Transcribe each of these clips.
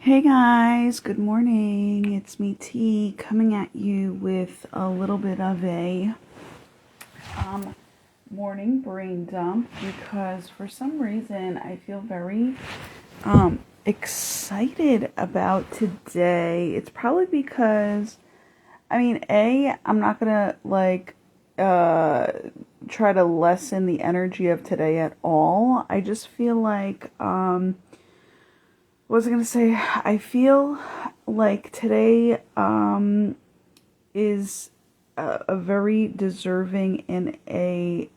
Hey guys, good morning. It's me T coming at you with a little bit of a morning brain dump because for some reason I feel very excited about today. It's probably because I'm not gonna try to lessen the energy of today at all. I just feel like what was I going to say? I feel like today is a very deserving in a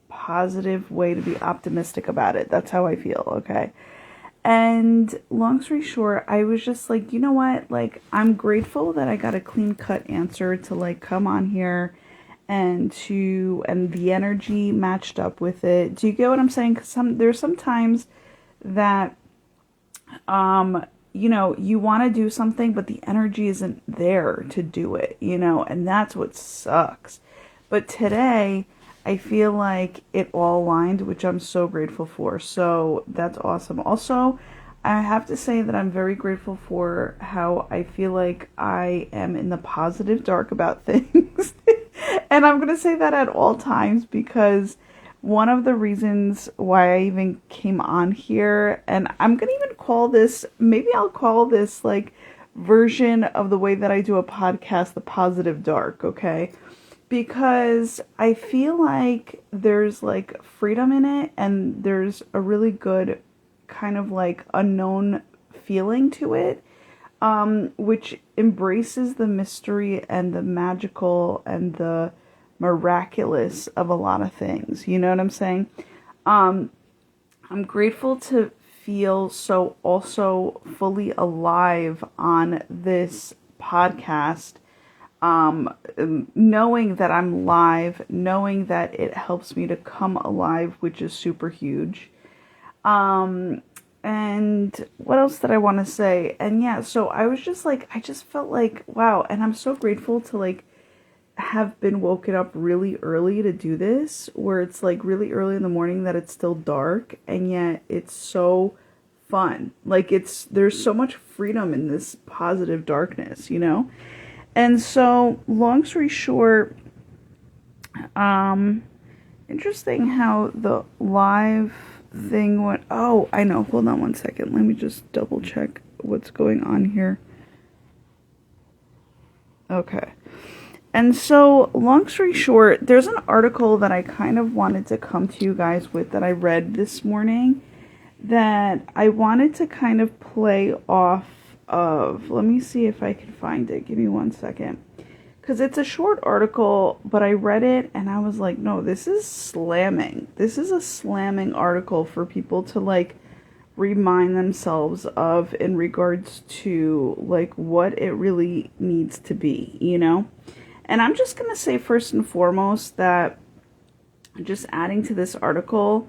positive way to be optimistic about it. That's how I feel, okay? And long story short, I was just like, you know what? Like, I'm grateful that I got a clean cut answer to come on here and the energy matched up with it. Do you get what I'm saying? Because there's some times that you want to do something, but the energy isn't there to do it, and that's what sucks. But today, I feel like it all aligned, which I'm so grateful for. So that's awesome. Also, I have to say that I'm very grateful for how I feel like I am in the positive dark about things. And I'm going to say that at all times because one of the reasons why I even came on here, and I'm going to even call this, maybe I'll call this version of the way that I do a podcast, the positive dark, okay? Because I feel like there's freedom in it and there's a really good kind of unknown feeling to it, which embraces the mystery and the magical and the miraculous of a lot of things. You know what I'm saying? I'm grateful to feel so also fully alive on this podcast, knowing that I'm live, knowing that it helps me to come alive, which is super huge. And what else did I want to say? And yeah, so I was just I just felt like, wow. And I'm so grateful to have been woken up really early to do this, where it's really early in the morning that it's still dark, and yet it's so fun. There's so much freedom in this positive darkness, And so, long story short, interesting how the live thing went. Oh, I know. Hold on one second. Let me just double check what's going on here. Okay. And so, long story short, there's an article that I kind of wanted to come to you guys with that I read this morning that I wanted to kind of play off of. Let me see if I can find it. Give me 1 second. Because it's a short article, but I read it and I was like, no, this is slamming. This is a slamming article for people to remind themselves of in regards to what it really needs to be, And I'm just going to say first and foremost that just adding to this article,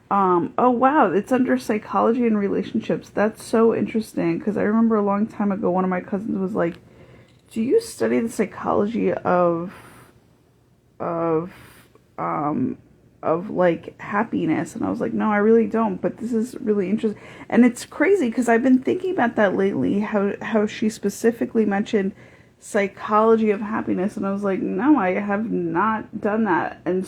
oh wow, it's under psychology and relationships. That's so interesting because I remember a long time ago one of my cousins was like, do you study the psychology of happiness? And I was like, no, I really don't, but this is really interesting. And it's crazy because I've been thinking about that lately, how she specifically mentioned psychology of happiness, and I was like, no, I have not done that. And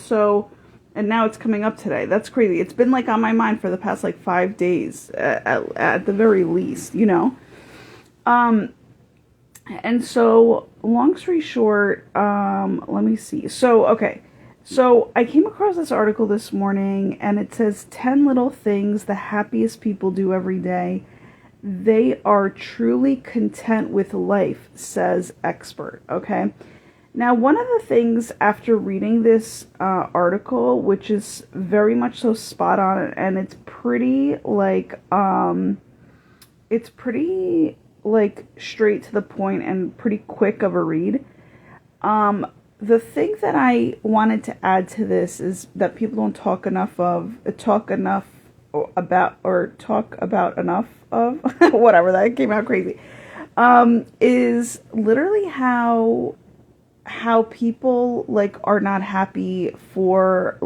now it's coming up today. That's crazy. It's been on my mind for the past 5 days at the very least, and so long story short, let me see. So I came across this article this morning and it says 10 little things the happiest people do every day. They are truly content with life, says expert. Okay. Now, one of the things after reading this article, which is very much so spot on, and it's pretty straight to the point and pretty quick of a read. The thing that I wanted to add to this is that people don't talk about enough of whatever, that came out crazy, is literally how people are not happy for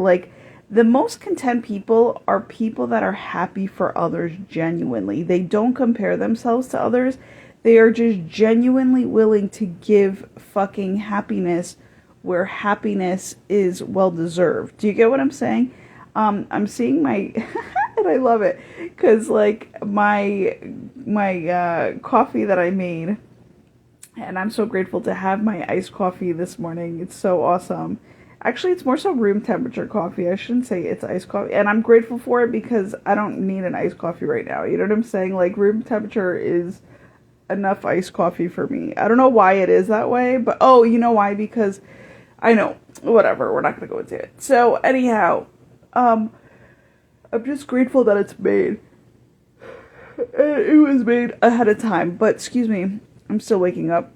The most content people are people that are happy for others genuinely. They don't compare themselves to others. They are just genuinely willing to give fucking happiness where happiness is well deserved. Do you get what I'm saying? I'm seeing my, and I love it, because like my coffee that I made, and I'm so grateful to have my iced coffee this morning. It's so awesome. Actually, it's more so room temperature coffee. I shouldn't say it's iced coffee. And I'm grateful for it because I don't need an iced coffee right now. You know what I'm saying? Like, room temperature is enough iced coffee for me. I don't know why it is that way, but oh, you know why? Because I know. Whatever. We're not going to go into it. So, anyhow, I'm just grateful that it's made. It was made ahead of time. But, excuse me, I'm still waking up.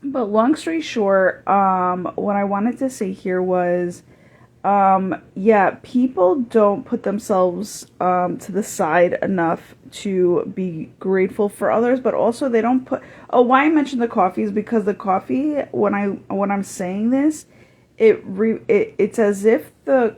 But long story short, what I wanted to say here was, yeah, people don't put themselves to the side enough to be grateful for others, but also they don't put. Oh, why I mentioned the coffee is because the coffee, when I'm saying this, it's as if the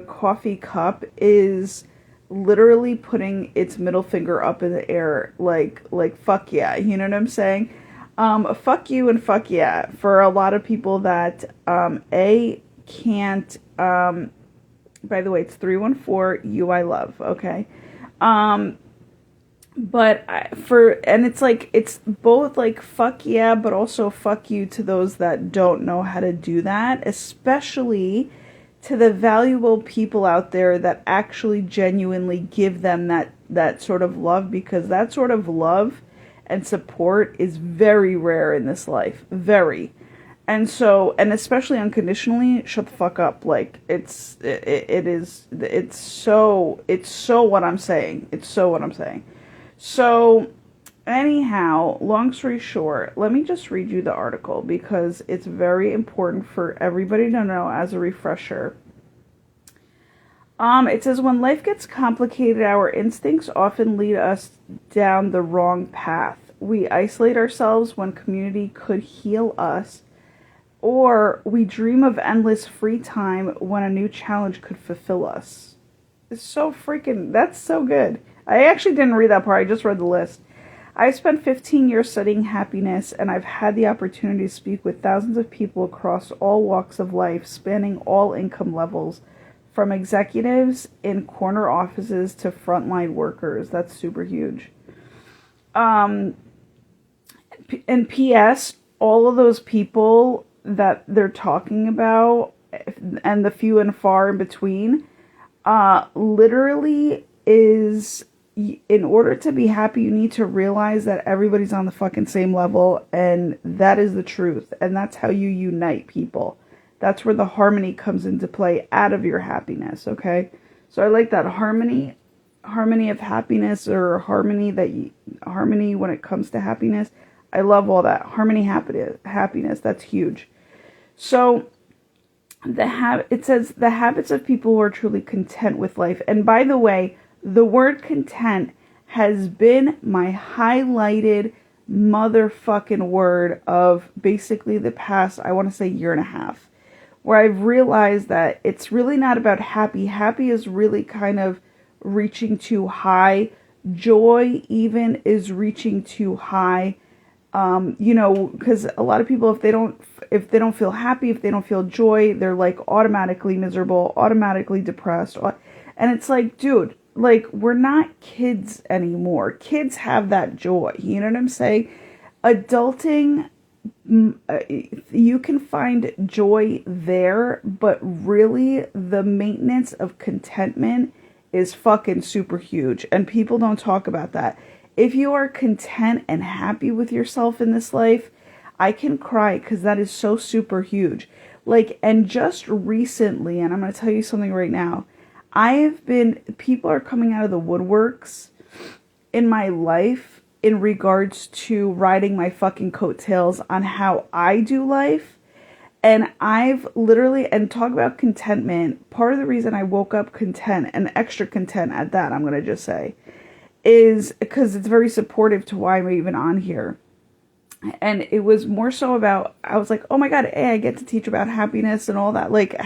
coffee cup is literally putting its middle finger up in the air, like fuck yeah, you know what I'm saying? Fuck you and fuck yeah for a lot of people that can't. By the way, it's 314 you I love. Okay, but it's like it's both like fuck yeah, but also fuck you to those that don't know how to do that, especially to the valuable people out there that actually genuinely give them that sort of love, because that sort of love and support is very rare in this life. Very. And so, and especially unconditionally, shut the fuck up. Like, it's so what I'm saying. It's so what I'm saying. So, anyhow, long story short, let me just read you the article because it's very important for everybody to know as a refresher. It says, when life gets complicated, our instincts often lead us down the wrong path. We isolate ourselves when community could heal us, or we dream of endless free time when a new challenge could fulfill us. It's so freaking, that's so good. I actually didn't read that part, I just read the list. I spent 15 years studying happiness, and I've had the opportunity to speak with thousands of people across all walks of life, spanning all income levels, from executives in corner offices to frontline workers. That's super huge. And P.S., all of those people that they're talking about, and the few and far in between, literally is, in order to be happy, you need to realize that everybody's on the fucking same level, and that is the truth. And that's how you unite people. That's where the harmony comes into play out of your happiness, okay? So I like that harmony of happiness, or harmony when it comes to happiness. I love all that. Harmony, happiness, that's huge. So it says the habits of people who are truly content with life. And by the way, the word content has been my highlighted motherfucking word of basically the past, I want to say, year and a half, where I've realized that it's really not about happy. Happy is really kind of reaching too high. Joy even is reaching too high. Because a lot of people, if they don't feel happy, if they don't feel joy, they're like automatically miserable, automatically depressed. And it's like, dude, like, we're not kids anymore. Kids have that joy. You know what I'm saying? Adulting, you can find joy there, but really the maintenance of contentment is fucking super huge, and people don't talk about that. If you are content and happy with yourself in this life, I can cry because that is so super huge. Like, and just recently, and I'm going to tell you something right now, people are coming out of the woodworks in my life in regards to riding my fucking coattails on how I do life. And I've literally, and talk about contentment, part of the reason I woke up content, and extra content at that, I'm going to just say, is because it's very supportive to why I'm even on here. And it was more so about, I was like, oh my God, hey, I get to teach about happiness and all that, like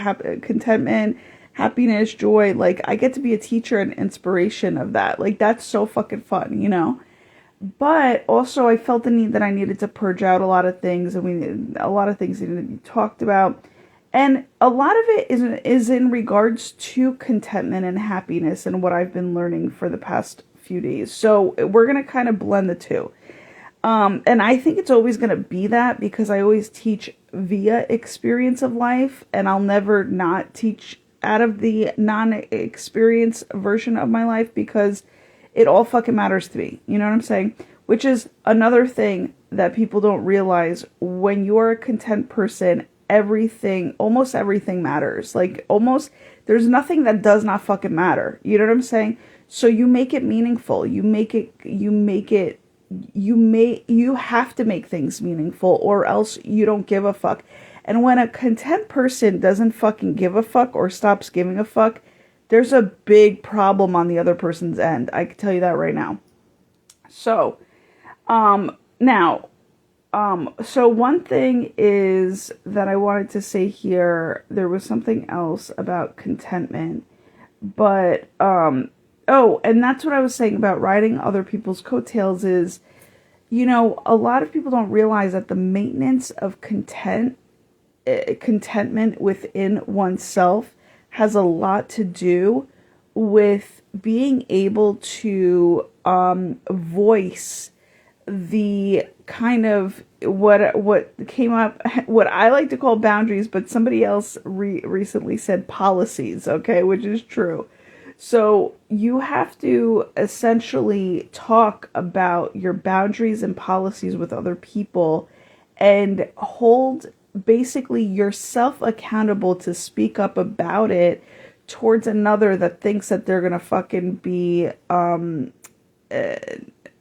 contentment, happiness, joy. Like, I get to be a teacher and inspiration of that. Like, that's so fucking fun, you know? But also, I felt the need that I needed to purge out a lot of things, and a lot of things needed to be talked about. And a lot of it is in regards to contentment and happiness and what I've been learning for the past few days. So we're going to kind of blend the two. And I think it's always going to be that, because I always teach via experience of life, and I'll never not teach out of the non-experience version of my life, because it all fucking matters to me. You know what I'm saying? Which is another thing that people don't realize. When you're a content person, almost everything matters. Like, almost, there's nothing that does not fucking matter. You know what I'm saying? So you make it meaningful. You have to make things meaningful, or else you don't give a fuck. And when a content person doesn't fucking give a fuck, or stops giving a fuck, there's a big problem on the other person's end. I can tell you that right now. So, so one thing is that I wanted to say here, there was something else about contentment, but, and that's what I was saying about riding other people's coattails is, you know, a lot of people don't realize that the maintenance of contentment within oneself has a lot to do with being able to voice the kind of what came up, what I like to call boundaries, but somebody else recently said policies, okay, which is true. So you have to essentially talk about your boundaries and policies with other people, and hold basically yourself accountable to speak up about it towards another that thinks that they're gonna fucking be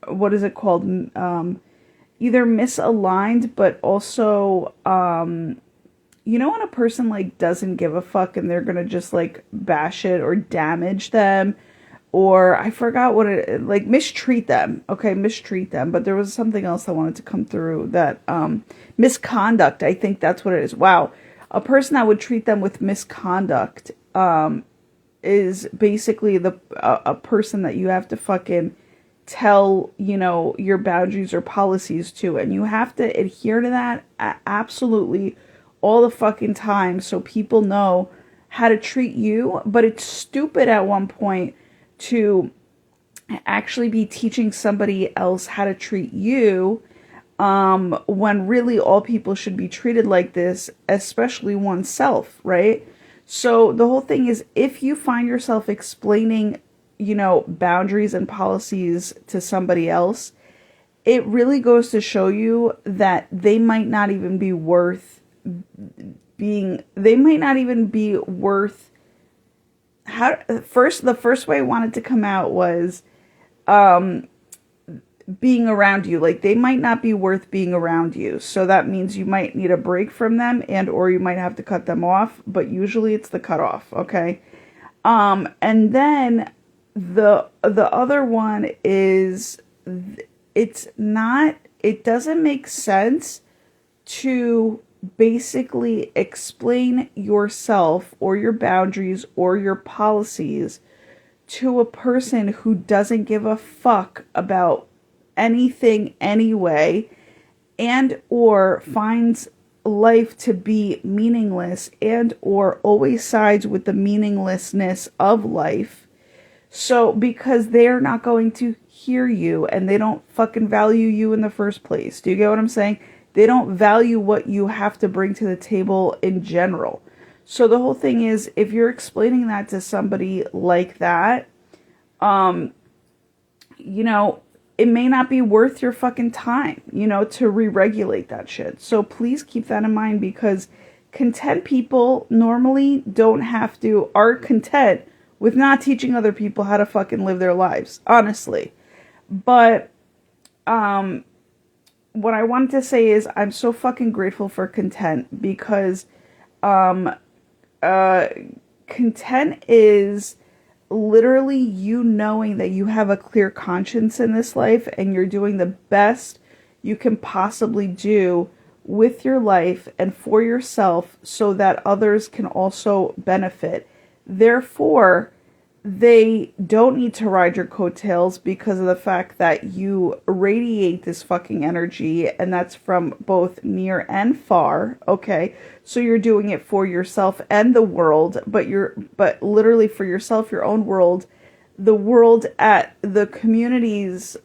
what is it called, either misaligned, but also you know, when a person like doesn't give a fuck and they're gonna just like bash it or damage them, or I forgot what it, like, mistreat them. Okay, mistreat them. But there was something else that wanted to come through, that misconduct. I think that's what it is. Wow. A person that would treat them with misconduct is basically a person that you have to fucking tell, you know, your boundaries or policies to. And you have to adhere to that absolutely all the fucking time, so people know how to treat you. But it's stupid at one point to actually be teaching somebody else how to treat you, when really all people should be treated like this, especially oneself, right? So the whole thing is, if you find yourself explaining, you know, boundaries and policies to somebody else, it really goes to show you that they might not even be worth the first way I wanted to come out was being around you. Like, they might not be worth being around you, so that means you might need a break from them, and or you might have to cut them off, but usually it's the cutoff, okay? And then the other one is, it doesn't make sense to basically explain yourself or your boundaries or your policies to a person who doesn't give a fuck about anything anyway, and or finds life to be meaningless, and or always sides with the meaninglessness of life. So, because they're not going to hear you, and they don't fucking value you in the first place. Do you get what I'm saying? They don't value what you have to bring to the table in general. So the whole thing is, if you're explaining that to somebody like that, you know, it may not be worth your fucking time, you know, to re-regulate that shit. So please keep that in mind, because content people normally are content with not teaching other people how to fucking live their lives, honestly. But, what I wanted to say is, I'm so fucking grateful for content, because content is literally you knowing that you have a clear conscience in this life, and you're doing the best you can possibly do with your life and for yourself so that others can also benefit. Therefore, they don't need to ride your coattails because of the fact that you radiate this fucking energy, and that's from both near and far. Okay, so you're doing it for yourself and the world, but literally for yourself, your own world, the world at the communities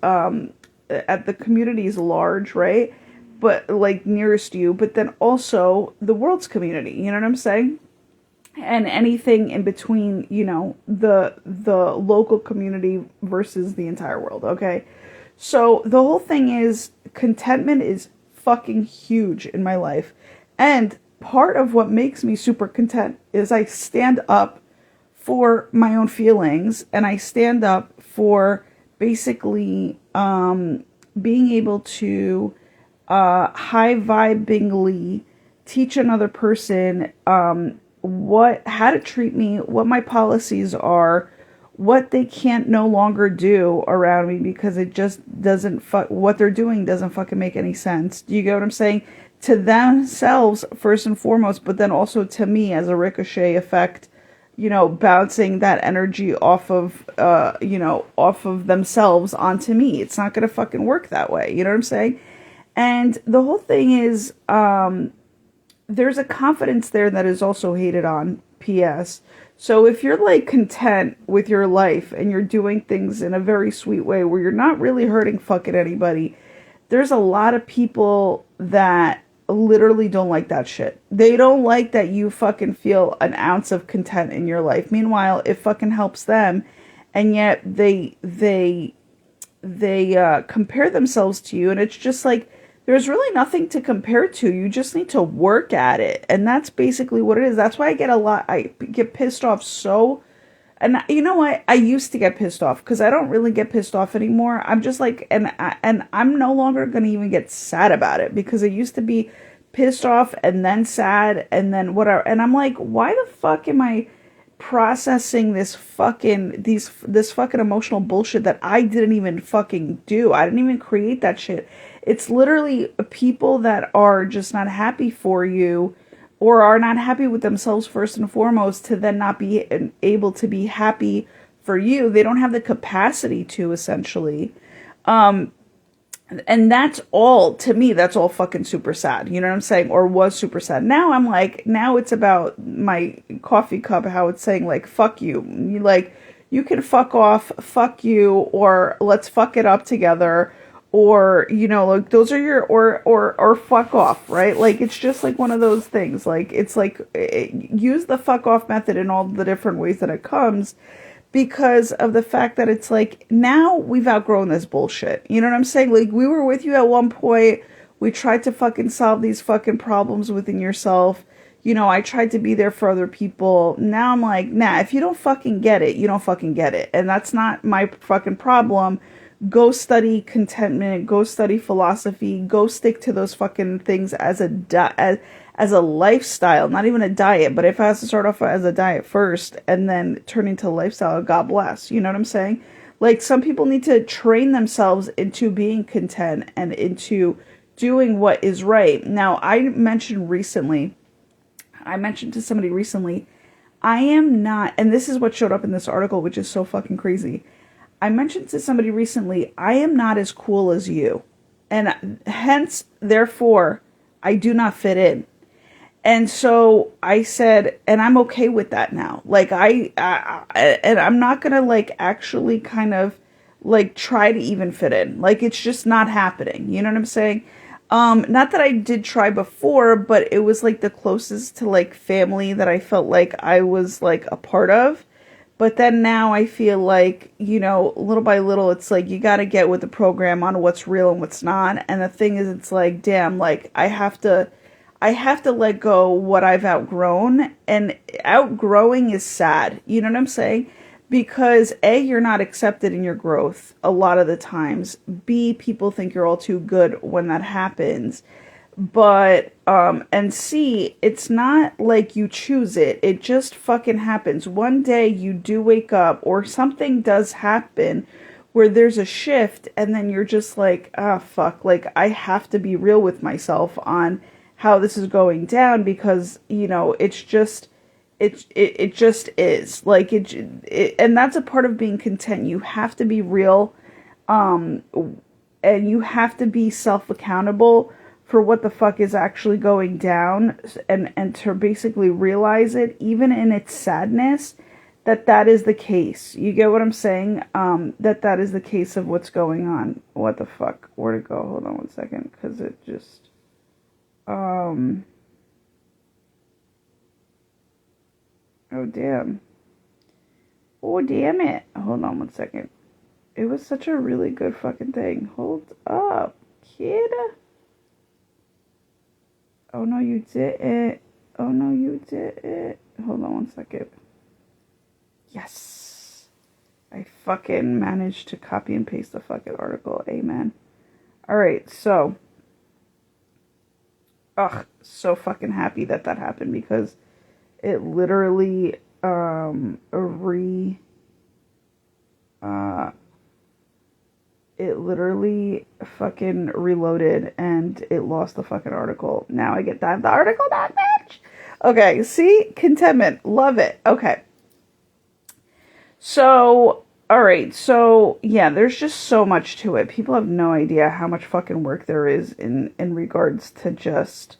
large, right? But like nearest you, but then also the world's community. You know what I'm saying? And anything in between, you know, the local community versus the entire world, okay? So the whole thing is, contentment is fucking huge in my life. And part of what makes me super content is I stand up for my own feelings, and I stand up for basically being able to high-vibingly teach another person how to treat me, what my policies are, what they can't no longer do around me because it just doesn't what they're doing doesn't fucking make any sense. Do you get what I'm saying? To themselves first and foremost, but then also to me as a ricochet effect, you know, bouncing that energy off of themselves onto me. It's not going to fucking work that way. You know what I'm saying? And the whole thing is, there's a confidence there that is also hated on, PS. So if you're like content with your life and you're doing things in a very sweet way where you're not really hurting fucking anybody, there's a lot of people that literally don't like that shit. They don't like that you fucking feel an ounce of content in your life. Meanwhile, it fucking helps them, and yet they compare themselves to you, and it's just like, there's really nothing to compare to. You just need to work at it. And that's basically what it is. That's why I get pissed off so, and you know what? I used to get pissed off because I don't really get pissed off anymore. I'm just like, and I'm no longer going to even get sad about it because it used to be pissed off and then sad and then whatever. And I'm like, why the fuck am I processing this fucking emotional bullshit that I didn't even fucking do? I didn't even create that shit. It's literally people that are just not happy for you or are not happy with themselves first and foremost to then not be able to be happy for you. They don't have the capacity to, essentially. And that's all, to me, that's all fucking super sad. You know what I'm saying? Or was super sad. Now I'm like, now it's about my coffee cup, how it's saying like, fuck you. You can fuck off, fuck you, or let's fuck it up together. Or, you know, like those are your, or fuck off, right? Like, it's just like one of those things. Like, it's like, use the fuck off method in all the different ways that it comes, because of the fact that it's like, now we've outgrown this bullshit. You know what I'm saying? Like, we were with you at one point. We tried to fucking solve these fucking problems within yourself. You know, I tried to be there for other people. Now I'm like, nah, if you don't fucking get it, you don't fucking get it. And that's not my fucking problem. Go study contentment, go study philosophy, go stick to those fucking things as a lifestyle, not even a diet, but if it has to start off as a diet first and then turn into a lifestyle, God bless. You know what I'm saying? Like, some people need to train themselves into being content and into doing what is right. Now, I mentioned to somebody recently, I am not, and this is what showed up in this article, which is so fucking crazy. I mentioned to somebody recently, I am not as cool as you. And hence, therefore, I do not fit in. And so I said, and I'm okay with that now. Like, and I'm not going to like actually kind of like try to even fit in. Like, it's just not happening. You know what I'm saying? Not that I did try before, but it was like the closest to like family that I felt like I was like a part of. But then now I feel like, you know, little by little, it's like you got to get with the program on what's real and what's not. And the thing is, it's like, damn, like I have to let go what I've outgrown. And outgrowing is sad. You know what I'm saying? Because A, you're not accepted in your growth a lot of the times. B, people think you're all too good when that happens. But, and C, it's not like you choose it. It just fucking happens. One day you do wake up or something does happen where there's a shift and then you're just like, ah, fuck, like I have to be real with myself on how this is going down because, it's just, it just is like and that's a part of being content. You have to be real, and you have to be self-accountable for what the fuck is actually going down, and to basically realize it, even in its sadness, that is the case. You get what I'm saying? That is the case of what's going on. What the fuck? Where'd it go? Hold on one second, because it just, oh damn. Oh damn it. Hold on one second. It was such a really good fucking thing. Hold up, kid. Oh no, you didn't. Oh no, you didn't. Hold on one second. Yes. I fucking managed to copy and paste the fucking article. Amen. Alright, so. Ugh, so fucking happy that happened because it literally, it literally fucking reloaded and it lost the fucking article. Now I get to have the article back, bitch. Okay, see? Contentment. Love it. Okay. So, alright, so, yeah, there's just so much to it. People have no idea how much fucking work there is in regards to just,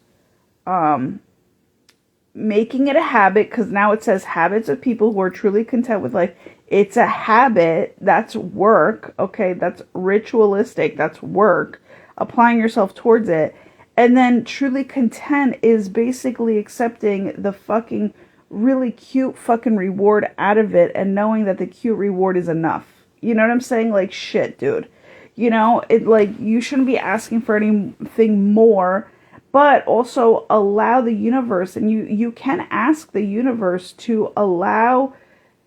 making it a habit, because now it says habits of people who are truly content with life. It's a habit. That's work. Okay, that's ritualistic. That's work. Applying yourself towards it. And then truly content is basically accepting the fucking really cute fucking reward out of it and knowing that the cute reward is enough. You know what I'm saying? Like, shit, dude. It like, you shouldn't be asking for anything more, but also allow the universe, and you can ask the universe to allow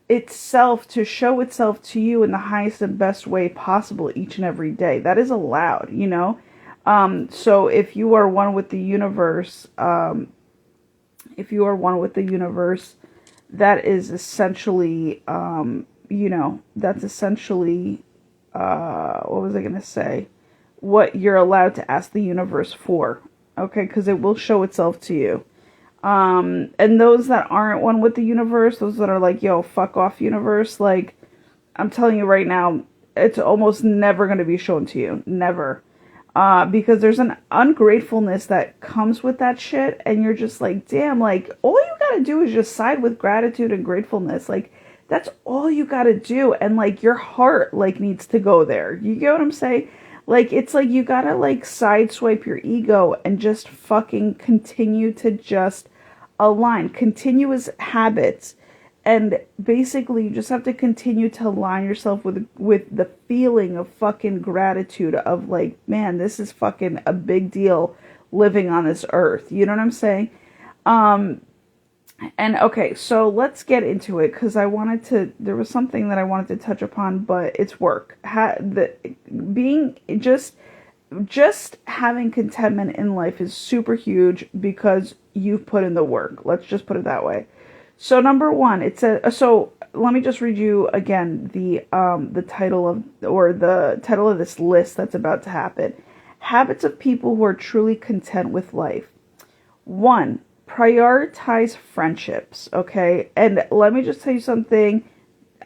itself to show itself to you in the highest and best way possible each and every day. That is allowed, so if you are one with the universe, that is essentially, that's essentially, what was I going to say? What you're allowed to ask the universe for. Okay, because it will show itself to you. And those that aren't one with the universe, those that are like, yo, fuck off universe, like, I'm telling you right now, it's almost never going to be shown to you. Never. Because there's an ungratefulness that comes with that shit, and you're just like, damn, like, all you gotta do is just side with gratitude and gratefulness. Like, that's all you gotta do, and, like, your heart, like, needs to go there. You get what I'm saying? Like, it's like you gotta, like, sideswipe your ego and just fucking continue to just align. Continuous habits. And basically, you just have to continue to align yourself with the feeling of fucking gratitude of, like, man, this is fucking a big deal living on this earth. You know what I'm saying? And okay, so let's get into it, because there was something that I wanted to touch upon, but it's work. Just having contentment in life is super huge because you've put in the work. Let's just put it that way. So number one, so let me just read you again the title of this list that's about to happen. Habits of people who are truly content with life. 1, prioritize friendships, okay? And let me just tell you something.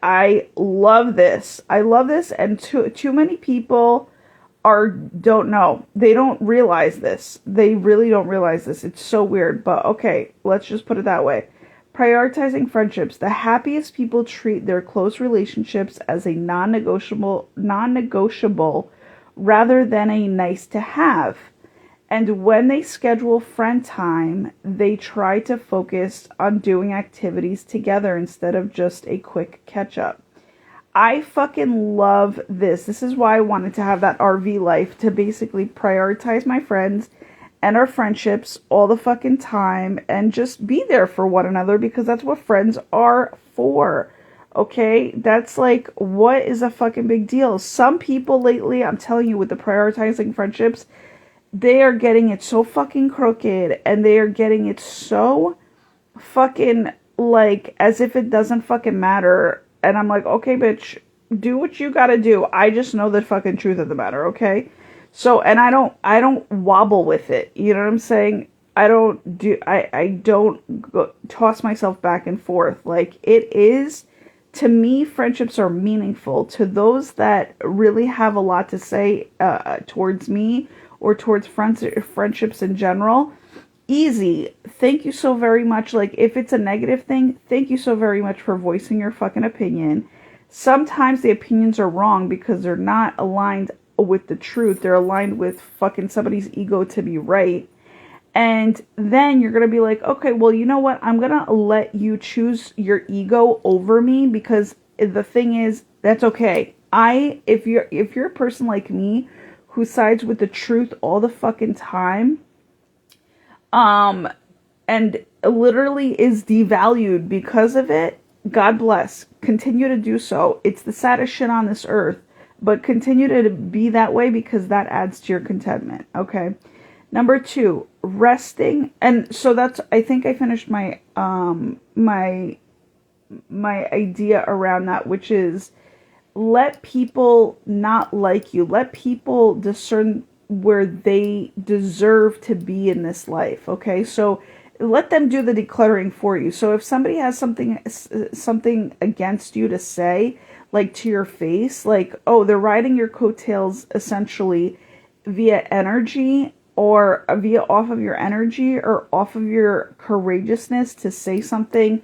I love this, and too many people don't know. They don't realize this. They really don't realize this. It's so weird, but okay, let's just put it that way. Prioritizing friendships. The happiest people treat their close relationships as a non-negotiable rather than a nice to have. And when they schedule friend time, they try to focus on doing activities together instead of just a quick catch up. I fucking love this. This is why I wanted to have that RV life, to basically prioritize my friends and our friendships all the fucking time and just be there for one another, because that's what friends are for. Okay? That's like, what is a fucking big deal? Some people lately, I'm telling you, with the prioritizing friendships, they are getting it so fucking crooked, and they are getting it so fucking, like, as if it doesn't fucking matter. And I'm like, okay, bitch, Do what you gotta do. I just know the fucking truth of the matter, okay? So, and I don't wobble with it. You know what I'm saying? I don't toss myself back and forth. Like, it is, to me, friendships are meaningful. To those that really have a lot to say towards me or towards friendships in general, easy. Thank you so very much. Like, if it's a negative thing, thank you so very much for voicing your fucking opinion. Sometimes the opinions are wrong because they're not aligned with the truth. They're aligned with fucking somebody's ego to be right. And then you're going to be like, okay, well, you know what? I'm going to let you choose your ego over me, because the thing is, that's okay. If you're a person like me who sides with the truth all the fucking time, and literally is devalued because of it, God bless. Continue to do so. It's the saddest shit on this earth, but continue to be that way because that adds to your contentment. Okay. Number 2, resting. And so that's, I think I finished my my idea around that, which is, let people not like you. Let people discern where they deserve to be in this life. Okay. So let them do the decluttering for you. So if somebody has something against you to say, like to your face, like, oh, they're riding your coattails essentially via energy, or via off of your energy or off of your courageousness to say something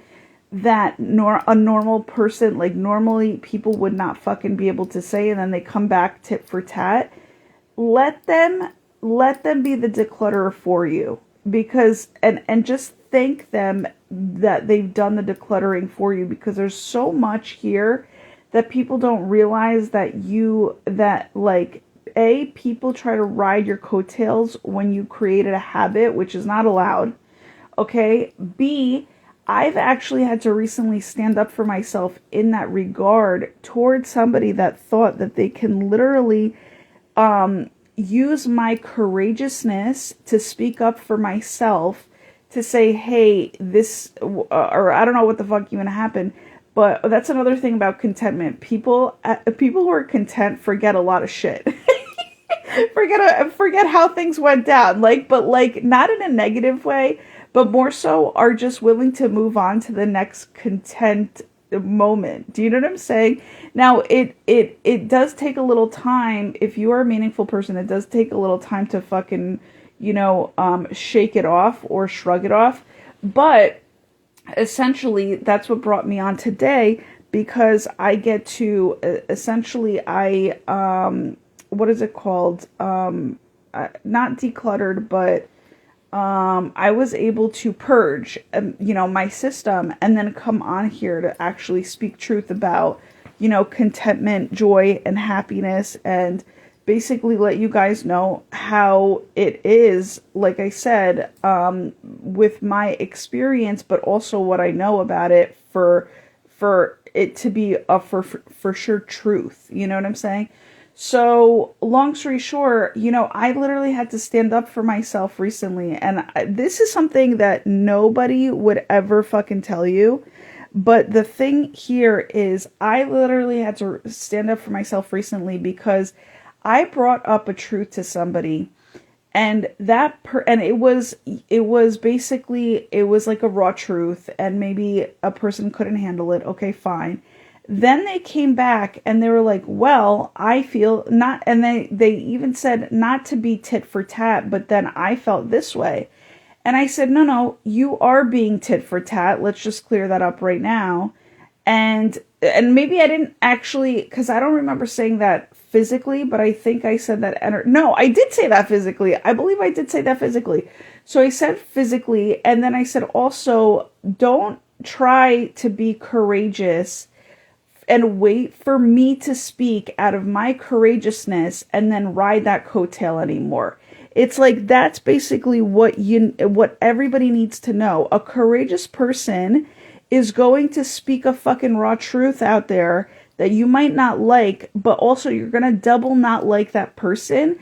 that a normal person, like normally people would not fucking be able to say, and then they come back tit for tat. Let them be the declutterer for you, because and just thank them that they've done the decluttering for you, because there's so much here that people don't realize that like, A, people try to ride your coattails when you created a habit, which is not allowed. Okay. B, I've actually had to recently stand up for myself in that regard towards somebody that thought that they can literally use my courageousness to speak up for myself, to say, hey, this, or I don't know what the fuck even happened. But that's another thing about contentment. People who are content forget a lot of shit. forget how things went down. But not in a negative way, but more so are just willing to move on to the next content moment. Do you know what I'm saying? Now, it does take a little time. If you are a meaningful person, it does take a little time to fucking, shake it off or shrug it off. But essentially, that's what brought me on today, because I get to what is it called? Not decluttered, but I was able to purge, my system, and then come on here to actually speak truth about, contentment, joy, and happiness, and basically let you guys know how it is, like I said, with my experience, but also what I know about it, for it to be a for sure truth. You know what I'm saying? So, long story short, I literally had to stand up for myself recently, and this is something that nobody would ever fucking tell you. But the thing here is, I literally had to stand up for myself recently because I brought up a truth to somebody, and it was basically, it was like a raw truth, and maybe a person couldn't handle it. Okay, fine. Then they came back and they were like, well, I feel not, and they even said not to be tit for tat, but then I felt this way. And I said, no, you are being tit for tat. Let's just clear that up right now. And maybe I didn't actually, because I don't remember saying that physically, but I think I said that. No, I did say that physically. I believe I did say that physically. So I said physically, and then I said also, don't try to be courageous and wait for me to speak out of my courageousness and then ride that coattail anymore. It's like, that's basically what everybody needs to know. A courageous person is going to speak a fucking raw truth out there that you might not like, but also you're going to double not like that person,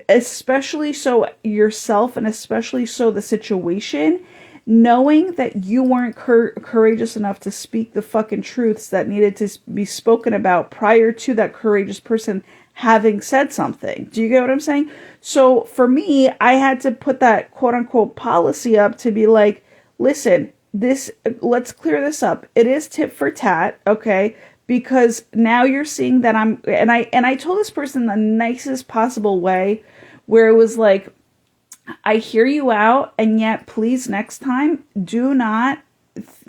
especially so yourself, and especially so the situation. knowing that you weren't courageous enough to speak the fucking truths that needed to be spoken about prior to that courageous person having said something. Do you get what I'm saying? So for me, I had to put that quote unquote policy up to be like, listen, let's clear this up. It is tit for tat, okay? Because now you're seeing that I told this person the nicest possible way, where it was like, I hear you out, and yet please next time do not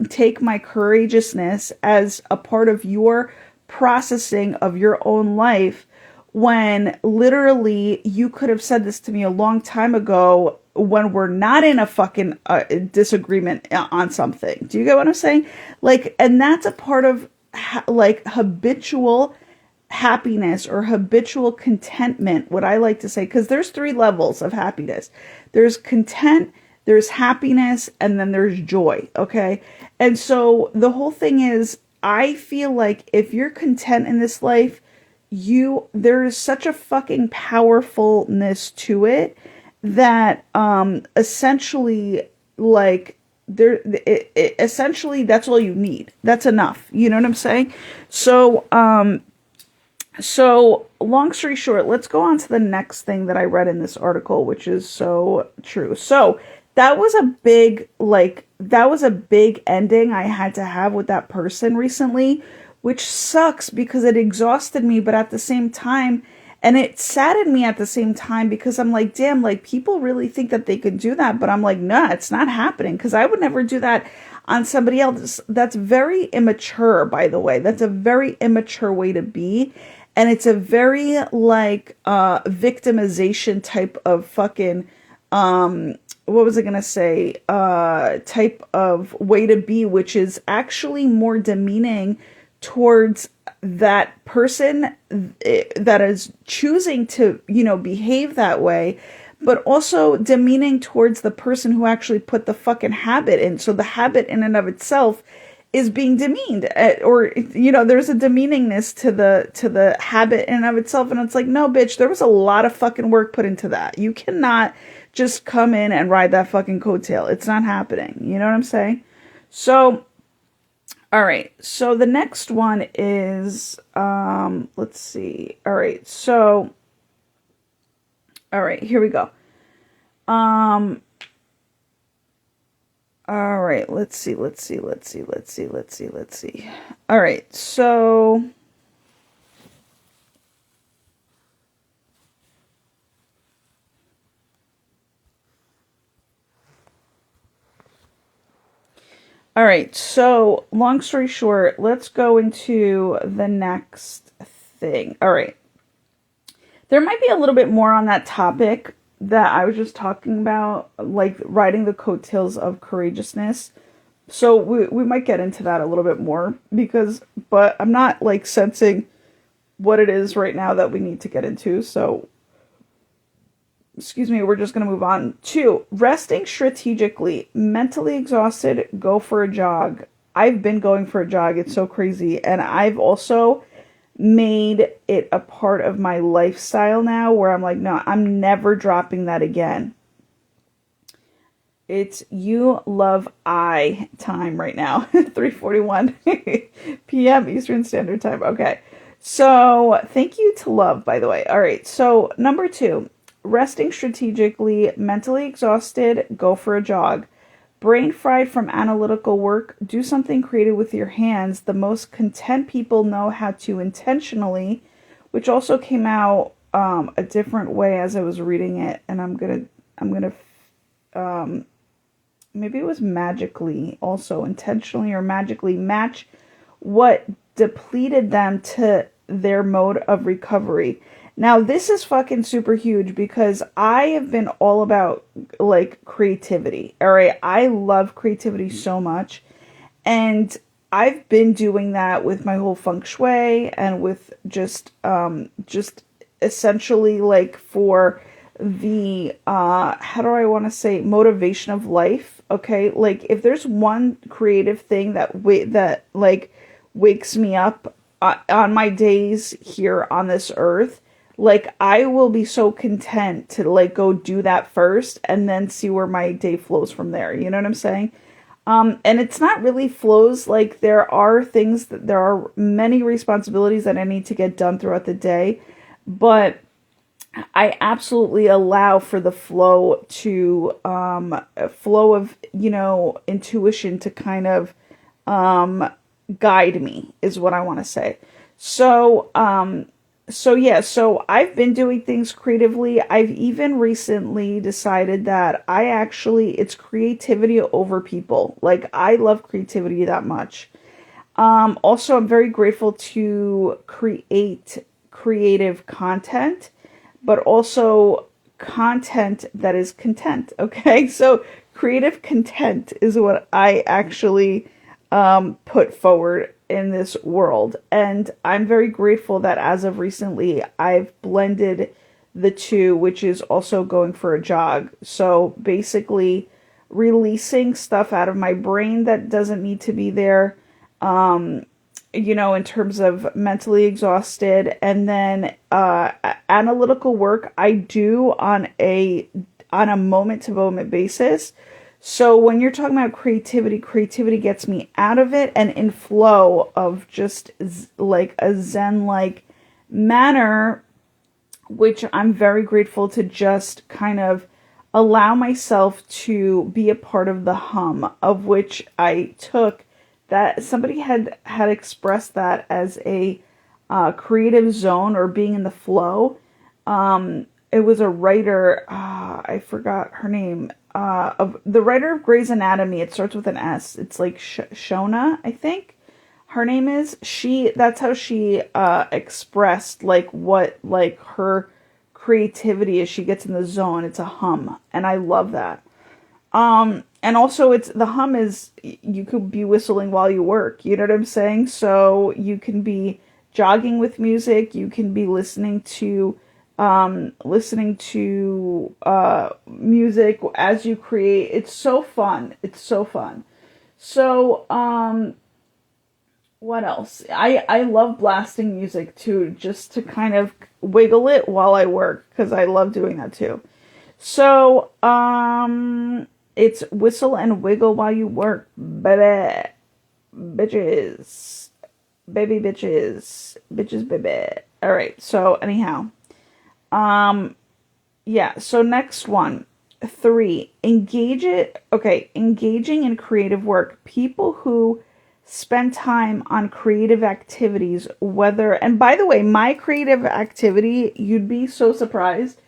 take my courageousness as a part of your processing of your own life, when literally you could have said this to me a long time ago when we're not in a fucking disagreement on something. Do you get what I'm saying? Like, and that's a part of like habitual happiness or habitual contentment, what I like to say, because there's 3 levels of happiness. There's content, there's happiness, and then there's joy, okay? And so the whole thing is, I feel like if you're content in this life, there is such a fucking powerfulness to it that essentially, like, essentially that's all you need. That's enough. You know what I'm saying? So long story short, let's go on to the next thing that I read in this article, which is so true. So that was a big ending I had to have with that person recently, which sucks because it exhausted me, but at the same time, and it saddened me at the same time, because I'm like, damn, like, people really think that they could do that, but I'm like, nah, it's not happening, because I would never do that on somebody else. That's very immature, by the way. That's a very immature way to be. And it's a very, like, victimization type of fucking, what was I going to say? Type of way to be, which is actually more demeaning towards that person that is choosing to, behave that way, but also demeaning towards the person who actually put the fucking habit in. So the habit in and of itself is being demeaned, or there's a demeaningness to the habit in and of itself, and it's like, no, bitch, there was a lot of fucking work put into that. You cannot just come in and ride that fucking coattail. It's not happening. You know what I'm saying? So, all right. So the next one is, let's see. All right. So, all right, here we go. All right, let's see. All right, so long story short, let's go into the next thing. All right. There might be a little bit more on that topic that I was just talking about, like riding the coattails of courageousness. So we might get into that a little bit more, but I'm not like sensing what it is right now that we need to get into. So, excuse me, we're just going to move on to resting strategically. Mentally exhausted, go for a jog. I've been going for a jog. It's so crazy. And I've also made it a part of my lifestyle now, where I'm like, no, I'm never dropping that again. It's you love I time right now. 3:41 p.m. Eastern Standard Time. Okay. So thank you to love, by the way. All right. So number 2, resting strategically, mentally exhausted, go for a jog. Brain fried from analytical work, do something creative with your hands. The most content people know how to intentionally, which also came out a different way as I was reading it. And I'm gonna, maybe it was magically, also intentionally or magically match what depleted them to their mode of recovery. Now, this is fucking super huge, because I have been all about, like, creativity, all right? I love creativity so much, and I've been doing that with my whole feng shui and with just essentially, like, for the, how do I want to say, motivation of life, okay? Like, if there's one creative thing that wakes me up on my days here on this earth, Like, I will be so content to like go do that first and then see where my day flows from there. You know what I'm saying? And it's not really flows. Like, there are many responsibilities that I need to get done throughout the day, but I absolutely allow for the flow of, intuition to kind of guide me, is what I want to say. So I've been doing things creatively. I've even recently decided that it's creativity over people. Like, I love creativity that much. Also, I'm very grateful to create creative content, but also content that is content. Okay. So creative content is what I actually put forward in this world. And I'm very grateful that as of recently, I've blended the two, which is also going for a jog. So basically, releasing stuff out of my brain that doesn't need to be there, in terms of mentally exhausted, and then analytical work I do on a moment to moment basis. So when you're talking about creativity gets me out of it and in flow of just like a Zen-like manner, which I'm very grateful to just kind of allow myself to be a part of the hum, of which I took that somebody had expressed that as a creative zone or being in the flow. It was a writer, I forgot her name, of the writer of Grey's Anatomy. It starts with an S. It's like Shona, I think her name is. That's how she expressed like what like her creativity is. She gets in the zone. It's a hum, and I love that. And also the hum is, you could be whistling while you work. You know what I'm saying? So you can be jogging with music. You can be listening to music as you create. It's so fun. It's so fun. So, what else? I love blasting music too, just to kind of wiggle it while I work, because I love doing that too. So, it's whistle and wiggle while you work, baby. Bitches. Baby bitches. Bitches, baby. All right. So anyhow, yeah. So next one, 3, engaging in creative work. People who spend time on creative activities, and by the way, my creative activity, you'd be so surprised,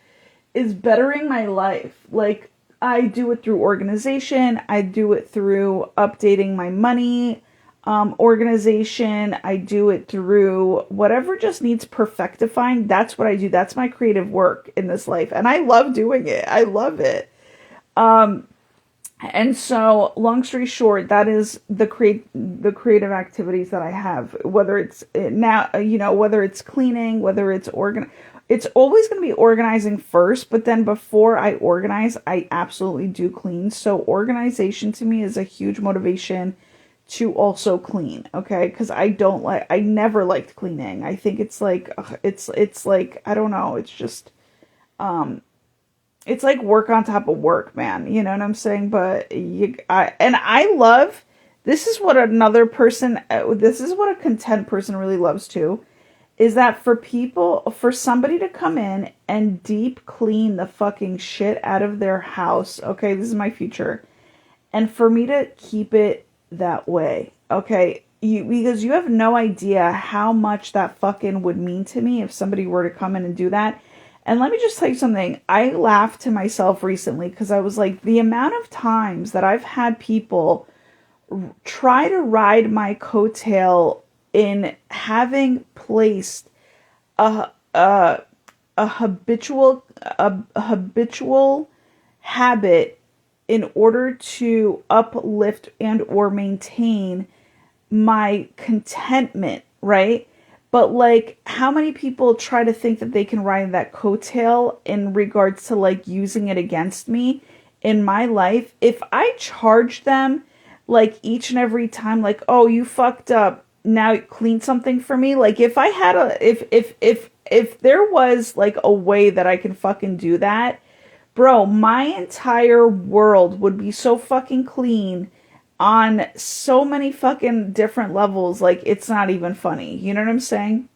is bettering my life. Like, I do it through organization. I do it through updating my money organization. I do it through whatever just needs perfectifying. That's what I do. That's my creative work in this life. And I love doing it. I love it. And so, long story short, that is the creative activities that I have, whether it's now, whether it's cleaning, whether it's it's always going to be organizing first, but then before I organize, I absolutely do clean. So organization to me is a huge motivation to also clean. Okay. Cause I never liked cleaning. I think it's like, it's like, I don't know. It's just, it's like work on top of work, man. You know what I'm saying? But this is what a content person really loves too, is that for somebody to come in and deep clean the fucking shit out of their house. Okay. This is my future. And for me to keep it that way. Okay. Because you have no idea how much that fucking would mean to me if somebody were to come in and do that. And let me just tell you something. I laughed to myself recently because I was like, the amount of times that I've had people try to ride my coattail in having placed a habitual habit in order to uplift and or maintain my contentment, right? But like, how many people try to think that they can ride that coattail in regards to like using it against me in my life? If I charge them like each and every time, like, oh, you fucked up, now clean something for me. Like, if I had if there was like a way that I can fucking do that, bro, my entire world would be so fucking clean on so many fucking different levels. Like, it's not even funny. You know what I'm saying?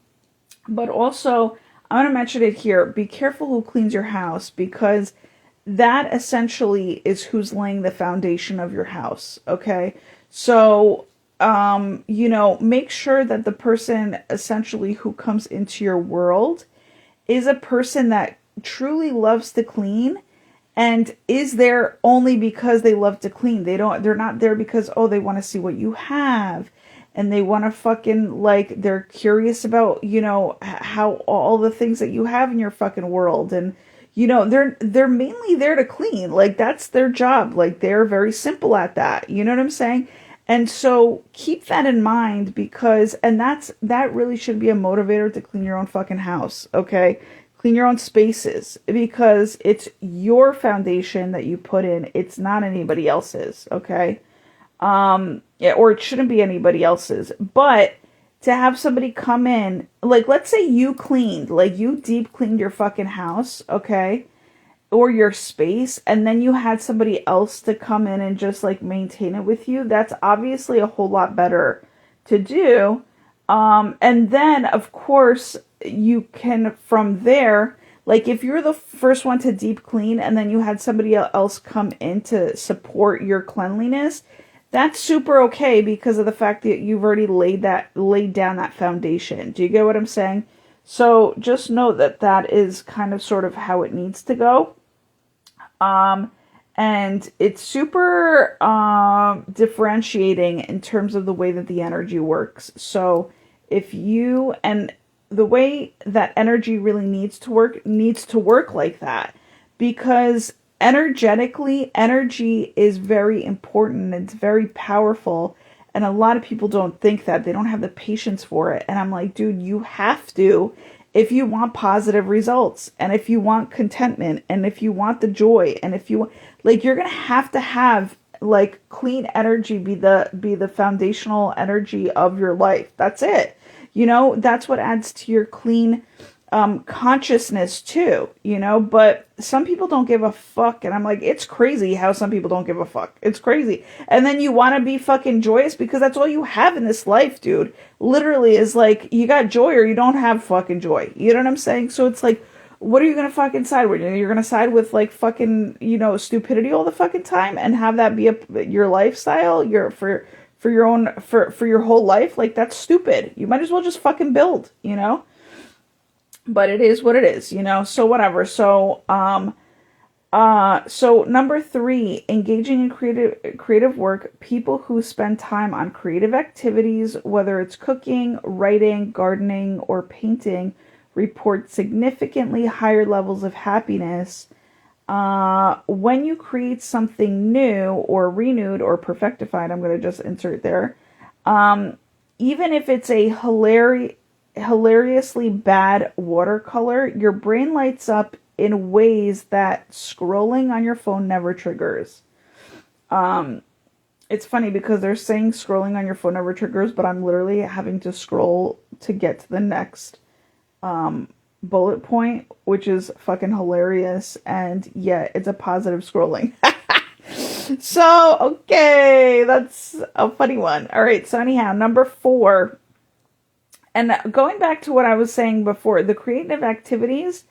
But also, I'm going to mention it here. Be careful who cleans your house, because that essentially is who's laying the foundation of your house. Okay. So, make sure that the person essentially who comes into your world is a person that truly loves to clean and is there only because they love to clean. They're not there because, oh, they want to see what you have and they want to fucking, like, they're curious about, how all the things that you have in your fucking world. And, they're mainly there to clean. Like, that's their job. Like, they're very simple at that. You know what I'm saying? And so keep that in mind, because, and that really should be a motivator to clean your own fucking house. Okay. Clean your own spaces, because it's your foundation that you put in. It's not anybody else's, okay? Yeah, or it shouldn't be anybody else's. But to have somebody come in, like, let's say you cleaned, like, you deep cleaned your fucking house, okay? Or your space, and then you had somebody else to come in and just, like, maintain it with you. That's obviously a whole lot better to do. And then, of course, you can, from there, like, if you're the first one to deep clean and then you had somebody else come in to support your cleanliness, that's super okay, because of the fact that you've already laid down that foundation. Do you get what I'm saying? So just know that is kind of sort of how it needs to go. And it's super differentiating in terms of the way that the energy works. So and the way that energy really needs to work like that, because energetically, energy is very important. It's very powerful. And a lot of people don't think that. They don't have the patience for it. And I'm like, dude, you have to, if you want positive results, and if you want contentment, and if you want the joy, and if you, like, you're going to have, like, clean energy be the foundational energy of your life. That's it. That's what adds to your clean consciousness too, but some people don't give a fuck. And I'm like, it's crazy how some people don't give a fuck. It's crazy. And then you want to be fucking joyous because that's all you have in this life, dude. Literally is like, you got joy or you don't have fucking joy. You know what I'm saying? So it's like, what are you going to fucking side with? You're going to side with, like, fucking, stupidity all the fucking time and have that be your lifestyle, for your whole life? Like, that's stupid. You might as well just fucking build, but it is what it is, so whatever. So so number 3, engaging in creative work. People who spend time on creative activities, whether it's cooking, writing, gardening, or painting, report significantly higher levels of happiness. When you create something new or renewed or perfectified, I'm going to just insert there, even if it's a hilariously bad watercolor, your brain lights up in ways that scrolling on your phone never triggers. It's funny because they're saying scrolling on your phone never triggers, but I'm literally having to scroll to get to the next bullet point, which is fucking hilarious. And yeah, it's a positive scrolling. So, okay, that's a funny one. All right, so anyhow, number 4, and going back to what I was saying before, the creative activities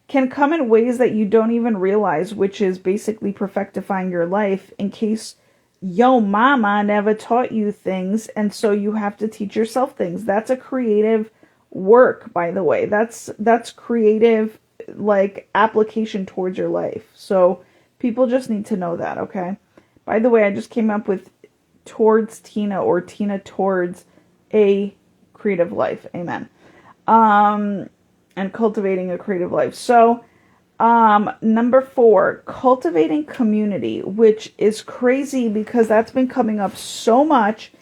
can come in ways that you don't even realize, which is basically perfectifying your life in case yo mama never taught you things, and so you have to teach yourself things. That's a creative work, by the way. That's creative, like, application towards your life. So people just need to know that, okay? By the way, I just came up with towards Tina, or Tina towards a creative life. Amen. And cultivating a creative life. So number 4, cultivating community, which is crazy because that's been coming up so much.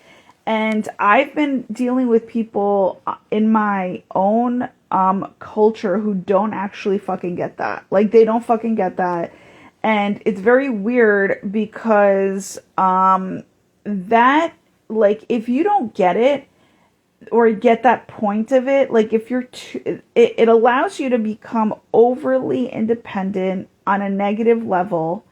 And I've been dealing with people in my own culture who don't actually fucking get that. Like, they don't fucking get that. And it's very weird because that, like, if you don't get it, or get that point of it. Like if you're it allows you to become overly independent on a negative level,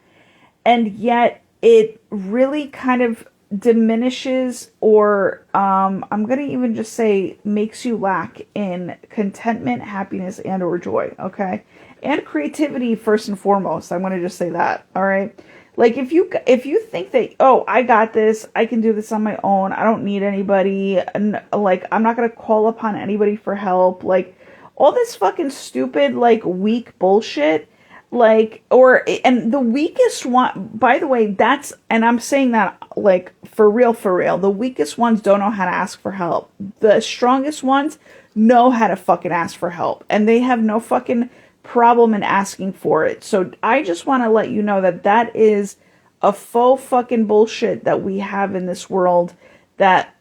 and yet it really kind of diminishes, or I'm going to even just say makes you lack in contentment, happiness, and or joy, okay? And creativity first and foremost. I'm going to just say that, all right? Like if you think that, oh, I got this, I can do this on my own, I don't need anybody, and like I'm not going to call upon anybody for help, like all this fucking stupid like weak bullshit. Like, or, and the weakest one, by the way, that's, and I'm saying that like for real, the weakest ones don't know how to ask for help. The strongest ones know how to fucking ask for help, and they have no fucking problem in asking for it. So I just want to let you know that that is a faux fucking bullshit that we have in this world that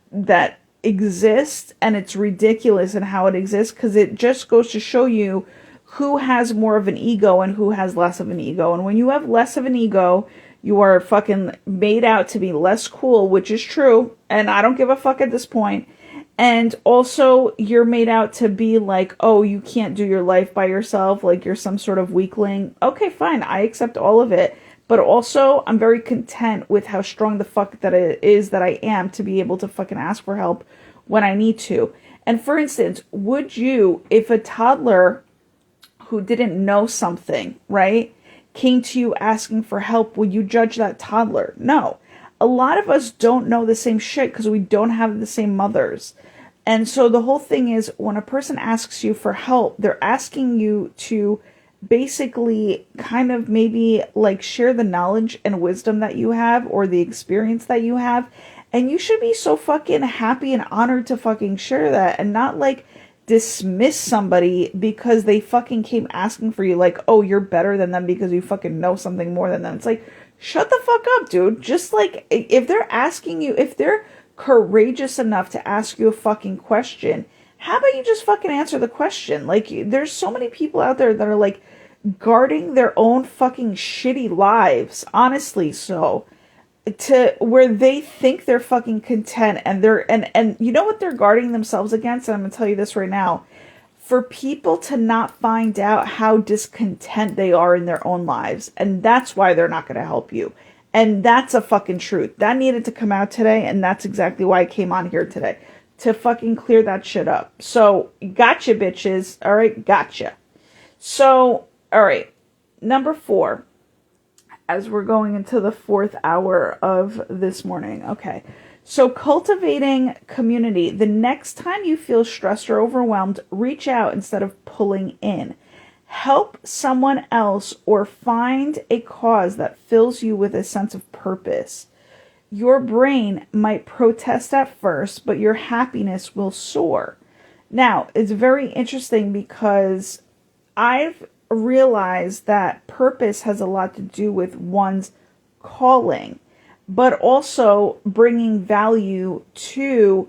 exists, and it's ridiculous in how it exists, because it just goes to show you who has more of an ego and who has less of an ego. And when you have less of an ego, you are fucking made out to be less cool, which is true. And I don't give a fuck at this point. And also you're made out to be like, oh, you can't do your life by yourself. Like you're some sort of weakling. Okay, fine. I accept all of it. But also I'm very content with how strong the fuck that it is that I am to be able to fucking ask for help when I need to. And for instance, would you, if a toddler who didn't know something, right, came to you asking for help, would you judge that toddler? No. A lot of us don't know the same shit because we don't have the same mothers. And so the whole thing is, when a person asks you for help, they're asking you to basically kind of maybe like share the knowledge and wisdom that you have, or the experience that you have. And you should be so fucking happy and honored to fucking share that, and not like dismiss somebody because they fucking came asking for you, like, oh, you're better than them because you fucking know something more than them. It's like, shut the fuck up, dude. Just like, if they're asking you, if they're courageous enough to ask you a fucking question, how about you just fucking answer the question? Like, there's so many people out there that are like guarding their own fucking shitty lives, honestly, so to where they think they're fucking content, and they're and you know what they're guarding themselves against? And I'm gonna tell you this right now. For people to not find out how discontent they are in their own lives, and that's why they're not gonna help you. And that's a fucking truth. That needed to come out today, and that's exactly why I came on here today. To fucking clear that shit up. So, gotcha, bitches. Alright, gotcha. So, alright. Number 4. As we're going into the 4th hour of this morning. Okay. So cultivating community. The next time you feel stressed or overwhelmed, reach out instead of pulling in. Help someone else, or find a cause that fills you with a sense of purpose. Your brain might protest at first, but your happiness will soar. Now, it's very interesting because I've realized that purpose has a lot to do with one's calling, but also bringing value to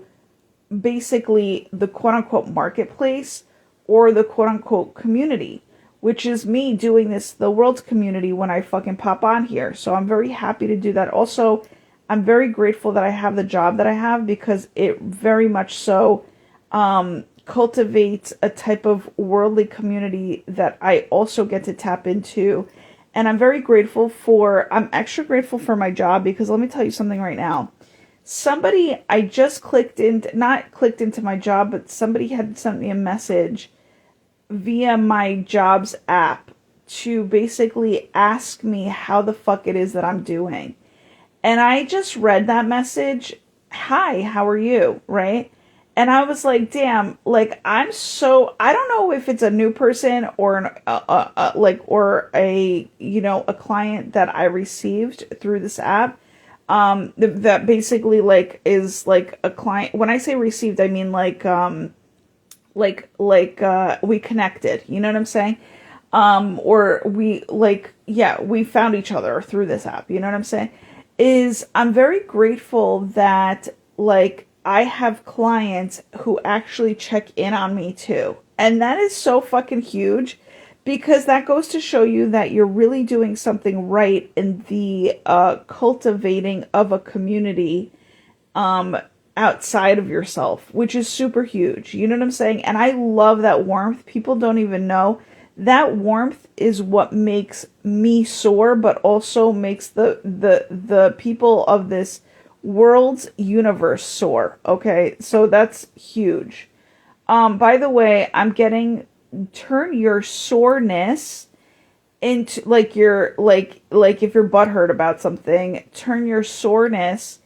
basically the quote-unquote marketplace, or the quote-unquote community, which is me doing this, the world's community, when I fucking pop on here. So I'm very happy to do that. Also, I'm very grateful that I have the job that I have, because it very much so cultivates a type of worldly community that I also get to tap into. And I'm extra grateful for my job, because let me tell you something right now. I just not clicked into my job, but somebody had sent me a message via my jobs app to basically ask me how the fuck it is that I'm doing. And I just read that message. Hi, how are you? Right? And I was like, damn, like, I don't know if it's a new person or a client that I received through this app, that basically like is like a client. When I say received, I mean we connected, you know what I'm saying? Or we found each other through this app, you know what I'm saying? I'm very grateful that like I have clients who actually check in on me too. And that is so fucking huge, because that goes to show you that you're really doing something right in the cultivating of a community. outside of yourself, which is super huge. You know what I'm saying? And I love that warmth. People don't even know that warmth is what makes me soar, but also makes the people of this world's universe soar. Okay, so that's huge. By the way, I'm getting turn your soreness into like your like if you're butthurt about something, turn your soreness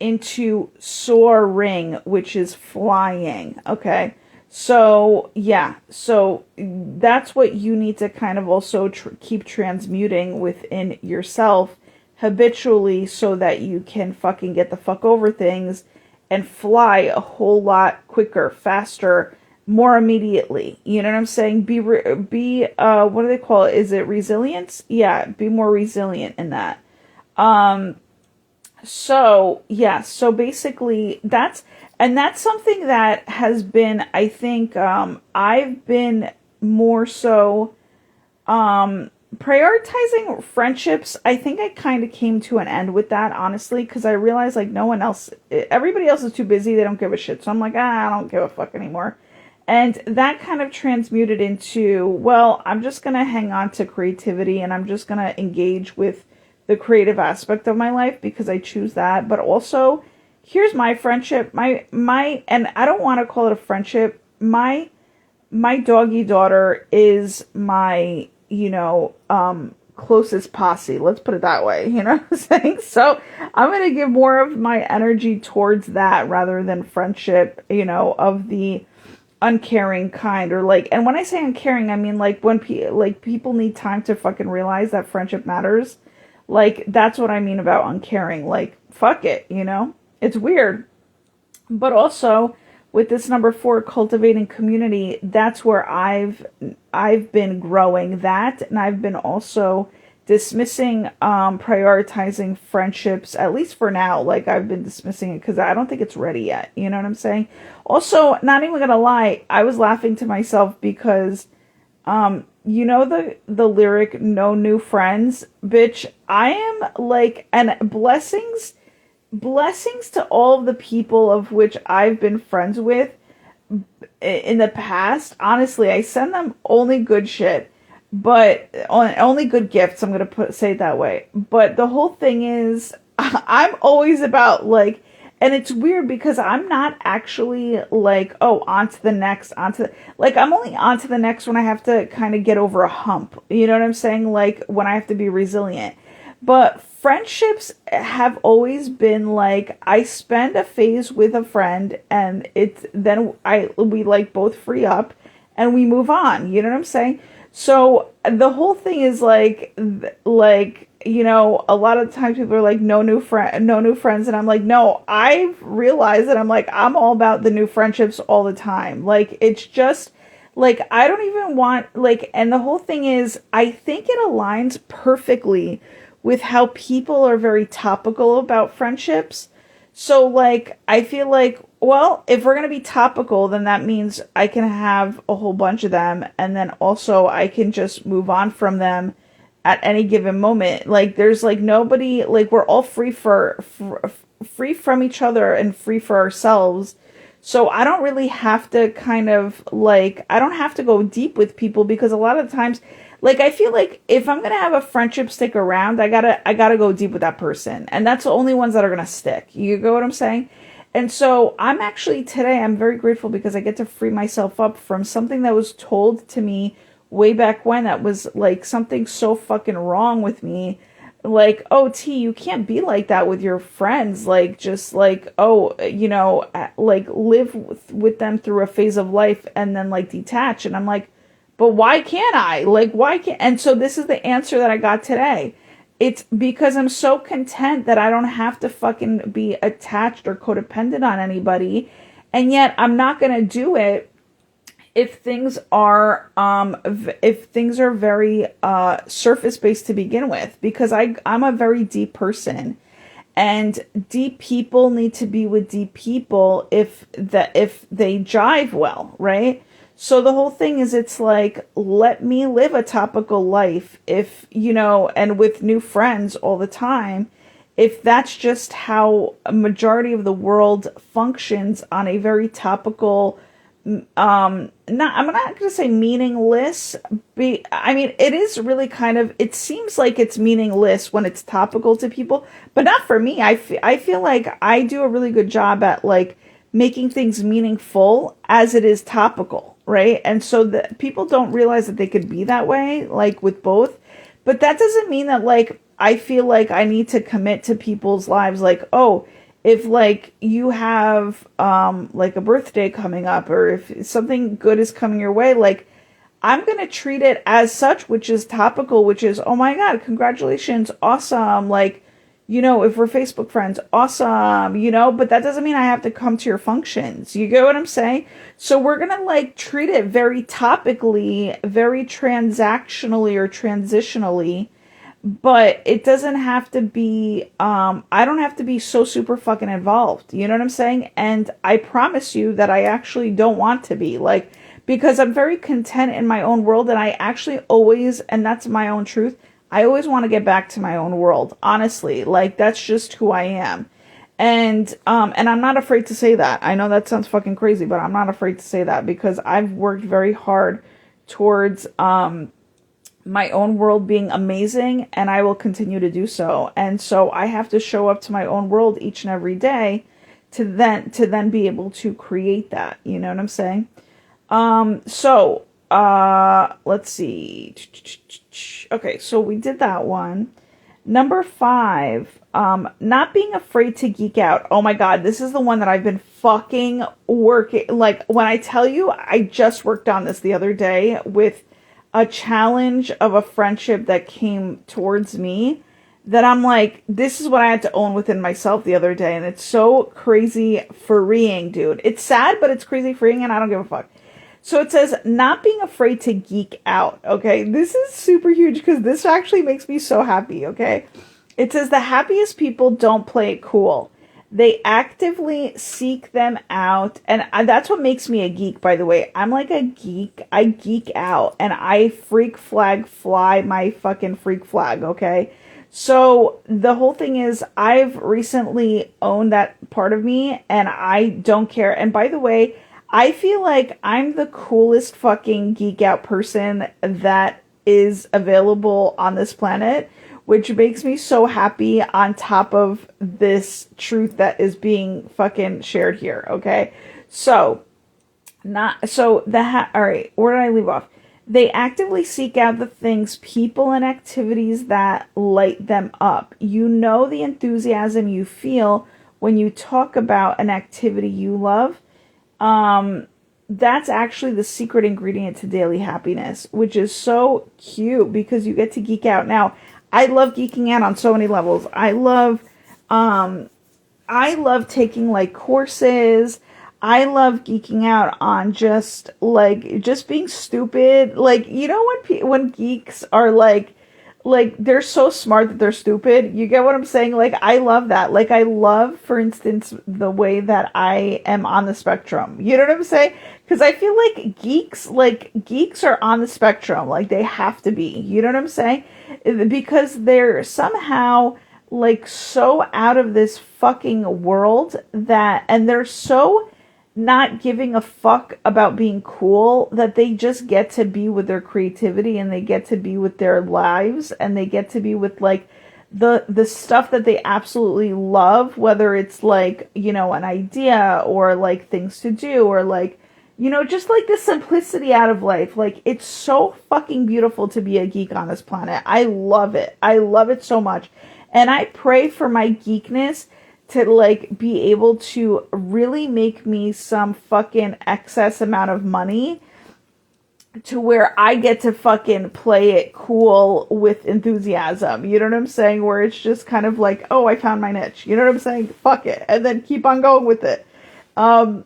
into soaring, which is flying. Okay. So, yeah, so that's what you need to kind of also keep transmuting within yourself habitually so that you can fucking get the fuck over things and fly a whole lot quicker, faster, more immediately. You know what I'm saying? Be what do they call it? Is it resilience? Yeah, be more resilient in that. So, yeah, so basically that's something that has been, I think, I've been more so, prioritizing friendships. I think I kind of came to an end with that, honestly, because I realized, like, no one else, everybody else is too busy, they don't give a shit, so I'm like, I don't give a fuck anymore. And that kind of transmuted into, well, I'm just going to hang on to creativity, and I'm just going to engage with the creative aspect of my life because I choose that. But also, here's my friendship, my and I don't want to call it a friendship. My doggy daughter is my, closest posse. Let's put it that way. You know what I'm saying? So I'm going to give more of my energy towards that rather than friendship, of the uncaring kind, or like, and when I say uncaring, I mean like when people need time to fucking realize that friendship matters. Like, that's what I mean about uncaring. Like, fuck it, It's weird. But also, with this number 4, cultivating community, that's where I've been growing that. And I've been also dismissing, prioritizing friendships, at least for now. Like, I've been dismissing it because I don't think it's ready yet. You know what I'm saying? Also, not even gonna lie, I was laughing to myself because, the lyric, no new friends, bitch, I am like, and blessings to all of the people of which I've been friends with in the past. Honestly, I send them only good shit, but only good gifts. I'm going to say it that way. But the whole thing is, I'm always about like, and it's weird because I'm not actually like, oh, on to the next, like, I'm only on to the next when I have to kind of get over a hump. You know what I'm saying? Like, when I have to be resilient. But friendships have always been like, I spend a phase with a friend and we like both free up and we move on. You know what I'm saying? So the whole thing is like, a lot of times people are like, no new friends. And I'm like, no, I've realized that I'm all about the new friendships all the time. Like, it's just like, I don't even want like, and the whole thing is, I think it aligns perfectly with how people are very topical about friendships. So like, I feel like, well, if we're going to be topical, then that means I can have a whole bunch of them. And then also I can just move on from them at any given moment. Like, there's like nobody, like, we're all free from each other and free for ourselves. So I don't really have to kind of like, I don't have to go deep with people because a lot of times, like, I feel like if I'm going to have a friendship stick around, I gotta go deep with that person. And that's the only ones that are going to stick. You get what I'm saying? And so I'm very grateful because I get to free myself up from something that was told to me way back when that was like something so fucking wrong with me. Like, oh, T, you can't be like that with your friends. Like, just like, oh, like live with them through a phase of life and then like detach. And I'm like, but why can't I? Like, why can't? And so this is the answer that I got today. It's because I'm so content that I don't have to fucking be attached or codependent on anybody. And yet I'm not going to do it if things are very surface based to begin with, because I'm a very deep person, and deep people need to be with deep people if they jive well, right? So the whole thing is, it's like, let me live a topical life and with new friends all the time, if that's just how a majority of the world functions on a very topical, not, I'm not going to say meaningless. I mean, it is really kind of, it seems like it's meaningless when it's topical to people, but not for me. I feel like I do a really good job at like making things meaningful as it is topical, right? And so that people don't realize that they could be that way, like with both. But that doesn't mean that like I feel like I need to commit to people's lives, like, oh, if like you have like a birthday coming up, or if something good is coming your way, like I'm going to treat it as such, which is topical, which is, oh my God, congratulations, awesome. Like, you know, if we're Facebook friends, awesome, you know, but that doesn't mean I have to come to your functions. You get what I'm saying? So we're going to like treat it very topically, very transactionally or transitionally, but it doesn't have to be, I don't have to be so super fucking involved. You know what I'm saying? And I promise you that I actually don't want to be, like, because I'm very content in my own world, and I actually always, and that's my own truth, I always want to get back to my own world, honestly. Like, that's just who I am. And I'm not afraid to say that. I know that sounds fucking crazy, but I'm not afraid to say that because I've worked very hard towards, my own world being amazing, and I will continue to do so. And so I have to show up to my own world each and every day to then be able to create that. You know what I'm saying? Let's see. Okay, so we did that one. Number 5, not being afraid to geek out. Oh my God, this is the one that I've been fucking working. Like, when I tell you, I just worked on this the other day with a challenge of a friendship that came towards me, that I'm like, this is what I had to own within myself the other day. And it's so crazy freeing, dude. It's sad, but it's crazy freeing, and I don't give a fuck. So it says, not being afraid to geek out. Okay. This is super huge because this actually makes me so happy. Okay. It says the happiest people don't play it cool. They actively seek them out. And that's what makes me a geek, by the way. I'm like a geek. I geek out and I freak flag fly my fucking freak flag. Okay. So the whole thing is, I've recently owned that part of me, and I don't care. And by the way, I feel like I'm the coolest fucking geek out person that is available on this planet, which makes me so happy on top of this truth that is being fucking shared here. Okay. So all right, where did I leave off? They actively seek out the things, people, and activities that light them up. You know the enthusiasm you feel when you talk about an activity you love. That's actually the secret ingredient to daily happiness, which is so cute because you get to geek out. Now, I love geeking out on so many levels. I love taking like courses. I love geeking out on just being stupid. Like, you know, when geeks are like they're so smart that they're stupid. You get what I'm saying? Like, I love that. Like, I love, for instance, the way that I am on the spectrum. You know what I'm saying? Because I feel like geeks are on the spectrum. Like, they have to be. You know what I'm saying? Because they're somehow like so out of this fucking world and they're so not giving a fuck about being cool that they just get to be with their creativity, and they get to be with their lives, and they get to be with like the stuff that they absolutely love, whether it's like, you know, an idea or like things to do, or like, you know, just like the simplicity out of life. Like, it's so fucking beautiful to be a geek on this planet. I love it. I love it so much. And I pray for my geekness to like be able to really make me some fucking excess amount of money to where I get to fucking play it cool with enthusiasm. You know what I'm saying? Where it's just kind of like, oh, I found my niche. You know what I'm saying? Fuck it. And then keep on going with it. And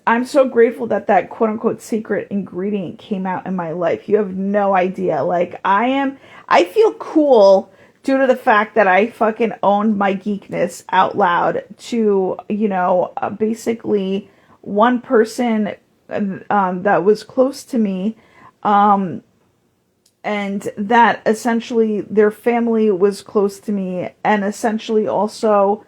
I'm so grateful that quote unquote secret ingredient came out in my life. You have no idea. Like, I feel cool due to the fact that I fucking owned my geekness out loud to, you know, basically one person that was close to me, and that essentially their family was close to me, and essentially also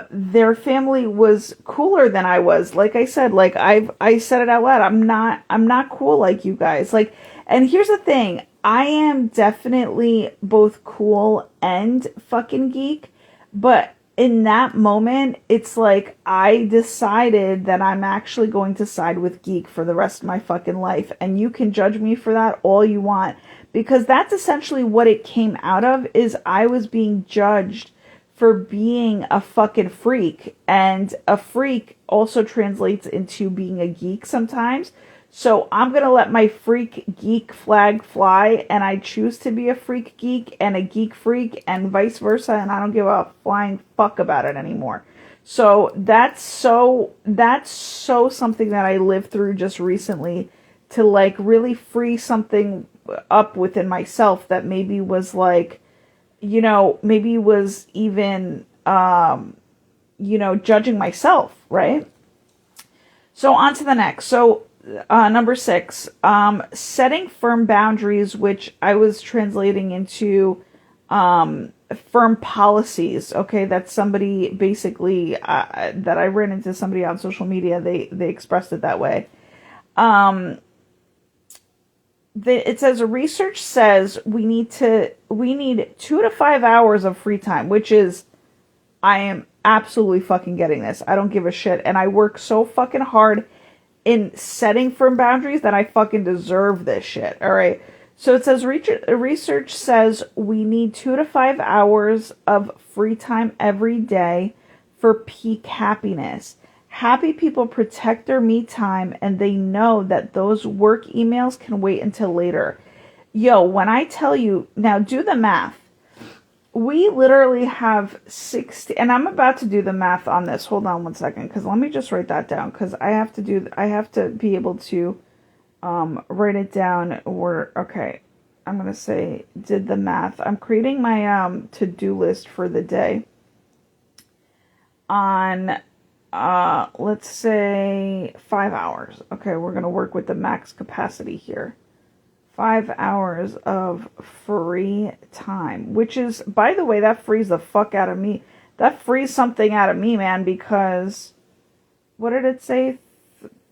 their family was cooler than I was. Like I said, like I said it out loud, I'm not cool like you guys. Like, and here's the thing, I am definitely both cool and fucking geek, but in that moment, it's like I decided that I'm actually going to side with geek for the rest of my fucking life. And you can judge me for that all you want, because that's essentially what it came out of, is I was being judged for being a fucking freak. And a freak also translates into being a geek sometimes. So I'm going to let my freak geek flag fly, and I choose to be a freak geek and a geek freak and vice versa, and I don't give a flying fuck about it anymore. So that's so something that I lived through just recently, to like really free something up within myself that maybe was like, you know, maybe was even, you know, judging myself, right? So on to the next. So number 6, setting firm boundaries, which I was translating into firm policies. Okay, that's somebody basically that I ran into somebody on social media. They expressed it that way. It says research says we need 2 to 5 hours of free time, which is, I am absolutely fucking getting this. I don't give a shit, and I work so fucking hard in setting firm boundaries that I fucking deserve this shit. All right. So it says research says we need 2 to 5 hours of free time every day for peak happiness. Happy people protect their me time, and they know that those work emails can wait until later. Yo, when I tell you, now do the math. We literally have 60, and I'm about to do the math on this. Hold on one second, because let me just write that down, because I have to be able to write it down. Or okay, I'm gonna say did the math. I'm creating my to-do list for the day on let's say 5 hours. Okay, we're gonna work with the max capacity here. 5 hours of free time, which is, by the way, that frees the fuck out of me. That frees something out of me, man, because what did it say?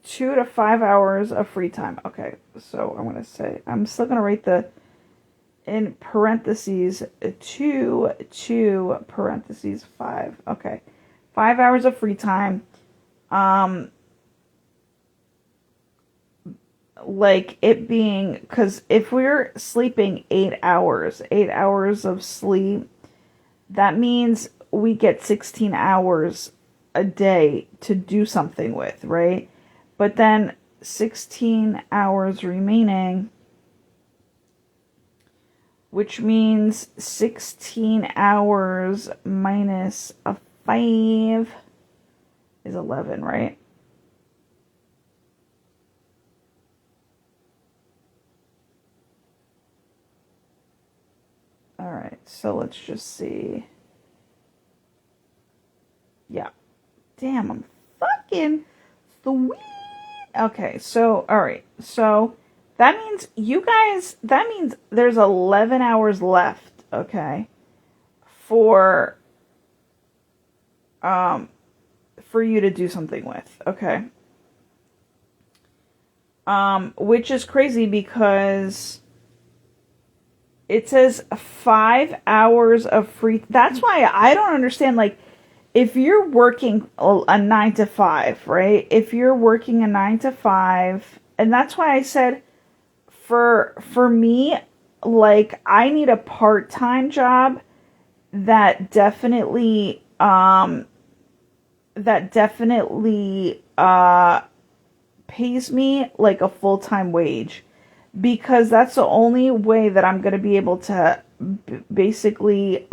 2 to 5 hours of free time. Okay, so I'm going to say, I'm still going to write the, in parentheses, 2 parentheses 5. Okay, 5 hours of free time. Like it being, because if we're sleeping 8 hours of sleep, that means we get 16 hours a day to do something with, right? But then 16 hours remaining, which means 16 hours minus a 5 is 11, right? All right, so let's just see. Yeah. Damn, I'm fucking sweet. Okay, so, all right. So, that means you guys, that means there's 11 hours left, okay, for you to do something with, okay? Which is crazy because it says 5 hours of free. That's why I don't understand. Like, if you're working a 9 to 5, right? If you're working a 9 to 5, and that's why I said for me, like, I need a part-time job that definitely pays me like a full-time wage. Because that's the only way that I'm going to be able to basically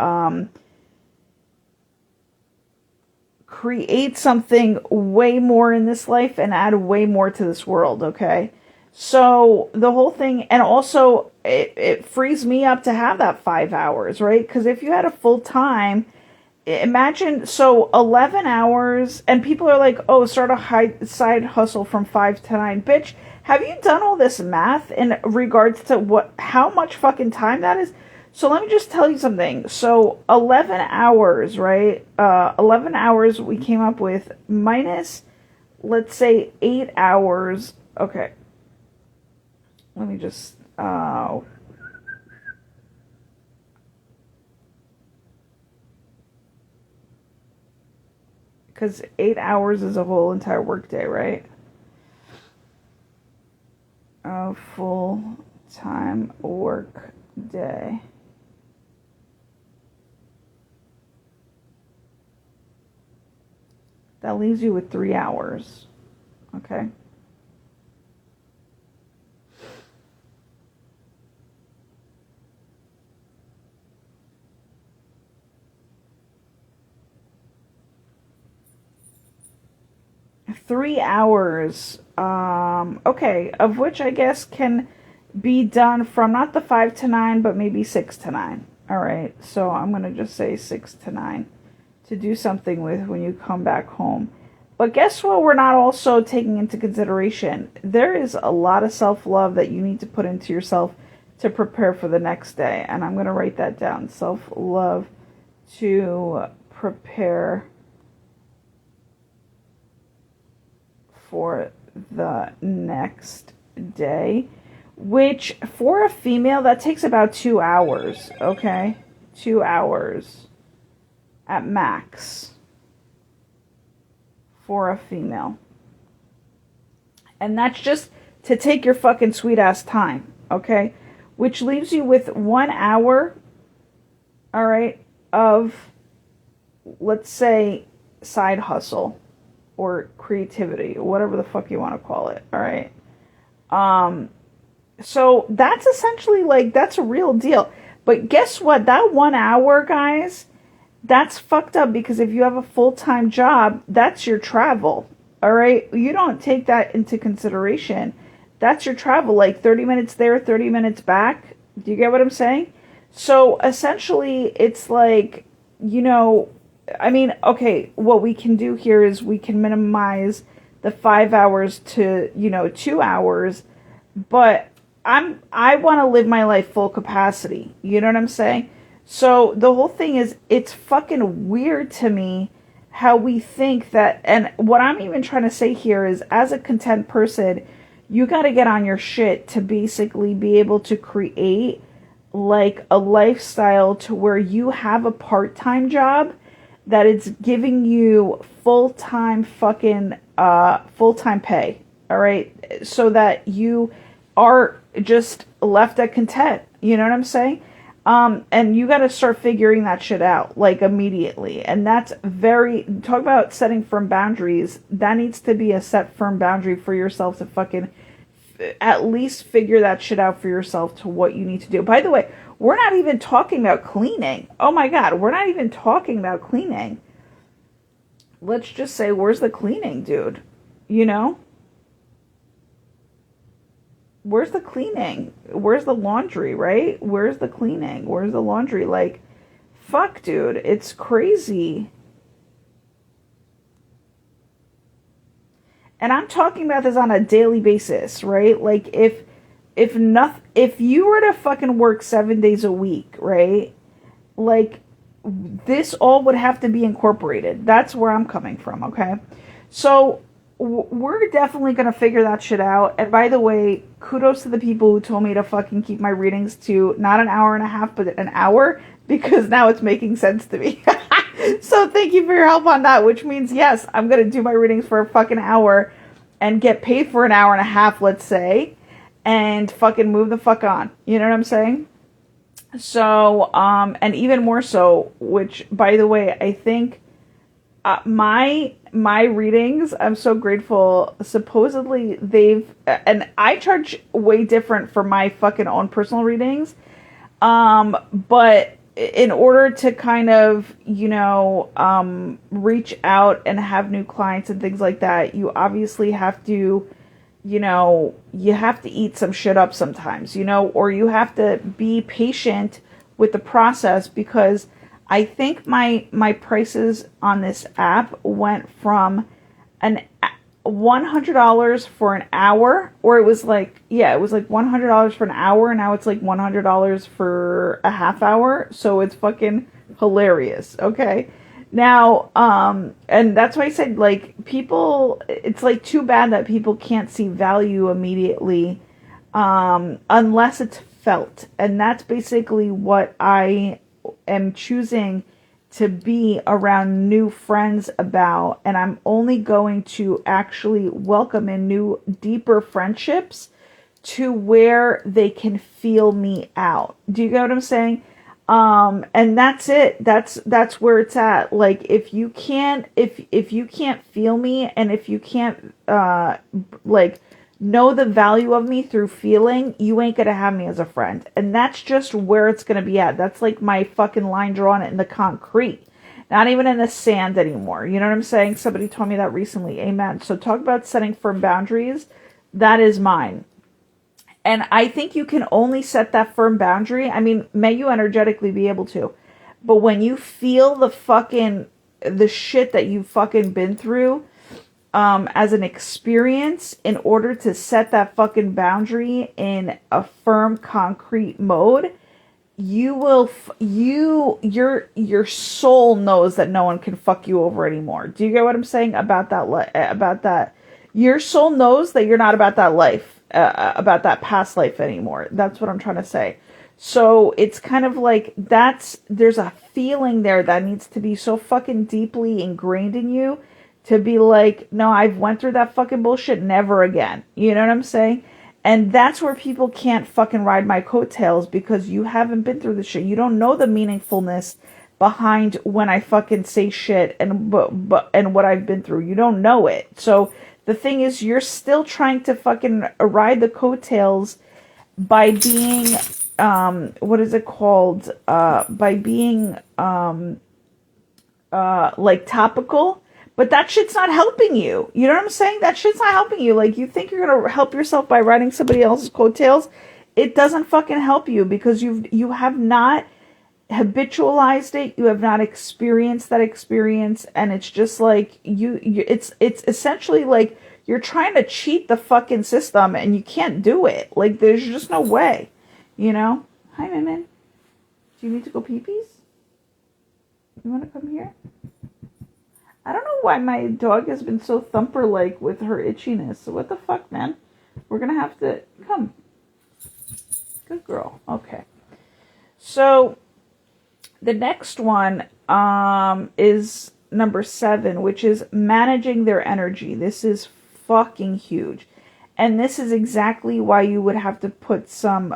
create something way more in this life and add way more to this world, okay? So the whole thing, and also it frees me up to have that 5 hours, right? Because if you had a full time, imagine, so 11 hours, and people are like, oh, start a side hustle from 5 to 9. Bitch, have you done all this math in regards to how much fucking time that is? So let me just tell you something. So 11 hours, right? 11 hours we came up with minus, let's say 8 hours. Okay. Let me just, because 8 hours is a whole entire workday, right? A full-time work day. That leaves you with 3 hours. Okay. Three hours, okay, of which I guess can be done from not the 5 to 9, but maybe 6 to 9. All right, so I'm going to just say 6 to 9 to do something with when you come back home. But guess what we're not also taking into consideration? There is a lot of self-love that you need to put into yourself to prepare for the next day. And I'm going to write that down. Self-love to prepare for the next day, which for a female, that takes about 2 hours, okay? 2 hours at max for a female. And that's just to take your fucking sweet ass time, okay? Which leaves you with 1 hour, all right, of, let's say, side hustle or creativity, or whatever the fuck you want to call it, all right? So that's essentially like, that's a real deal. But guess what? That 1 hour, guys, that's fucked up, because if you have a full-time job, that's your travel, all right? You don't take that into consideration. That's your travel, like 30 minutes there, 30 minutes back. Do you get what I'm saying? So essentially, it's like, you know, I mean, okay, what we can do here is we can minimize the 5 hours to, 2 hours, but I want to live my life full capacity. You know what I'm saying? So the whole thing is, it's fucking weird to me how we think that, and what I'm even trying to say here is, as a content person, you got to get on your shit to basically be able to create like a lifestyle to where you have a part-time job that it's giving you full-time fucking full-time pay, all right? So that you are just left at content, you know what I'm saying? And you got to start figuring that shit out, like, immediately. And that's talk about setting firm boundaries. That needs to be a set firm boundary for yourself to fucking at least figure that shit out for yourself to what you need to do. By the way, we're not even talking about cleaning. Oh my God, we're not even talking about cleaning. Let's just say, where's the cleaning, dude? You know? Where's the cleaning? Where's the laundry, right? Where's the cleaning? Where's the laundry? Like, fuck, dude, it's crazy. And I'm talking about this on a daily basis, right? Like, if you were to fucking work 7 days a week, right? Like, this all would have to be incorporated. That's where I'm coming from, okay? So we're definitely going to figure that shit out. And by the way, kudos to the people who told me to fucking keep my readings to not an hour and a half, but an hour, because now it's making sense to me. So thank you for your help on that, which means, yes, I'm going to do my readings for a fucking hour and get paid for an hour and a half, let's say, and fucking move the fuck on. You know what I'm saying? So, and even more so, which, by the way, I think my readings, I'm so grateful. Supposedly and I charge way different for my fucking own personal readings. But in order to kind of, reach out and have new clients and things like that, you obviously have to, you have to eat some shit up sometimes, or you have to be patient with the process, because I think my prices on this app went from $100 for an hour, or it was like, yeah, it was like $100 for an hour, and now it's like $100 for a half hour. So it's fucking hilarious. Okay. Now, and that's why I said, like, people, it's like too bad that people can't see value immediately, unless it's felt. And that's basically what I am choosing to be around new friends about. And I'm only going to actually welcome in new, deeper friendships to where they can feel me out. Do you get what I'm saying? And that's it. That's where it's at. Like, if you can't feel me, and if you can't, like, know the value of me through feeling, you ain't gonna have me as a friend. And that's just where it's gonna be at. That's like my fucking line drawn in the concrete, not even in the sand anymore. You know what I'm saying? Somebody told me that recently. Amen. So talk about setting firm boundaries. That is mine. And I think you can only set that firm boundary. I mean, may you energetically be able to. But when you feel the shit that you've fucking been through, as an experience, in order to set that fucking boundary in a firm, concrete mode, your soul knows that no one can fuck you over anymore. Do you get what I'm saying about that? Your soul knows that you're not about that life. About that past life anymore. That's what I'm trying to say. So it's kind of like there's a feeling there that needs to be so fucking deeply ingrained in you to be like, no, I've went through that fucking bullshit, never again. You know what I'm saying? And that's where people can't fucking ride my coattails, because you haven't been through the shit. You don't know the meaningfulness behind when I fucking say shit and what I've been through. You don't know it. So the thing is, you're still trying to fucking ride the coattails by being, what is it called? By being, like, topical. But that shit's not helping you. You know what I'm saying? That shit's not helping you. Like, you think you're going to help yourself by riding somebody else's coattails. It doesn't fucking help you, because you have not habitualized it. You have not experienced that experience. And it's just like, it's essentially like you're trying to cheat the fucking system, and you can't do it. Like, there's just no way, you know? Hi, Min. Do you need to go pee-pees? You want to come here? I don't know why my dog has been so thumper-like with her itchiness. So what the fuck, man? We're going to have to... Come. Good girl. Okay. So the next one is number 7, which is managing their energy. This is fucking huge. And this is exactly why you would have to put some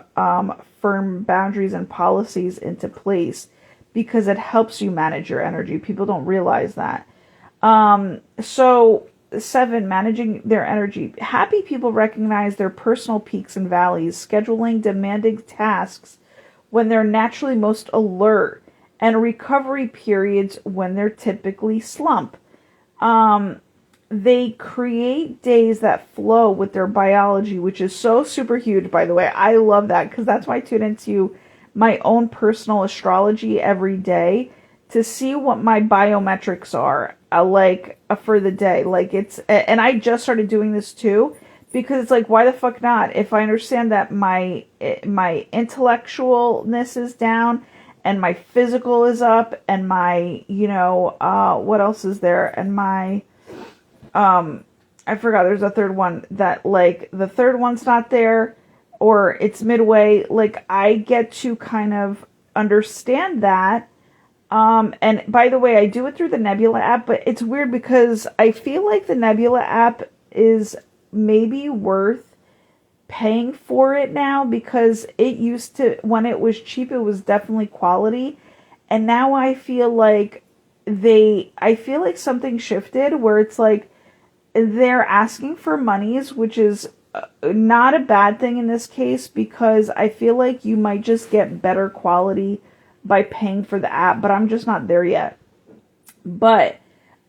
firm boundaries and policies into place, because it helps you manage your energy. People don't realize that. So 7, managing their energy. Happy people recognize their personal peaks and valleys, scheduling demanding tasks when they're naturally most alert, and recovery periods when they're typically slump. They create days that flow with their biology, which is so super huge, by the way. I love that, because that's why I tune into my own personal astrology every day to see what my biometrics are, for the day. Like, it's, and I just started doing this too, because it's like, why the fuck not? If I understand that my intellectualness is down, and my physical is up, and my, what else is there? And my, I forgot, there's a third one that, like, the third one's not there, or it's midway. Like, I get to kind of understand that. And by the way, I do it through the Nebula app, but it's weird because I feel like the Nebula app is maybe worth paying for it now, because it used to, when it was cheap, it was definitely quality. And now I feel like something shifted, where it's like they're asking for monies, which is not a bad thing in this case, because I feel like you might just get better quality by paying for the app, but I'm just not there yet. But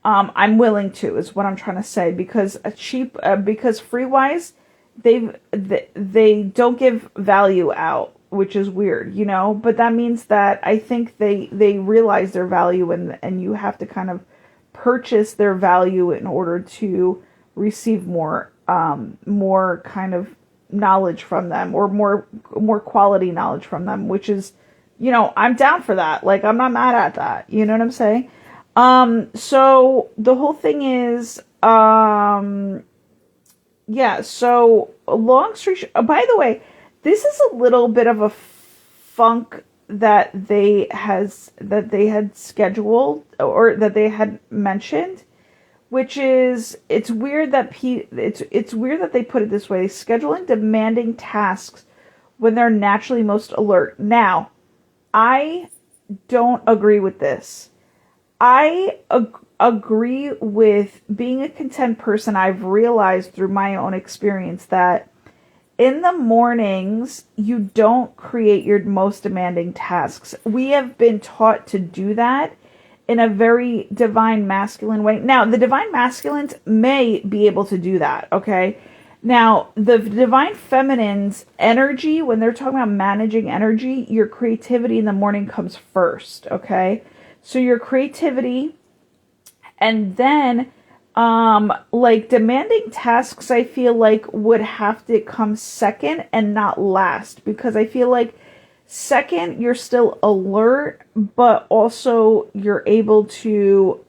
I'm willing to, is what I'm trying to say, because because FreeWise, they don't give value out, which is weird, but that means that I think they realize their value, and you have to kind of purchase their value in order to receive more kind of knowledge from them, or more quality knowledge from them, which is, I'm down for that. Like, I'm not mad at that. You know what I'm saying? So the whole thing is, yeah, so long story short, by the way, this is a little bit of a funk that they had scheduled, or that they had mentioned, which is, it's weird that it's weird that they put it this way: scheduling demanding tasks when they're naturally most alert. Now, I don't agree with this. I agree with being a content person. I've realized through my own experience that in the mornings, you don't create your most demanding tasks. We have been taught to do that in a very divine masculine way. Now, the divine masculines may be able to do that, okay? Now, the divine feminine's energy, when they're talking about managing energy, your creativity in the morning comes first, okay? So your creativity, and then like demanding tasks, I feel like would have to come second and not last, because I feel like second, you're still alert, but also you're able to,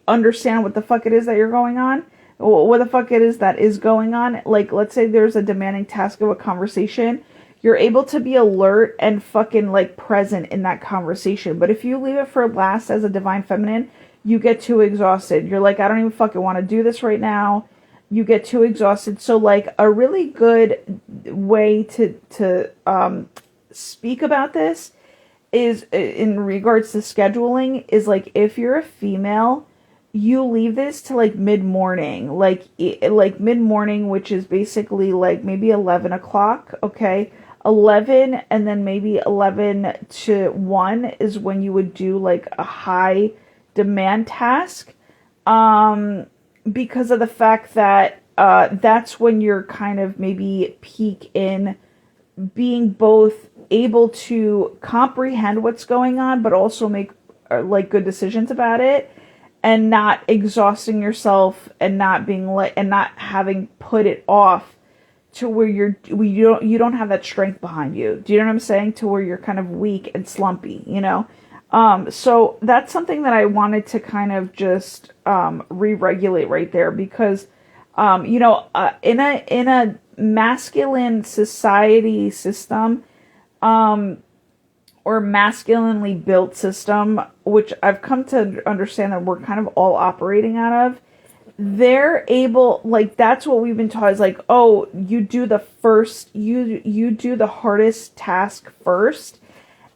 understand what the fuck it is that you're going on, what the fuck it is that is going on. Like, let's say there's a demanding task of a conversation. You're able to be alert and fucking like present in that conversation. But if you leave it for last as a divine feminine, you get too exhausted. You're like, I don't even fucking want to do this right now. You get too exhausted. So like a really good way to speak about this is, in regards to scheduling, is like, if you're a female, you leave this to like mid-morning, like mid-morning, which is basically like maybe 11 o'clock. Okay. 11, and then maybe 11 to 1 is when you would do like a high demand task, because of the fact that that's when you're kind of maybe peak in being both able to comprehend what's going on, but also make like good decisions about it, and not exhausting yourself, and not being like, and not having put it off to where you don't have that strength behind you. Do you know what I'm saying? To where you're kind of weak and slumpy, So that's something that I wanted to kind of just re-regulate right there, because in a masculine society system, or masculinely built system, which I've come to understand that we're kind of all operating out of, they're able, like, that's what we've been taught, is like, oh, you do the hardest task first.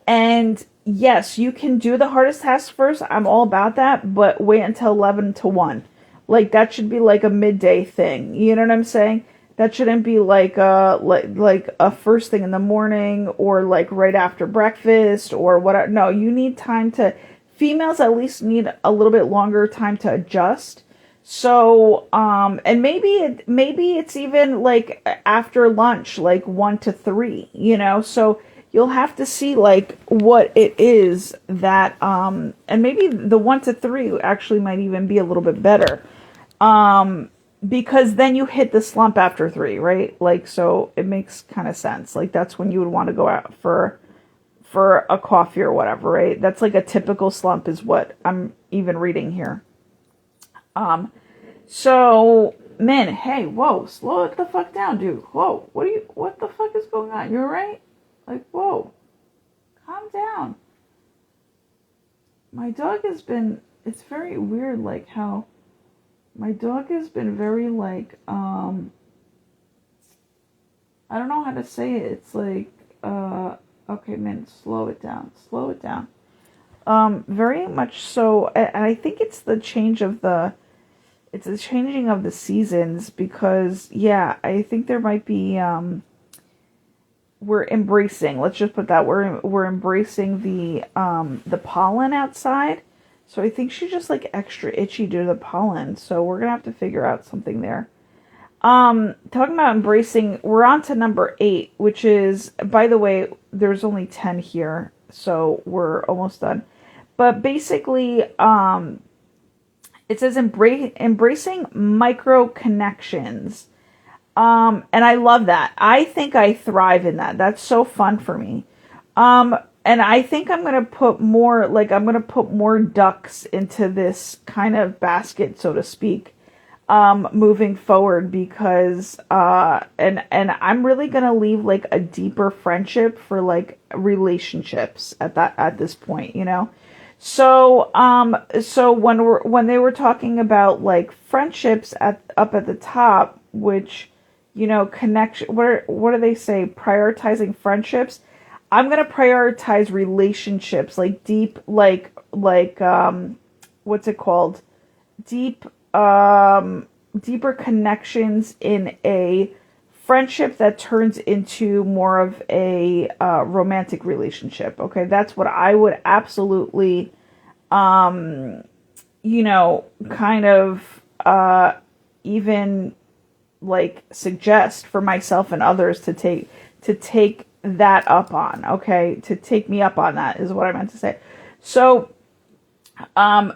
And yes, you can do the hardest task first. I'm all about that, but wait until 11 to 1. Like, that should be like a midday thing. You know what I'm saying? That shouldn't be like a first thing in the morning, or like right after breakfast, or whatever. No, you need time to, females at least need a little bit longer time to adjust. So, and maybe it's even like after lunch, like 1 to 3, so you'll have to see like what it is that, and maybe the 1 to 3 actually might even be a little bit better. Because then you hit the slump after 3, right? Like, so it makes kind of sense. Like, that's when you would want to go out for a coffee or whatever, right? That's like a typical slump, is what I'm even reading here. So, man, hey, whoa, slow it the fuck down, dude. Whoa, what the fuck is going on? You alright? Like, whoa, calm down. My dog has been, it's very weird, like, how my dog has been very, like, I don't know how to say it. It's like, okay, man, slow it down. Very much so, and I think it's the changing of the seasons, because, yeah, I think there might be, we're embracing, let's just put that, we're embracing the pollen outside. So I think she's just like extra itchy due to the pollen. So we're going to have to figure out something there. Talking about embracing, we're on to number 8, which is, by the way, there's only 10 here, so we're almost done. But basically, It says embracing micro connections. And I love that. I think I thrive in that. That's so fun for me. And I think I'm gonna put more, like, I'm gonna put more ducks into this kind of basket, so to speak, moving forward, because and I'm really gonna leave like a deeper friendship for like relationships at this point, you know. So so when they were talking about like friendships up at the top, which, you know, connection, what do they say, prioritizing friendships, I'm gonna prioritize relationships, like deep, like what's it called, deep deeper connections in a friendship that turns into more of a romantic relationship. Okay, that's what I would absolutely, you know, kind of even like suggest for myself and others to take that up on. Okay, to take me up on that is what I meant to say. So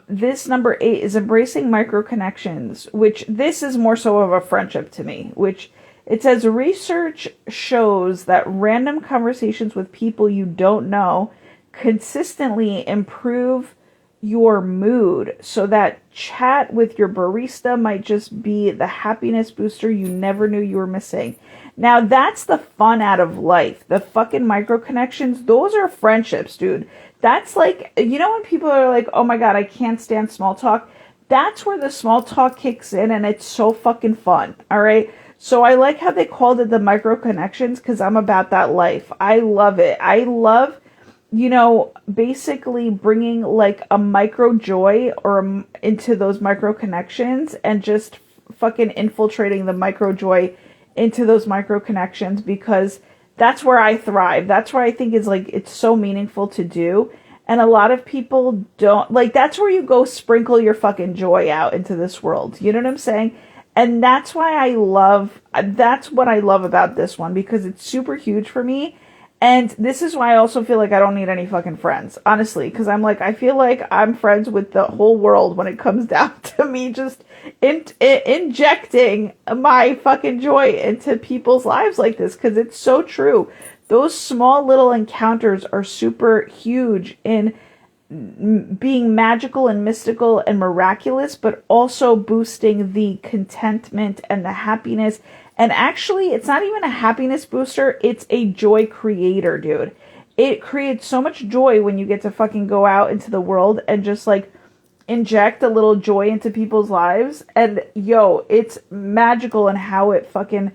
this number 8 is embracing micro connections, which this is more so of a friendship to me, which it says research shows that random conversations with people you don't know consistently improve your mood, so that chat with your barista might just be the happiness booster you never knew you were missing. Now that's the fun out of life. The fucking micro connections, those are friendships, dude. That's like, you know, when people are like, oh my God, I can't stand small talk. That's where the small talk kicks in, and it's so fucking fun. All right. So I like how they called it the micro connections, because I'm about that life. I love it. I love, you know, basically bringing like a micro joy or into those micro connections, and just fucking infiltrating the micro joy into those micro connections, because that's where I thrive. That's where I think is like, it's so meaningful to do. And a lot of people don't, like, that's where you go sprinkle your fucking joy out into this world. You know what I'm saying? And that's why that's what I love about this one, because it's super huge for me. And this is why I also feel like I don't need any fucking friends, honestly, because I'm like, I feel like I'm friends with the whole world when it comes down to me just injecting my fucking joy into people's lives like this, because it's so true. Those small little encounters are super huge in being magical and mystical and miraculous, but also boosting the contentment and the happiness. And actually, it's not even a happiness booster, it's a joy creator, dude. It creates so much joy when you get to fucking go out into the world and just like inject a little joy into people's lives. And yo, it's magical in how it fucking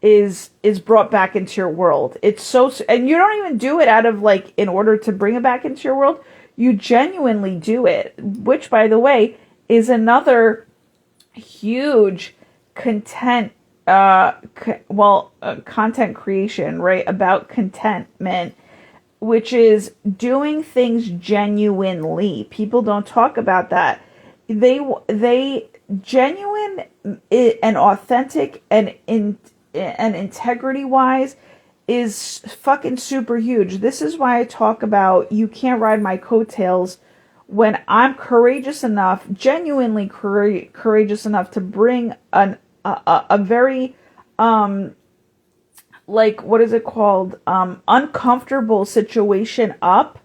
is brought back into your world. It's so, and you don't even do it out of like in order to bring it back into your world. You genuinely do it, which, by the way, is another huge content content creation, right, about contentment, which is doing things genuinely. People don't talk about that. They genuine and authentic and integrity wise is fucking super huge. This is why I talk about you can't ride my coattails when I'm courageous enough, genuinely courageous enough to bring a very like, what is it called, uncomfortable situation up,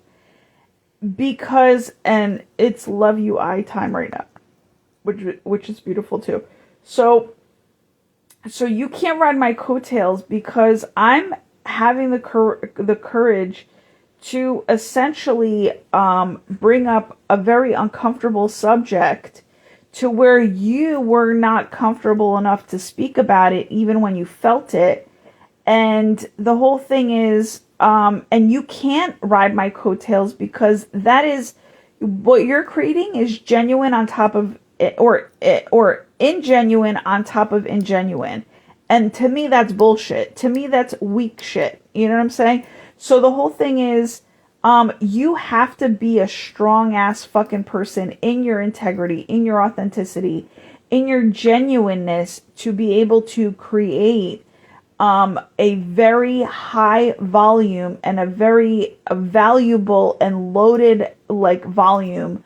because, and it's love you I time right now, which is beautiful too. So you can't ride my coattails because I'm having the courage to essentially bring up a very uncomfortable subject to where you were not comfortable enough to speak about it even when you felt it. And the whole thing is, and you can't ride my coattails because that is what you're creating is genuine on top of or ingenuine on top of ingenuine. And to me, that's bullshit. To me, that's weak shit. You know what I'm saying? So the whole thing is, you have to be a strong ass fucking person in your integrity, in your authenticity, in your genuineness to be able to create a very high volume and a very valuable and loaded like volume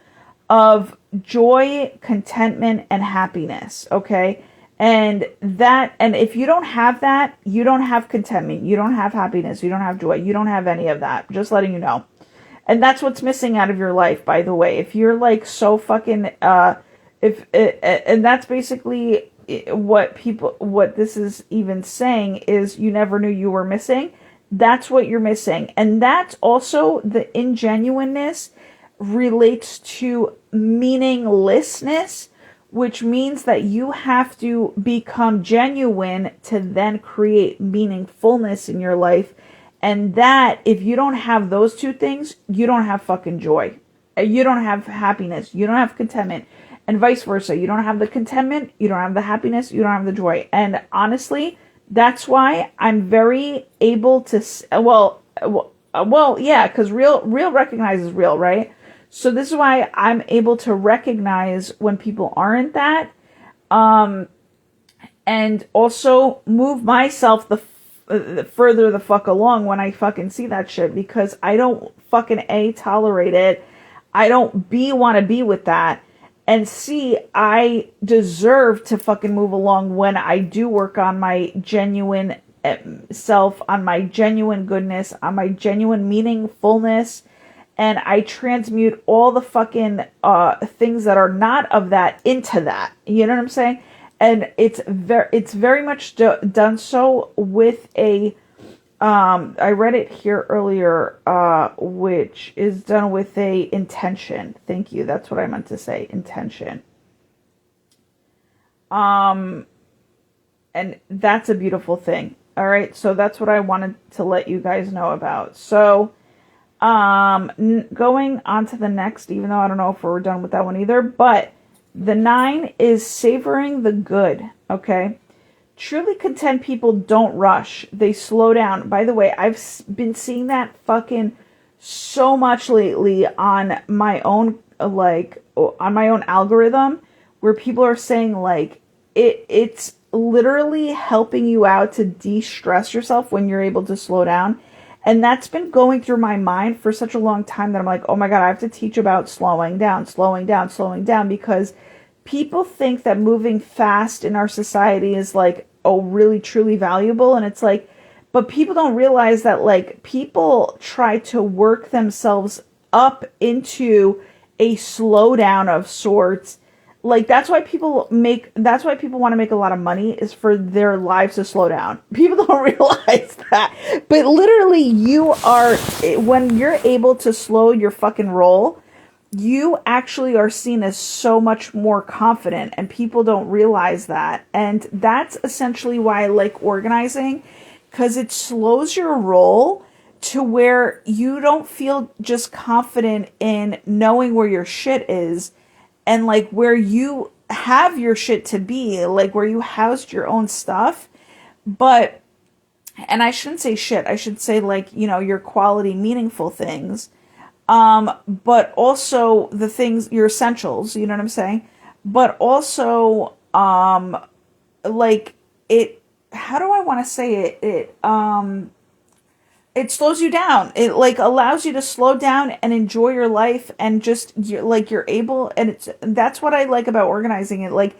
of joy, contentment, and happiness, okay? And if you don't have that, you don't have contentment, you don't have happiness, you don't have joy, you don't have any of that. Just letting you know. And that's what's missing out of your life, by the way. If you're like so fucking, and that's basically what this is even saying is you never knew you were missing. That's what you're missing. And that's also the ingenuineness relates to meaninglessness, which means that you have to become genuine to then create meaningfulness in your life. And that, if you don't have those two things, you don't have fucking joy. You don't have happiness. You don't have contentment. And vice versa. You don't have the contentment. You don't have the happiness. You don't have the joy. And honestly, that's why I'm very able to, yeah, because real recognizes real, right? So this is why I'm able to recognize when people aren't that, and also move myself further the fuck along when I fucking see that shit, because I don't fucking tolerate it. I don't want to be with that. And C, I deserve to fucking move along when I do work on my genuine self, on my genuine goodness, on my genuine meaningfulness. And I transmute all the fucking things that are not of that into that. You know what I'm saying? And it's very much done so with a, I read it here earlier, which is done with a intention. Thank you. That's what I meant to say. Intention. And that's a beautiful thing. All right. So that's what I wanted to let you guys know about. So, going on to the next, even though I don't know if we're done with that one either, but the 9 is savoring the good. Okay. Truly content people don't rush. They slow down. By the way, I've been seeing that fucking so much lately on my own, on my own algorithm, where people are saying like, it's literally helping you out to de-stress yourself when you're able to slow down. And that's been going through my mind for such a long time that I'm like, oh my God, I have to teach about slowing down, because people think that moving fast in our society is like, oh, really, truly valuable. And it's like, but people don't realize that like people try to work themselves up into a slowdown of sorts. Like that's why people want to make a lot of money, is for their lives to slow down. People don't realize that. But literally when you're able to slow your fucking roll, you actually are seen as so much more confident, and people don't realize that. And that's essentially why I like organizing, because it slows your roll to where you don't feel just confident in knowing where your shit is and like where you have your shit to be, like where you housed your own stuff. But, and I shouldn't say shit, I should say like, you know, your quality, meaningful things. But also the things, your essentials, you know what I'm saying? But also, like it, how do I want to say it? It slows you down. It like allows you to slow down and enjoy your life, and just you're able, and that's what I like about organizing it. Like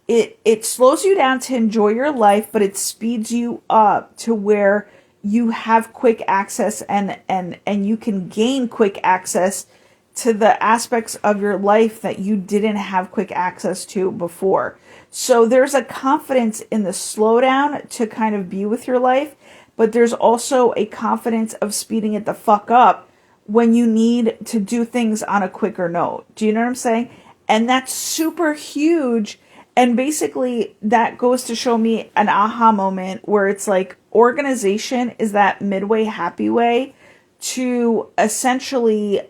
it slows you down to enjoy your life, but it speeds you up to where you have quick access and you can gain quick access to the aspects of your life that you didn't have quick access to before. So there's a confidence in the slowdown to kind of be with your life, but there's also a confidence of speeding it the fuck up when you need to do things on a quicker note. Do you know what I'm saying? And that's super huge. And basically that goes to show me an aha moment where it's like organization is that midway happy way to essentially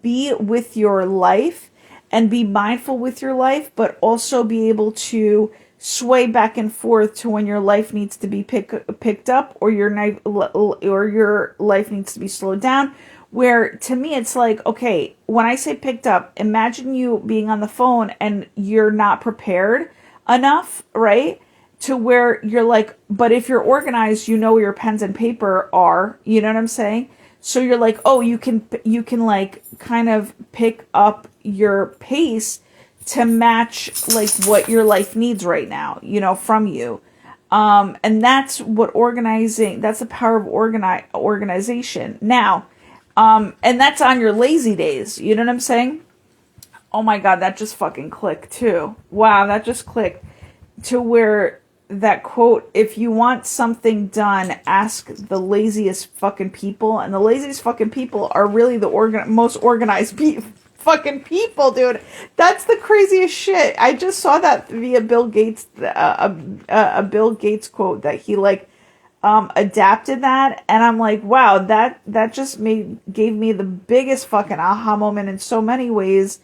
be with your life and be mindful with your life, but also be able to sway back and forth to when your life needs to be picked up, or your life needs to be slowed down. Where to me it's like, okay, when I say picked up, imagine you being on the phone and you're not prepared enough, right? To where you're like, but if you're organized, you know where your pens and paper are, you know what I'm saying? So you're like, oh, you can like kind of pick up your pace to match like what your life needs right now, from you. And that's that's the power of organization. Now, and that's on your lazy days. You know what I'm saying? Oh my God, that just fucking clicked too. Wow, that just clicked to where that quote, if you want something done, ask the laziest fucking people. And the laziest fucking people are really the most organized fucking people, dude. That's the craziest shit. I just saw that via Bill Gates, a Bill Gates quote that he like adapted that, and I'm like, wow, that just gave me the biggest fucking aha moment in so many ways,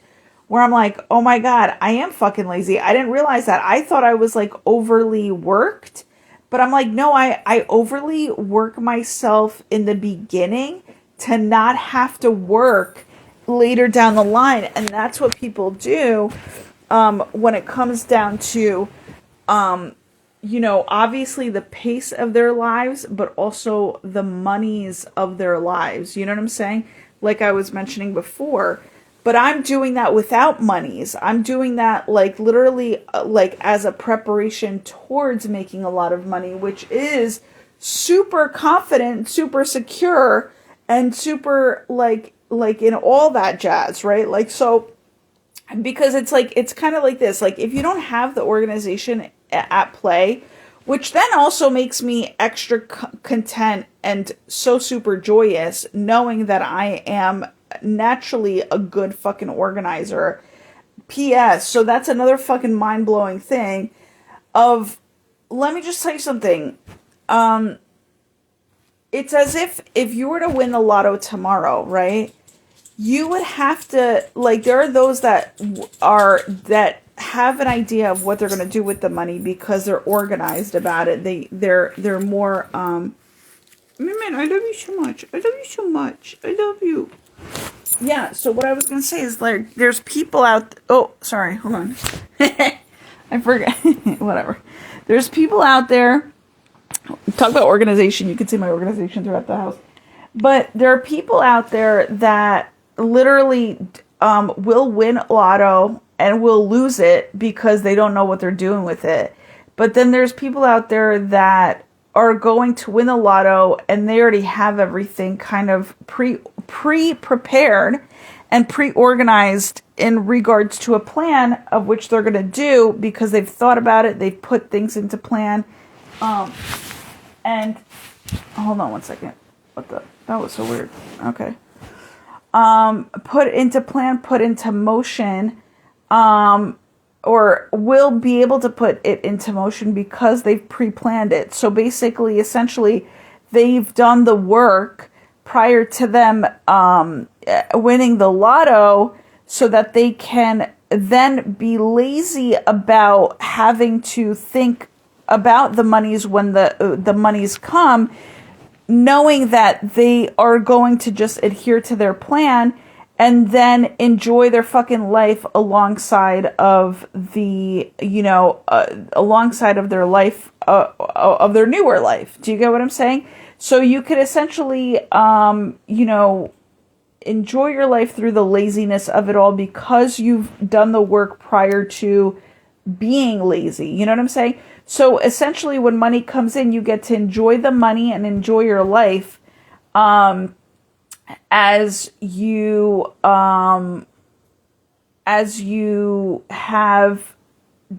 where I'm like, oh my God, I am fucking lazy. I didn't realize that. I thought I was like overly worked, but I'm like, no, I overly work myself in the beginning to not have to work later down the line. And that's what people do when it comes down to, obviously the pace of their lives, but also the monies of their lives. You know what I'm saying? Like I was mentioning before. But I'm doing that without monies. I'm doing that like literally like as a preparation towards making a lot of money, which is super confident, super secure, and super like in all that jazz, right? Like, so, because it's like, it's kind of like this, like if you don't have the organization at play, which then also makes me extra content and so super joyous knowing that I am naturally a good fucking organizer. P.S. So that's another fucking mind-blowing thing of, let me just tell you something. It's as if you were to win the lotto tomorrow, right? You would have to, like, there are those that have an idea of what they're going to do with the money because they're organized about it. They're more, man, I love you so much. I love you so much. I love you. Yeah, so what I was going to say is, like, there's people out... Oh, sorry, hold on. I forgot. Whatever. There's people out there... Talk about organization. You can see my organization throughout the house. But there are people out there that literally will win lotto and will lose it because they don't know what they're doing with it. But then there's people out there that are going to win the lotto and they already have everything kind of pre-prepared and pre-organized in regards to a plan of which they're going to do because they've thought about it, they've put things into plan. And hold on one second. That was so weird. Okay. Put into plan, put into motion, or will be able to put it into motion because they've pre-planned it. So basically, essentially, they've done the work prior to them winning the lotto so that they can then be lazy about having to think about the monies when the monies come, knowing that they are going to just adhere to their plan and then enjoy their fucking life alongside of alongside of their life, of their newer life. Do you get what I'm saying? So you could essentially, enjoy your life through the laziness of it all because you've done the work prior to being lazy. You know what I'm saying? So essentially when money comes in, you get to enjoy the money and enjoy your life, as you have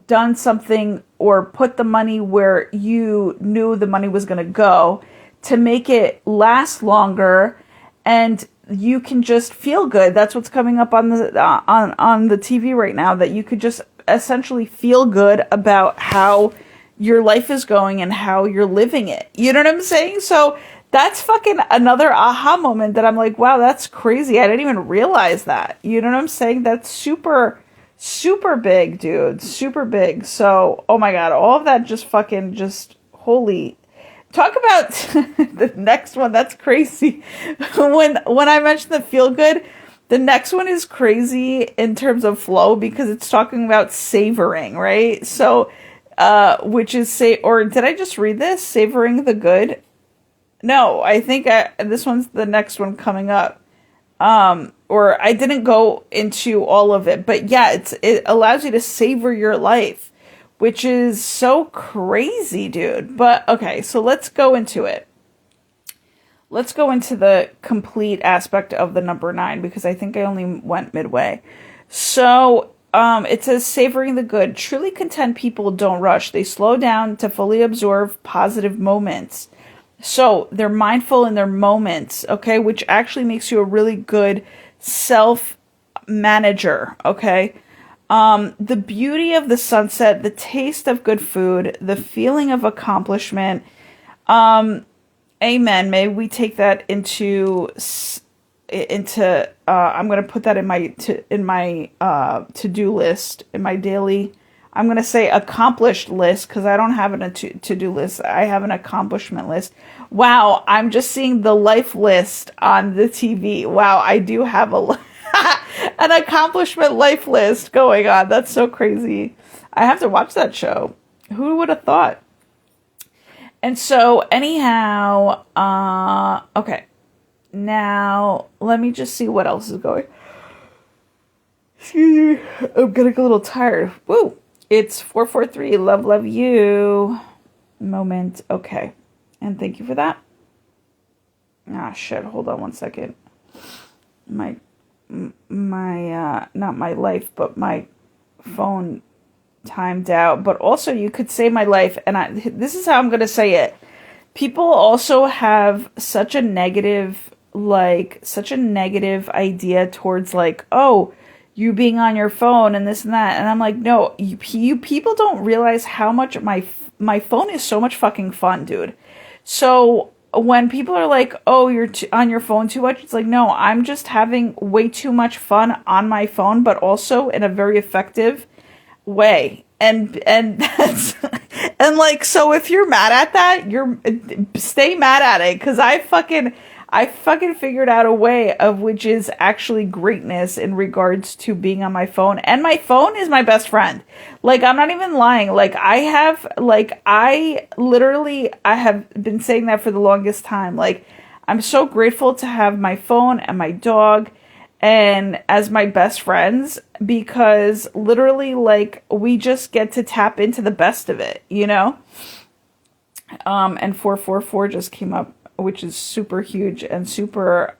done something or put the money where you knew the money was going to go to make it last longer, and you can just feel good. That's what's coming up on the TV right now, that you could just essentially feel good about how your life is going and how you're living it. You know what I'm saying? So that's fucking another aha moment that I'm like, wow, that's crazy. I didn't even realize that. You know what I'm saying? That's super, super big, dude. Super big. So, oh my God, all of that just fucking just holy. Talk about the next one. That's crazy. When I mentioned the feel good, the next one is crazy in terms of flow because it's talking about savoring, right? So, which is or did I just read this? Savoring the good. No, I think this one's the next one coming up. Or I didn't go into all of it, but yeah, it allows you to savor your life, which is so crazy, dude. But okay, so let's go into it. Let's go into the complete aspect of the number 9 because I think I only went midway. So, it says savoring the good. Truly content people don't rush. They slow down to fully absorb positive moments. So they're mindful in their moments, okay, which actually makes you a really good self-manager, okay? The beauty of the sunset, the taste of good food, the feeling of accomplishment. Amen. May we take that into I'm going to put that in my to-do list, in my daily, I'm going to say accomplished list because I don't have a to-do list. I have an accomplishment list. Wow, I'm just seeing the life list on the TV. Wow, I do have an accomplishment life list going on. That's so crazy. I have to watch that show. Who would have thought? And so anyhow, okay. Now, let me just see what else is going. Excuse me. I'm getting a little tired. Woo! It's 443. Love, love you. Moment. Okay. And thank you for that. Ah, shit. Hold on one second. My not my life, but my phone timed out. But also, you could say my life, and this is how I'm going to say it. People also have such a negative idea towards like, oh, you being on your phone and this and that. And I'm like, no, you people don't realize how much my phone is so much fucking fun, dude. So when people are like, oh, you're on your phone too much, it's like, no, I'm just having way too much fun on my phone, but also in a very effective way. And that's, and like, so if you're mad at that, stay mad at it. Cause I fucking figured out a way of which is actually greatness in regards to being on my phone. And my phone is my best friend. Like, I'm not even lying. Like, I have been saying that for the longest time. Like, I'm so grateful to have my phone and my dog and as my best friends, because literally, like, we just get to tap into the best of it, you know? And 444 just came up, which is super huge and super,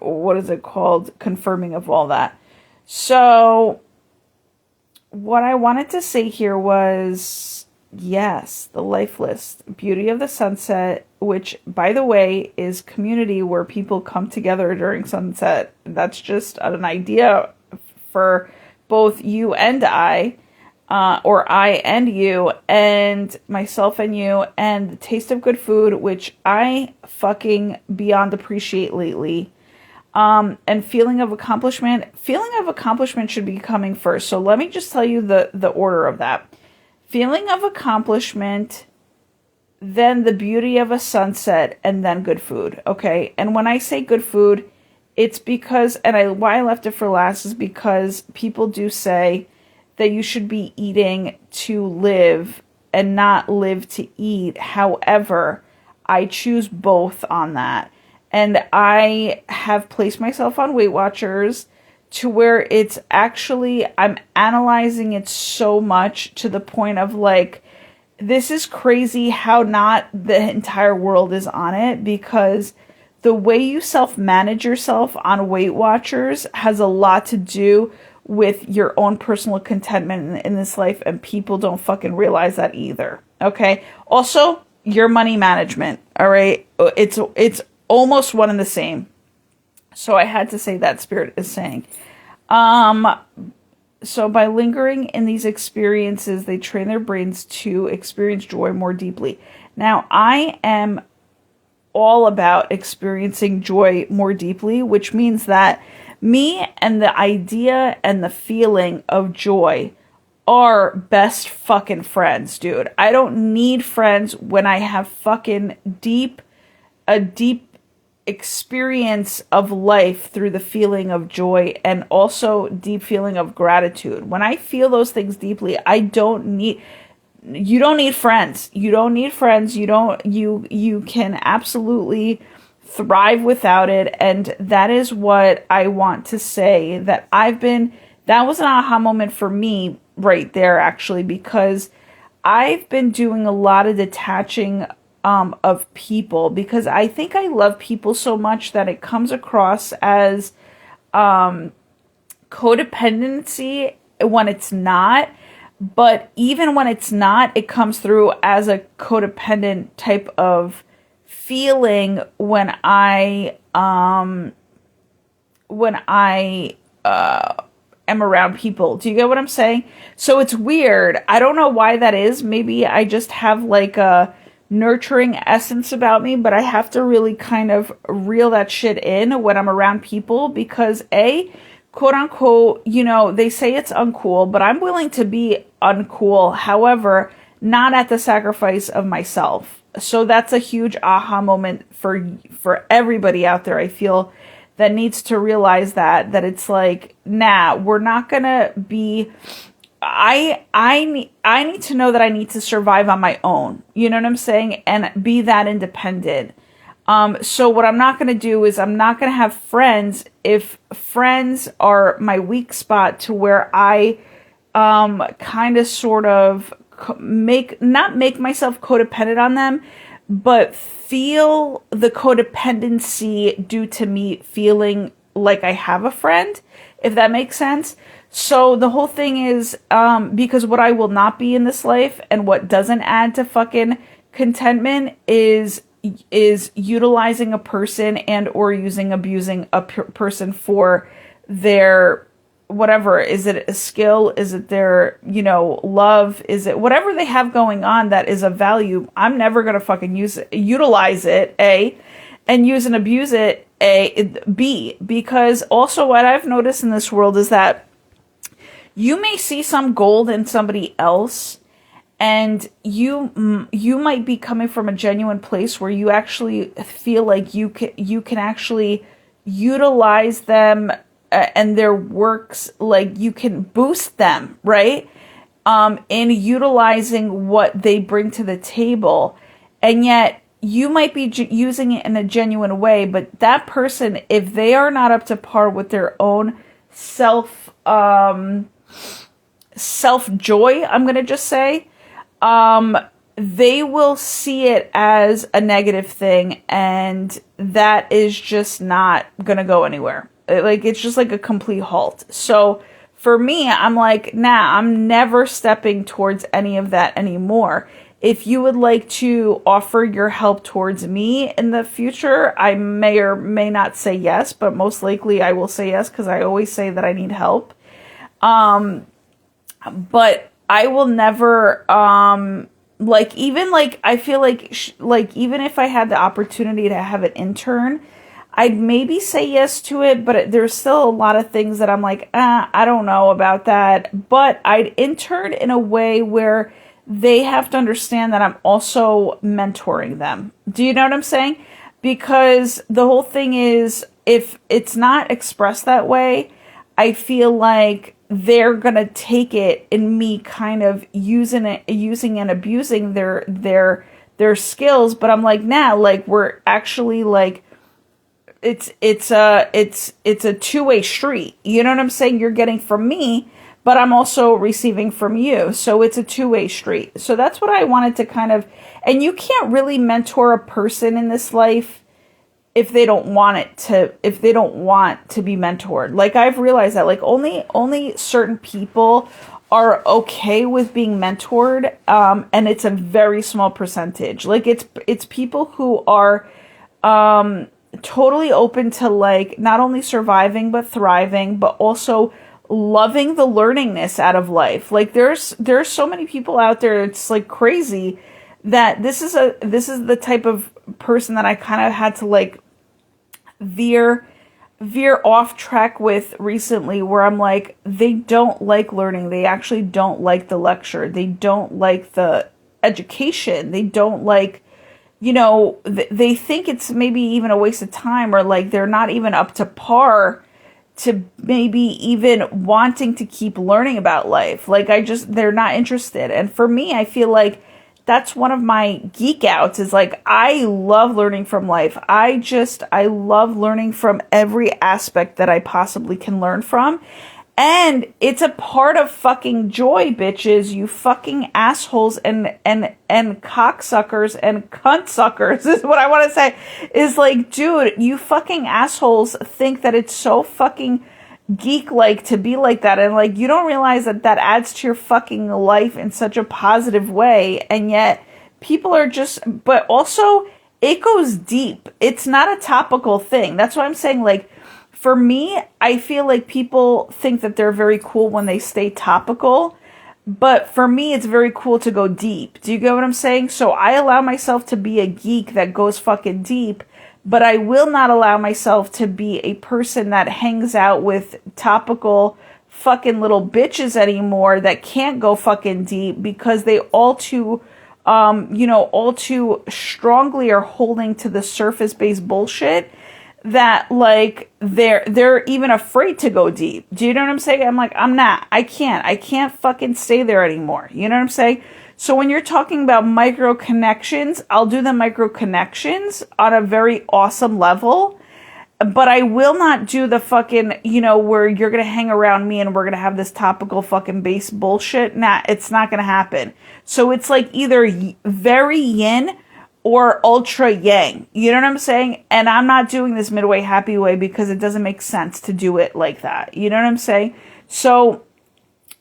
what is it called? Confirming of all that. So what I wanted to say here was, yes, the life list, beauty of the sunset, which, by the way, is community where people come together during sunset. That's just an idea for both you and I, or I and you, and myself and you, and the taste of good food, which I fucking beyond appreciate lately. And feeling of accomplishment should be coming first. So let me just tell you the order of that. Feeling of accomplishment, then the beauty of a sunset, and then good food. Okay. And when I say good food, it's because, why I left it for last is because people do say that you should be eating to live and not live to eat. However, I choose both on that. And I have placed myself on Weight Watchers to where it's actually, I'm analyzing it so much to the point of like, this is crazy how not the entire world is on it, because the way you self-manage yourself on Weight Watchers has a lot to do with your own personal contentment in this life, and people don't fucking realize that either. Okay. Also, your money management. All right. It's almost one and the same. So I had to say that Spirit is saying. So by lingering in these experiences, they train their brains to experience joy more deeply. Now, I am all about experiencing joy more deeply, which means that me and the idea and the feeling of joy are best fucking friends, dude. I don't need friends when I have fucking a deep experience of life through the feeling of joy and also deep feeling of gratitude. When I feel those things deeply, I don't need you don't need friends. You don't need friends. You can absolutely thrive without it. And that is what I want to say, that that was an aha moment for me right there, actually, because I've been doing a lot of detaching of people, because I think I love people so much that it comes across as codependency when it's not. But even when it's not, it comes through as a codependent type of feeling when I am around people. Do you get what I'm saying? So it's weird. I don't know why that is. Maybe I just have like a nurturing essence about me, but I have to really kind of reel that shit in when I'm around people, because quote unquote, they say it's uncool, but I'm willing to be uncool. However, not at the sacrifice of myself. So that's a huge aha moment for everybody out there, I feel, that needs to realize that it's like, nah, we're not gonna be. I need to know that I need to survive on my own. You know what I'm saying? And be that independent. So what I'm not going to do is I'm not going to have friends if friends are my weak spot, to where I kind of sort of not make myself codependent on them, but feel the codependency due to me feeling like I have a friend, if that makes sense. So the whole thing is, because what I will not be in this life, and what doesn't add to fucking contentment, is utilizing a person and or abusing a person for their whatever. Is it a skill? Is it their, love? Is it whatever they have going on that is of value? I'm never going to fucking utilize it, A, and use and abuse it, B, because also what I've noticed in this world is that you may see some gold in somebody else, and you might be coming from a genuine place where you actually feel like you can actually utilize them and their works, like you can boost them, right? In utilizing what they bring to the table, and yet you might be using it in a genuine way, but that person, if they are not up to par with their own self joy, I'm going to just say, they will see it as a negative thing, and that is just not going to go anywhere. Like, it's just like a complete halt. So for me, I'm like, nah, I'm never stepping towards any of that anymore. If you would like to offer your help towards me in the future, I may or may not say yes, but most likely I will say yes, because I always say that I need help. But I will never, I feel like even if I had the opportunity to have an intern, I'd maybe say yes to it, but there's still a lot of things that I'm like, I don't know about that. But I'd intern in a way where they have to understand that I'm also mentoring them. Do you know what I'm saying? Because the whole thing is, if it's not expressed that way, I feel like they're going to take it in me kind of using and abusing their skills. But I'm like, nah, like, we're actually like, it's a two-way street. You know what I'm saying? You're getting from me, but I'm also receiving from you. So it's a two-way street. So that's what I wanted to kind of, and you can't really mentor a person in this life if they don't want to be mentored. Like, I've realized that, like, only certain people are okay with being mentored. And it's a very small percentage. Like, it's people who are, totally open to, like, not only surviving but thriving, but also loving the learningness out of life. Like, there's so many people out there, it's like crazy, that this is the type of person that I kind of had to, like, veer off track with recently, where I'm like, they don't like learning. They actually don't like the lecture. They don't like the education. They don't like, they think it's maybe even a waste of time, or like they're not even up to par to maybe even wanting to keep learning about life. Like they're not interested. And for me, I feel like that's one of my geek outs is like, I love learning from life. I love learning from every aspect that I possibly can learn from. And it's a part of fucking joy, bitches. You fucking assholes and cocksuckers and cuntsuckers is what I want to say. Is like, dude, you fucking assholes think that it's so fucking geek-like to be like that. And like, you don't realize that that adds to your fucking life in such a positive way. And yet people are just, but also it goes deep. It's not a topical thing. That's what I'm saying. Like, for me, I feel like people think that they're very cool when they stay topical, but for me, it's very cool to go deep. Do you get what I'm saying? So I allow myself to be a geek that goes fucking deep, but I will not allow myself to be a person that hangs out with topical fucking little bitches anymore that can't go fucking deep because they all too strongly are holding to the surface-based bullshit that like they're even afraid to go deep. Do you know what I'm saying? I'm like, I can't fucking stay there anymore. You know what I'm saying? So when you're talking about micro connections, I'll do the micro connections on a very awesome level, but I will not do the fucking, where you're going to hang around me and we're going to have this topical fucking base bullshit. Nah, it's not going to happen. So it's like either very yin or ultra yang. You know what I'm saying? And I'm not doing this midway happy way because it doesn't make sense to do it like that. You know what I'm saying? So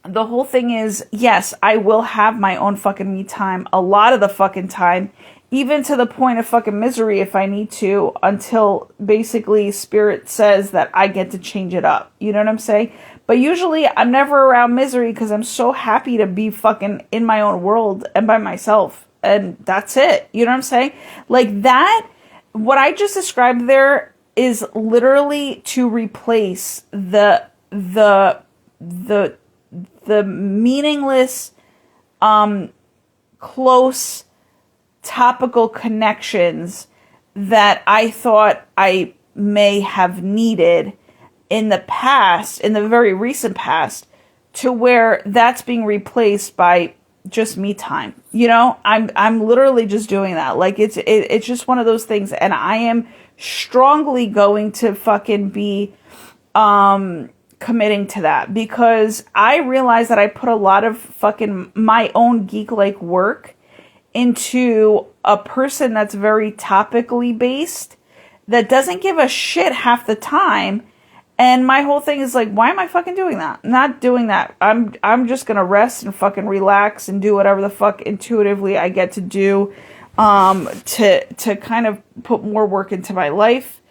the whole thing is, yes, I will have my own fucking me time a lot of the fucking time, even to the point of fucking misery if I need to, until basically spirit says that I get to change it up. You know what I'm saying? But usually I'm never around misery because I'm so happy to be fucking in my own world and by myself. And that's it. You know what I'm saying? Like that, what I just described there is literally to replace the meaningless, close, topical connections that I thought I may have needed in the past, in the very recent past, to where that's being replaced by just me time. I'm literally just doing that. Like it's just one of those things, and I am strongly going to fucking be committing to that because I realize that I put a lot of fucking my own geek-like work into a person that's very topically based that doesn't give a shit half the time. And my whole thing is like, why am I fucking doing that? Not doing that. I'm just gonna rest and fucking relax and do whatever the fuck intuitively I get to do, to kind of put more work into my life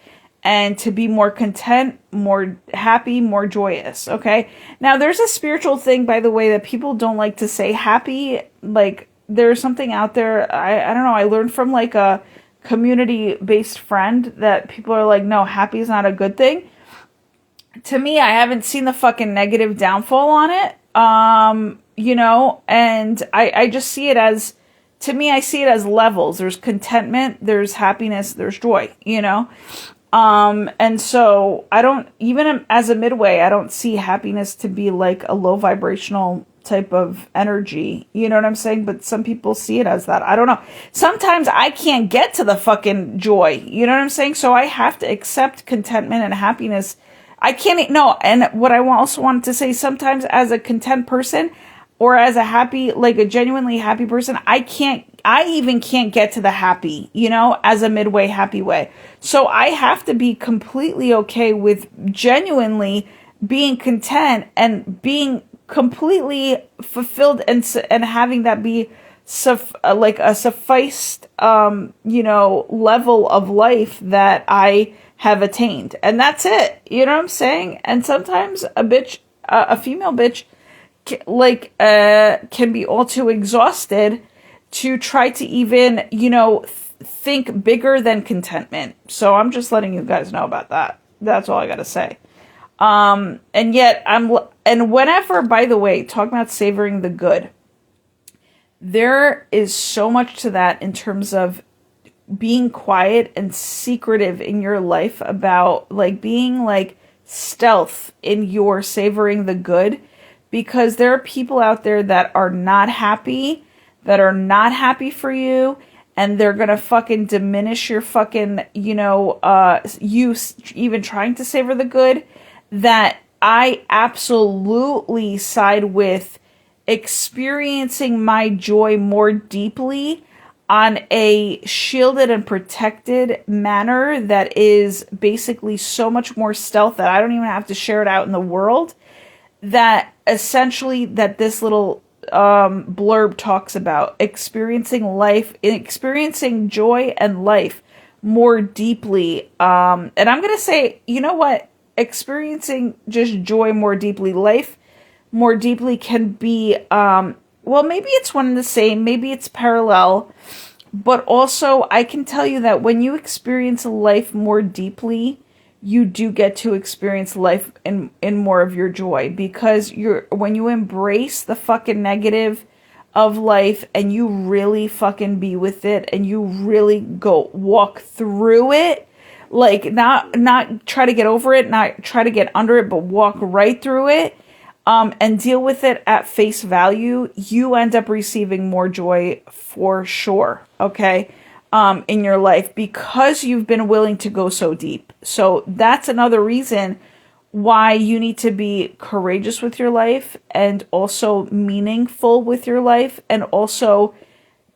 and to be more content, more happy, more joyous. Okay. Now there's a spiritual thing, by the way, that people don't like to say happy. Like there's something out there. I don't know. I learned from like a community-based friend that people are like, no, happy is not a good thing. To me, I haven't seen the fucking negative downfall on it, and I just see it as, to me, I see it as levels. There's contentment, there's happiness, there's joy, and so I don't, even as a midway, I don't see happiness to be like a low vibrational type of energy, you know what I'm saying? But some people see it as that. I don't know. Sometimes I can't get to the fucking joy, you know what I'm saying? So I have to accept contentment and happiness. I can't, no, and what I also wanted to say, sometimes as a content person or as a happy, like a genuinely happy person, I even can't get to the happy, as a midway happy way. So I have to be completely okay with genuinely being content and being completely fulfilled and having that be like a sufficed, level of life that I have attained, and that's it. You know what I'm saying? And sometimes a female bitch, can be all too exhausted to try to even, think bigger than contentment. So I'm just letting you guys know about that. That's all I gotta say. And yet and whenever, by the way, talking about savoring the good, there is so much to that in terms of being quiet and secretive in your life about like being like stealth in your savoring the good, because there are people out there that are not happy, for you, and they're gonna fucking diminish your fucking, you even trying to savor the good, that I absolutely side with experiencing my joy more deeply on a shielded and protected manner that is basically so much more stealth that I don't even have to share it out in the world, that essentially that this little blurb talks about experiencing joy and life more deeply. And I'm going to say, you know what? Experiencing just joy more deeply, life more deeply can be, well, maybe it's one and the same, maybe it's parallel, but also I can tell you that when you experience life more deeply, you do get to experience life in more of your joy, because when you embrace the fucking negative of life and you really fucking be with it and you really go walk through it, like not try to get over it, not try to get under it, but walk right through it, and deal with it at face value, you end up receiving more joy for sure, okay, in your life, because you've been willing to go so deep. So that's another reason why you need to be courageous with your life and also meaningful with your life, and also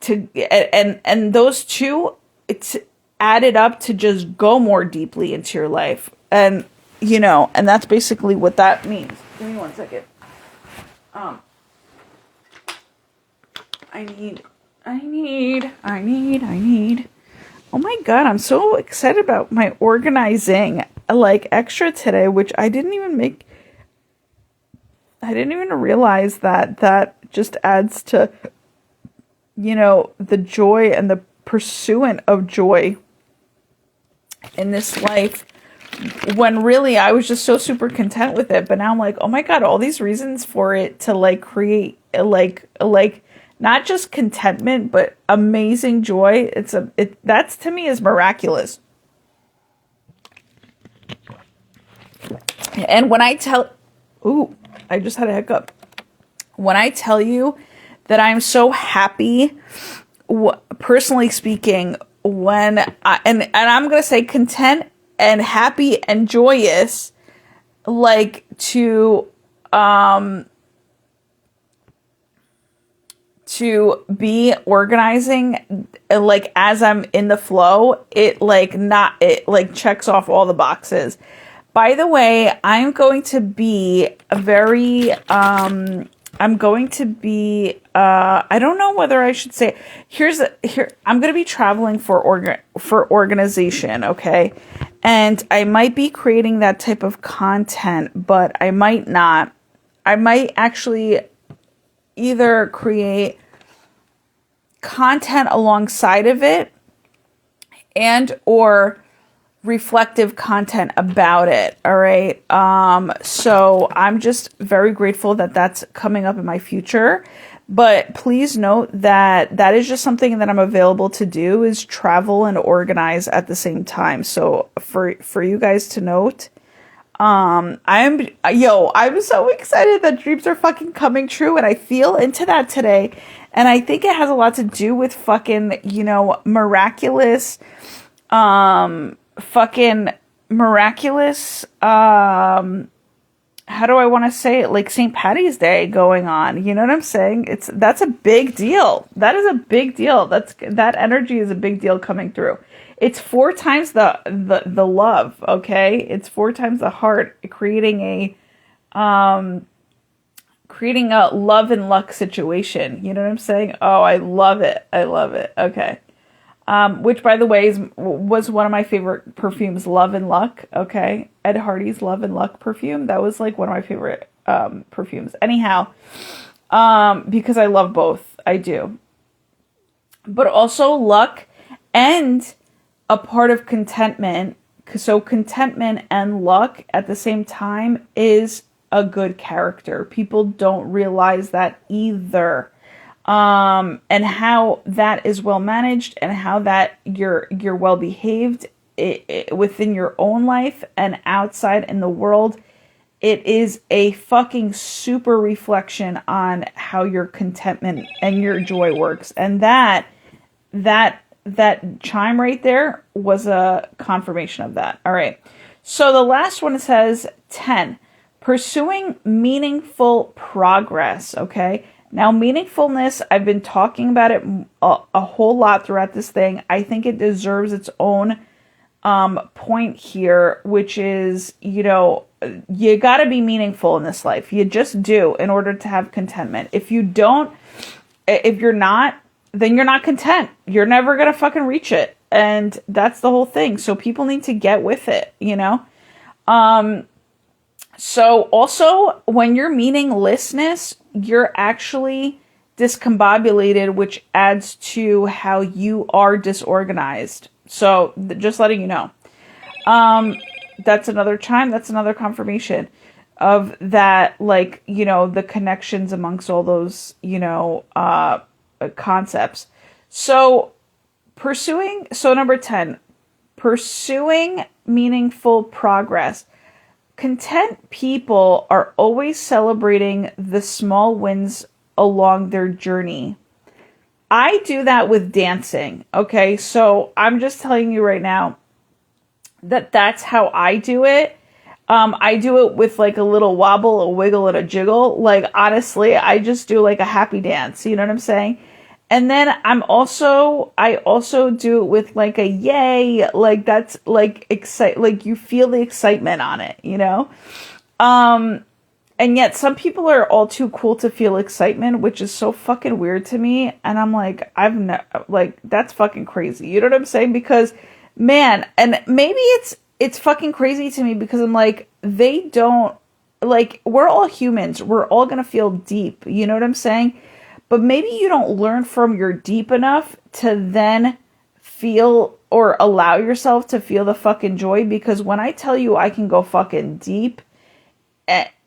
and those two, it's added up to just go more deeply into your life. And and that's basically what that means. Give me 1 second. I need. Oh my God, I'm so excited about my organizing, like, extra today, which I didn't even realize that just adds to, the joy and the pursuant of joy in this life, when really I was just so super content with it. But now I'm like, oh my God, all these reasons for it to like create like not just contentment, but amazing joy. That's to me is miraculous. And when I I just had a hiccup. When I tell you that I'm so happy, personally speaking, when and I'm going to say content and happy and joyous, like to be organizing, like as I'm in the flow, it checks off all the boxes. By the way, I'm going to be I don't know whether I should say, I'm going to be traveling for organization, okay? And I might be creating that type of content, but I might not. I might actually either create content alongside of it and or reflective content about it. All right. So I'm just very grateful that that's coming up in my future. But please note that is just something that I'm available to do, is travel and organize at the same time. So for you guys to note, I'm so excited that dreams are fucking coming true, and I feel into that today. And I think it has a lot to do with fucking, miraculous, how do I want to say it? Like St. Patty's Day going on. You know what I'm saying? That's a big deal. That is a big deal. That energy is a big deal coming through. It's 4 times the love. Okay. It's 4 times the heart, creating a love and luck situation. You know what I'm saying? Oh, I love it. Okay. Which, by the way, was one of my favorite perfumes, Love and Luck, okay? Ed Hardy's Love and Luck perfume. That was, like, one of my favorite perfumes. Anyhow, because I love both. I do. But also luck and a part of contentment. So contentment and luck at the same time is a good character. People don't realize that either. And how that is well managed, and how that you're well behaved within your own life and outside in the world, it is a fucking super reflection on how your contentment and your joy works. And that chime right there was a confirmation of that. All right. So the last one says 10, pursuing meaningful progress. Okay. Now, meaningfulness, I've been talking about it a whole lot throughout this thing. I think it deserves its own point here, which is, you got to be meaningful in this life. You just do, in order to have contentment. If you're not, then you're not content. You're never going to fucking reach it. And that's the whole thing. So people need to get with it, So also, when you're meaninglessness, you're actually discombobulated, which adds to how you are disorganized. So just letting you know. That's another chime. That's another confirmation of that, the connections amongst all those, concepts. So number 10, pursuing meaningful progress. Content people are always celebrating the small wins along their journey. I do that with dancing. Okay. So I'm just telling you right now that that's how I do it. I do it with like a little wobble, a wiggle, and a jiggle. Like, honestly, I just do like a happy dance. You know what I'm saying? And then I also do it with like a yay, like that's like like you feel the excitement on it, and yet some people are all too cool to feel excitement, which is so fucking weird to me. And I'm like, that's fucking crazy. You know what I'm saying? Because, man, and maybe it's fucking crazy to me because I'm like, they don't, like, we're all humans. We're all going to feel deep. You know what I'm saying? But maybe you don't learn from your deep enough to then feel or allow yourself to feel the fucking joy. Because when I tell you I can go fucking deep,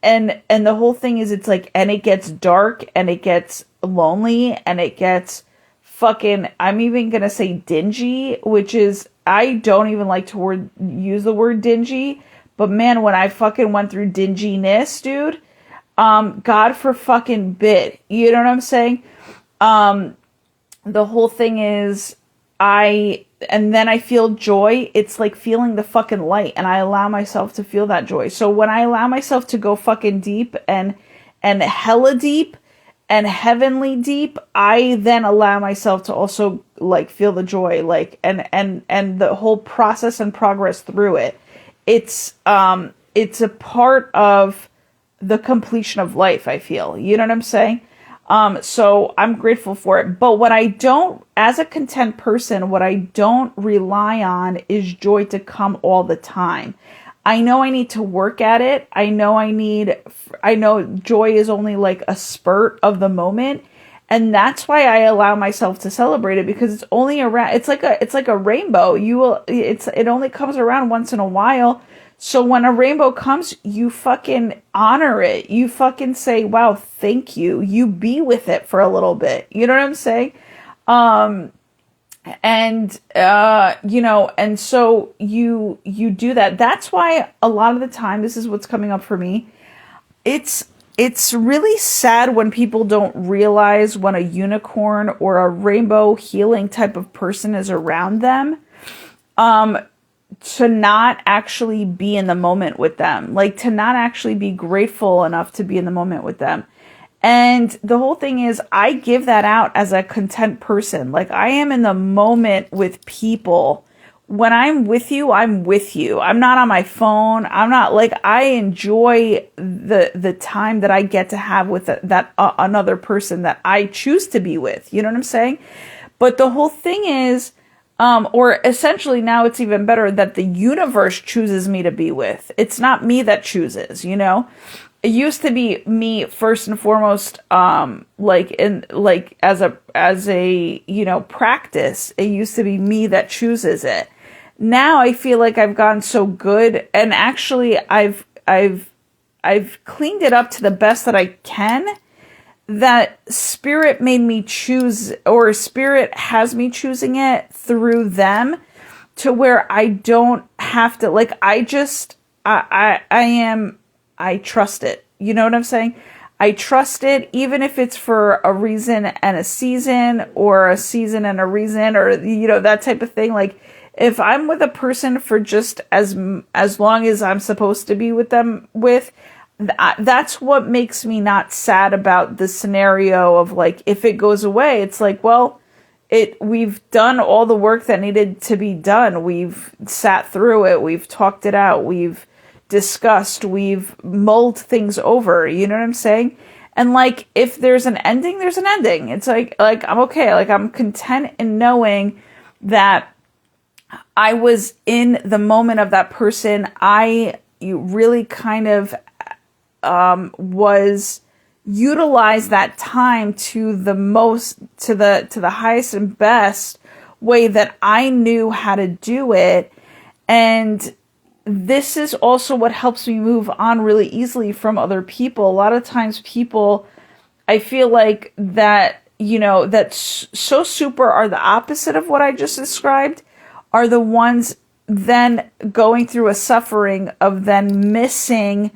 and the whole thing is, it's like, and it gets dark and it gets lonely and it gets fucking, I'm even going to say dingy, which is, I don't even like to use the word dingy. But man, when I fucking went through dinginess, dude, God for fucking bit. You know what I'm saying? The whole thing is, and then I feel joy. It's like feeling the fucking light, and I allow myself to feel that joy. So when I allow myself to go fucking deep and hella deep and heavenly deep, I then allow myself to also like feel the joy, like, and the whole process and progress through it. It's a part of the completion of life, I feel. You know what I'm saying? So I'm grateful for it. But what I don't, as a content person, what I don't rely on is joy to come all the time. I know I need to work at it. I know joy is only like a spurt of the moment. And that's why I allow myself to celebrate it, because it's only around, it's like a rainbow. It only comes around once in a while. So when a rainbow comes, you fucking honor it. You fucking say, wow, thank you. You be with it for a little bit. You know what I'm saying? And so you do that. That's why a lot of the time, this is what's coming up for me. It's really sad when people don't realize when a unicorn or a rainbow healing type of person is around them. To not actually be in the moment with them, like to not actually be grateful enough to be in the moment with them. And the whole thing is, I give that out as a content person. Like, I am in the moment with people. When I'm with you, I'm with you. I'm not on my phone. I'm not, like, I enjoy the time that I get to have with another person that I choose to be with. You know what I'm saying? But the whole thing is, or essentially now it's even better that the universe chooses me to be with. It's not me that chooses, It used to be me first and foremost, as a practice. It used to be me that chooses it. Now I feel like I've gotten so good, and actually I've cleaned it up to the best that I can, that spirit made me choose, or spirit has me choosing it through them to where I don't have to, like, I trust it. You know what I'm saying? I trust it, even if it's for a reason and a season, or a season and a reason, or, you know, that type of thing. Like, if I'm with a person for just as long as I'm supposed to be with them that's what makes me not sad about the scenario of, like, if it goes away, it's like, well, we've done all the work that needed to be done. We've sat through it. We've talked it out. We've discussed. We've mulled things over. You know what I'm saying? And, like, if there's an ending, there's an ending. It's like I'm okay. Like, I'm content in knowing that I was in the moment of that person. You really kind of was utilize that time to the highest and best way that I knew how to do it. And this is also what helps me move on really easily from other people. A lot of times people, I feel like that, you know, that so super are the opposite of what I just described, are the ones then going through a suffering of then missing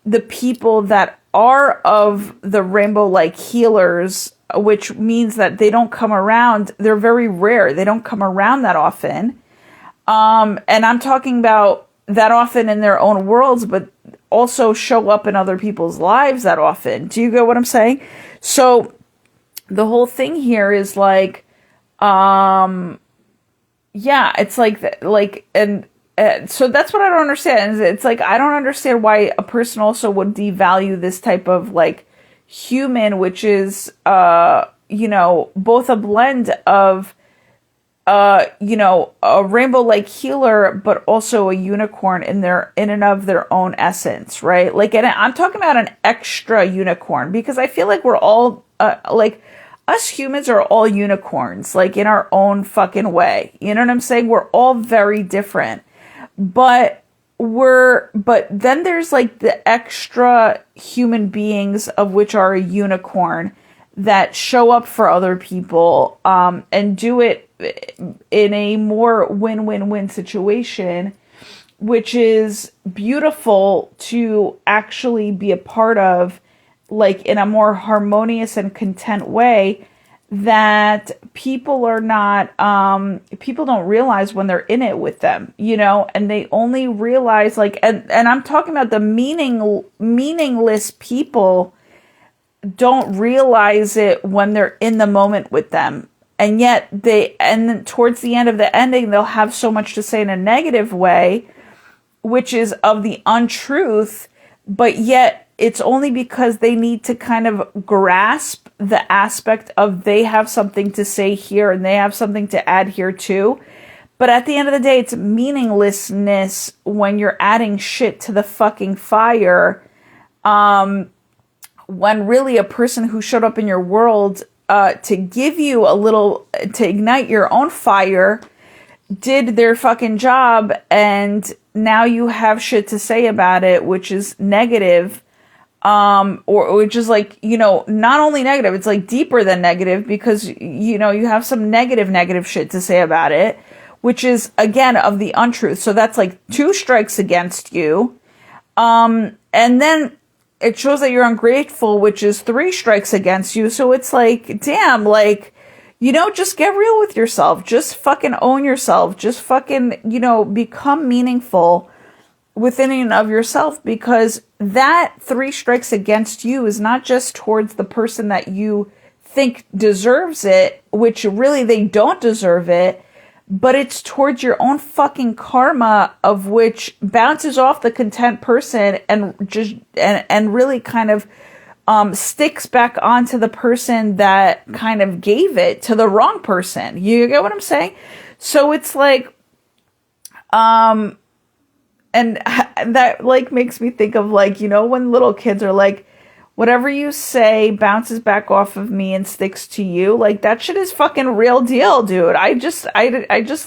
the people that are of the rainbow-like healers, which means that they don't come around. They're very rare. They don't come around that often. And I'm talking about that often in their own worlds, but also show up in other people's lives that often. Do you get what I'm saying? So the whole thing here is like, yeah, it's like, and so that's what I don't understand. It's like, I don't understand why a person also would devalue this type of, like, human, which is, you know, both a blend of, you know, a rainbow-like healer, but also a unicorn in and of their own essence, right? Like, and I'm talking about an extra unicorn, because I feel like we're all, like, us humans are all unicorns, like, in our own fucking way. You know what I'm saying? We're all very different. But then there's, like, the extra human beings, of which are a unicorn, that show up for other people, and do it in a more win-win-win situation, which is beautiful to actually be a part of, like, in a more harmonious and content way, that people are not, people don't realize when they're in it with them, you know, and they only realize, like, and I'm talking about the meaningless people don't realize it when they're in the moment with them. And yet and then towards the end of the ending, they'll have so much to say in a negative way, which is of the untruth, but yet it's only because they need to kind of grasp the aspect of they have something to say here and they have something to add here too. But at the end of the day, it's meaninglessness when you're adding shit to the fucking fire. When really a person who showed up in your world to give you a little, to ignite your own fire, did their fucking job, and now you have shit to say about it, which is negative. Or which is, like, you know, not only negative, it's, like, deeper than negative, because, you know, you have some negative shit to say about it, which is, again, of the untruth. So that's, like, 2 strikes against you. And then it shows that you're ungrateful, which is 3 strikes against you. So it's like, damn, like, you know, just get real with yourself. Just fucking own yourself. Just fucking, you know, become meaningful within and of yourself, because that 3 strikes against you is not just towards the person that you think deserves it, which really they don't deserve it, but it's towards your own fucking karma, of which bounces off the content person and just and really kind of sticks back onto the person that kind of gave it to the wrong person. You get what I'm saying? So it's like, and that, like, makes me think of, like, you know, when little kids are like, whatever you say bounces back off of me and sticks to you. Like, that shit is fucking real deal, dude. I just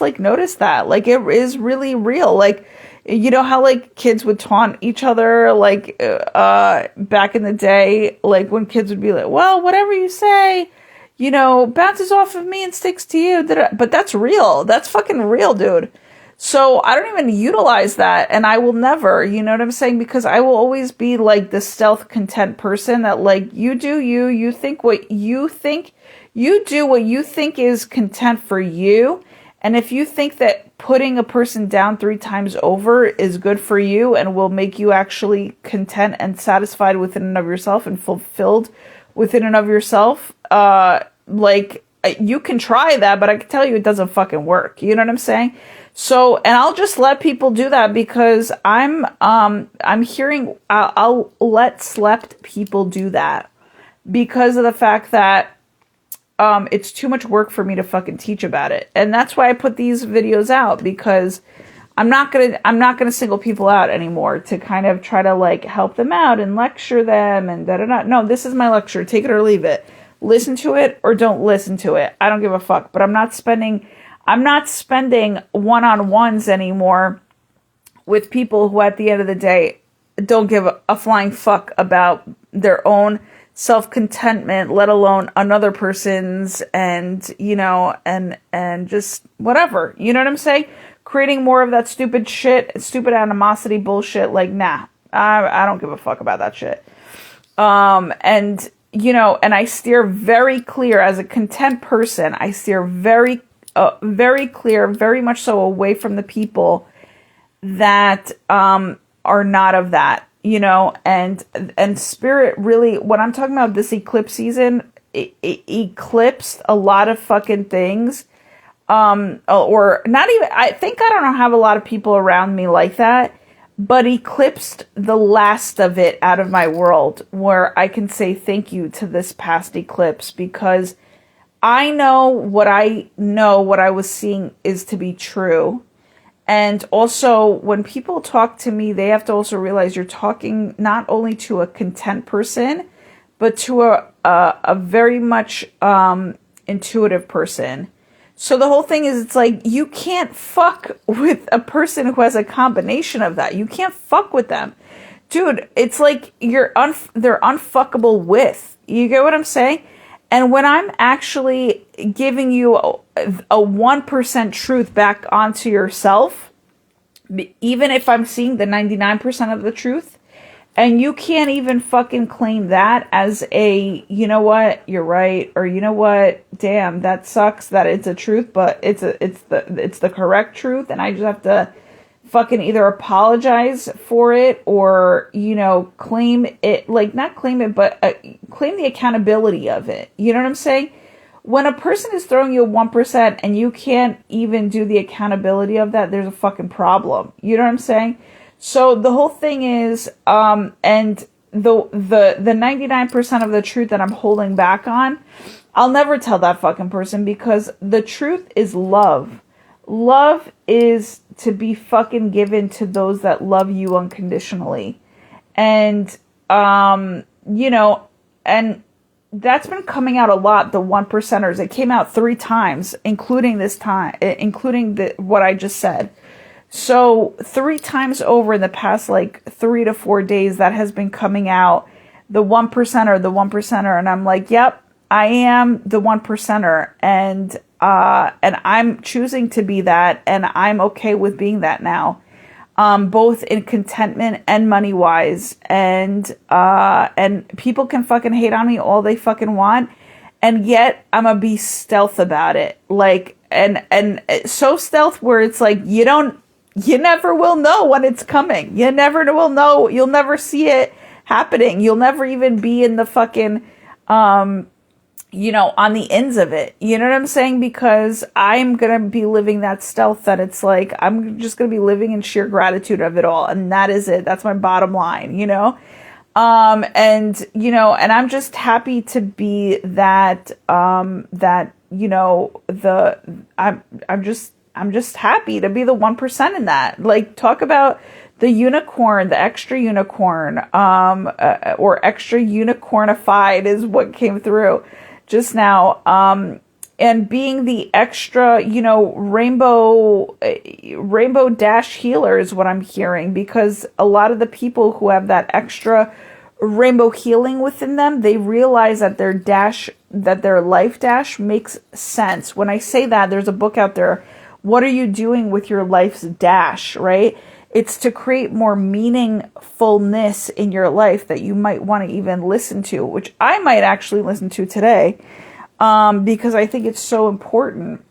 like noticed that. Like, it is really real. Like, you know how, like, kids would taunt each other, like, back in the day, like, when kids would be like, well, whatever you say, you know, bounces off of me and sticks to you. But that's real. That's fucking real, dude. So I don't even utilize that, and I will never, you know what I'm saying? Because I will always be like the stealth content person that like, you do you think what you think, you do what you think is content for you. And if you think that putting a person down 3 times over is good for you and will make you actually content and satisfied within and of yourself and fulfilled within and of yourself, like, you can try that, but I can tell you it doesn't fucking work. You know what I'm saying? So, and I'll just let people do that because I'm hearing, I'll let slept people do that because of the fact that, it's too much work for me to fucking teach about it. And that's why I put these videos out, because I'm not gonna single people out anymore to kind of try to like help them out and lecture them and da-da-da. No, this is my lecture. Take it or leave it. Listen to it or don't listen to it. I don't give a fuck. But I'm not spending one-on-ones anymore with people who at the end of the day don't give a flying fuck about their own self-contentment, let alone another person's, and, you know, and just whatever. You know what I'm saying? Creating more of that stupid shit, stupid animosity bullshit. Like, nah, I don't give a fuck about that shit. And, you know, and I steer very clear as a content person. I steer very clear, very much so away from the people that are not of that, you know, and spirit really, when I'm talking about this eclipse season, it eclipsed a lot of fucking things, or not even, I think I don't have a lot of people around me like that, but eclipsed the last of it out of my world, where I can say thank you to this past eclipse, because I know what I was seeing is to be true. And also, when people talk to me, they have to also realize you're talking not only to a content person, but to a very much intuitive person. So the whole thing is, it's like, you can't fuck with a person who has a combination of that. You can't fuck with them. Dude, it's like they're unfuckable with. You get what I'm saying? And when I'm actually giving you a 1% truth back onto yourself, even if I'm seeing the 99% of the truth, and you can't even fucking claim that as a, you know what, you're right, or you know what, damn, that sucks that it's a truth, but it's the correct truth, and I just have to fucking either apologize for it or, you know, claim it, like, not claim it, but claim the accountability of it. You know what I'm saying? When a person is throwing you a 1% and you can't even do the accountability of that, there's a fucking problem. You know what I'm saying? So the whole thing is, and the 99% of the truth that I'm holding back on, I'll never tell that fucking person, because the truth is love. Love is to be fucking given to those that love you unconditionally. And, you know, and that's been coming out a lot, the 1%ers. It came out 3 times, including what I just said. So 3 times over in the past, like 3 to 4 days, that has been coming out, the 1%er, and I'm like, yep, I am the 1%er, and I'm choosing to be that, and I'm okay with being that now, both in contentment and money wise, and people can fucking hate on me all they fucking want, and yet I'm gonna be stealth about it, like, and so stealth where it's like, you never will know when it's coming. You never will know. You'll never see it happening. You'll never even be in the fucking, you know, on the ends of it. You know what I'm saying? Because I'm going to be living that stealth that it's like, I'm just going to be living in sheer gratitude of it all. And that is it. That's my bottom line, you know? And, you know, and I'm just happy to be that, you know, I'm just happy to be the 1% in that. Like, talk about the unicorn, the extra unicorn, or extra unicornified is what came through just now. And being the extra, you know, rainbow dash healer is what I'm hearing, because a lot of the people who have that extra rainbow healing within them, they realize that their life dash makes sense. When I say that, there's a book out there, what are you doing with your life's dash, right? It's to create more meaningfulness in your life that you might want to even listen to, which I might actually listen to today, because I think it's so important.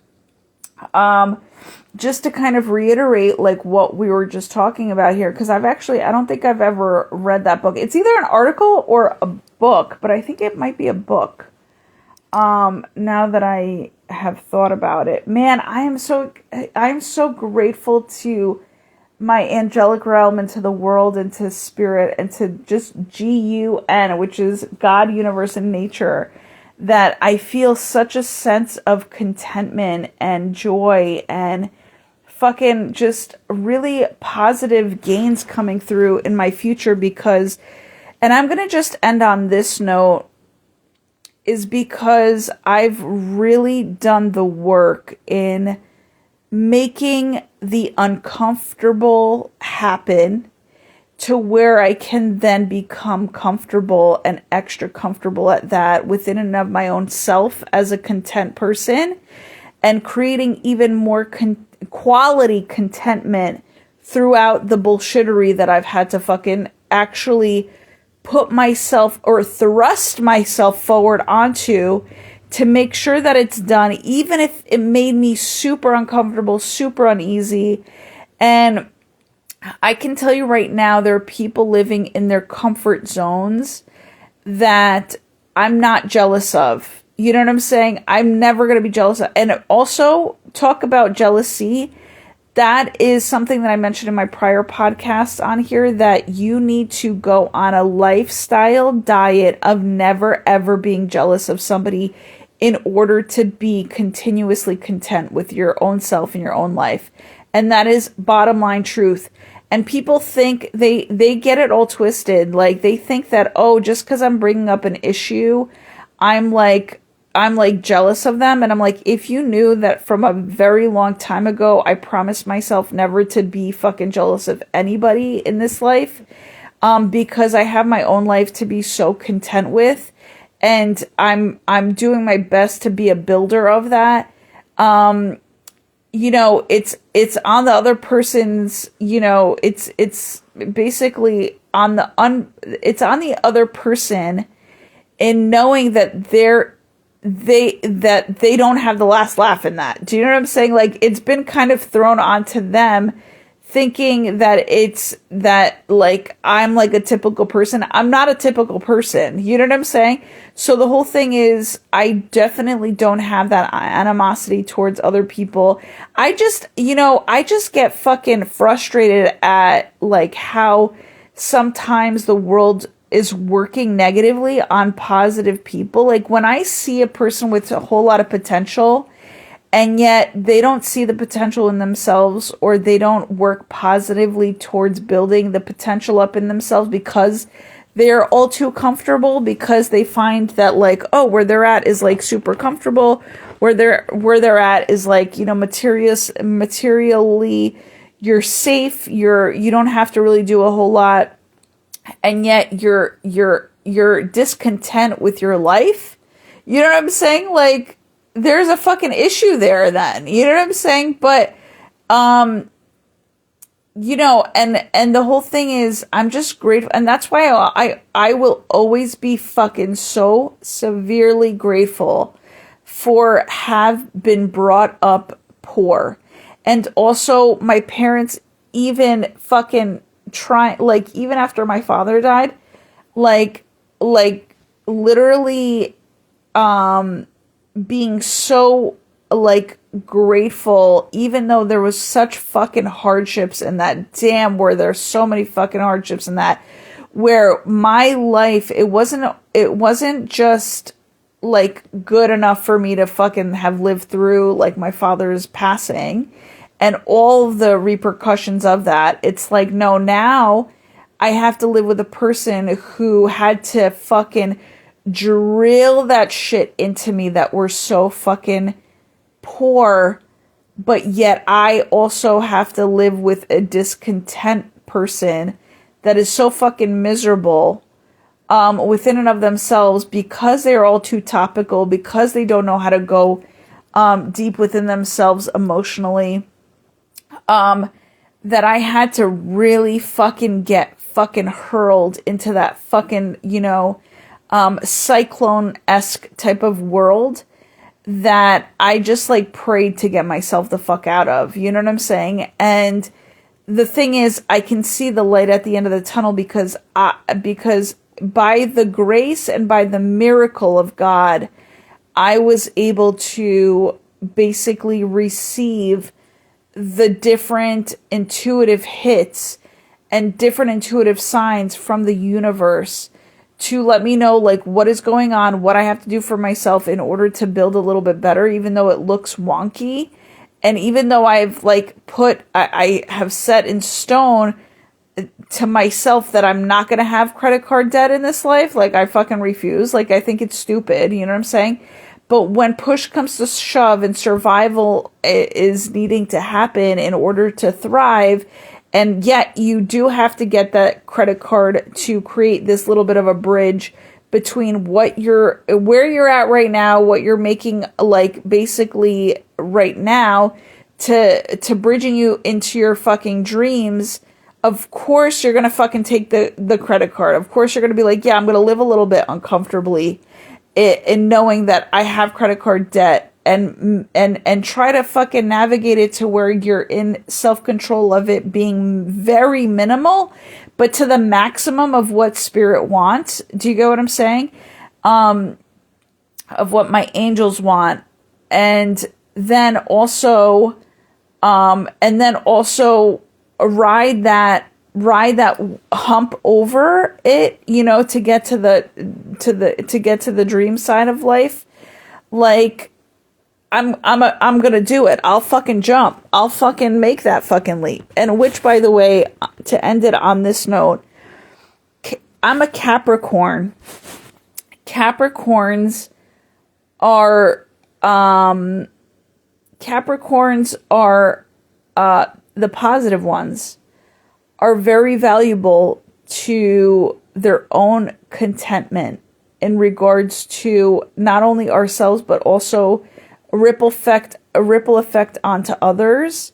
Just to kind of reiterate like what we were just talking about here, because I don't think I've ever read that book. It's either an article or a book, but I think it might be a book. Now that I have thought about it, man, I am so grateful to my angelic realm and to the world and to spirit and to just GUN, which is God, universe, and nature, that I feel such a sense of contentment and joy and fucking just really positive gains coming through in my future. Because, and I'm going to just end on this note, is because I've really done the work in making the uncomfortable happen to where I can then become comfortable and extra comfortable at that within and of my own self as a content person, and creating even more quality contentment throughout the bullshittery that I've had to fucking actually put myself or thrust myself forward onto, to make sure that it's done, even if it made me super uncomfortable, super uneasy. And I can tell you right now, there are people living in their comfort zones that I'm not jealous of. You know what I'm saying? I'm never going to be jealous of. And also, talk about jealousy. That is something that I mentioned in my prior podcast on here, that you need to go on a lifestyle diet of never ever being jealous of somebody in order to be continuously content with your own self and your own life. And that is bottom line truth. And people think they get it all twisted. Like, they think that, oh, just because I'm bringing up an issue, I'm like jealous of them. And I'm like, if you knew that from a very long time ago, I promised myself never to be fucking jealous of anybody in this life, because I have my own life to be so content with. And I'm doing my best to be a builder of that. You know, it's on the other person's, you know, it's basically on it's on the other person in knowing that they don't have the last laugh in that. Do you know what I'm saying? Like, it's been kind of thrown onto them, thinking that it's that, like, I'm like a typical person. I'm not a typical person. You know what I'm saying? So the whole thing is, I definitely don't have that animosity towards other people. I just get fucking frustrated at, like, how sometimes the world is working negatively on positive people. Like, when I see a person with a whole lot of potential, and yet they don't see the potential in themselves, or they don't work positively towards building the potential up in themselves because they're all too comfortable, because they find that, like, oh, where they're at is like super comfortable, where they're at is like, you know, materially you're safe, you don't have to really do a whole lot, and yet you're discontent with your life. You know what I'm saying? Like, there's a fucking issue there then. You know what I'm saying? But, you know, and the whole thing is, I'm just grateful. And that's why I will always be fucking so severely grateful for have been brought up poor. And also my parents even fucking like, even after my father died, like literally, being so, like, grateful, even though there was such fucking hardships in that. Damn, where there's so many fucking hardships in that, where my life, it wasn't just, like, good enough for me to fucking have lived through, like, my father's passing and all the repercussions of that. It's like, no, now I have to live with a person who had to fucking drill that shit into me, that we're so fucking poor, but yet I also have to live with a discontent person that is so fucking miserable within and of themselves, because they're all too topical, because they don't know how to go deep within themselves emotionally, that I had to really fucking get fucking hurled into that fucking, cyclone-esque type of world that I just like prayed to get myself the fuck out of. You know what I'm saying? And the thing is, I can see the light at the end of the tunnel because by the grace and by the miracle of God, I was able to basically receive the different intuitive hits and different intuitive signs from the universe to let me know like what is going on, what I have to do for myself in order to build a little bit better, even though it looks wonky. And even though I've like I have set in stone to myself that I'm not going to have credit card debt in this life. Like I fucking refuse. Like I think it's stupid. You know what I'm saying? But when push comes to shove and survival is needing to happen in order to thrive, and yet you do have to get that credit card to create this little bit of a bridge between where you're at right now, what you're making like basically right now to bridging you into your fucking dreams. Of course you're going to fucking take the credit card. Of course you're going to be like, yeah, I'm going to live a little bit uncomfortably in knowing that I have credit card debt and try to fucking navigate it to where you're in self-control of it being very minimal, but to the maximum of what spirit wants. Do you get what I'm saying? Of what my angels want. And then also ride that hump over it, to get to the dream side of life. Like I'm gonna do it. I'll fucking jump. I'll fucking make that fucking leap. And which, by the way, to end it on this note, I'm a Capricorn. Capricorns are the positive ones are very valuable to their own contentment in regards to not only ourselves but also a ripple effect onto others,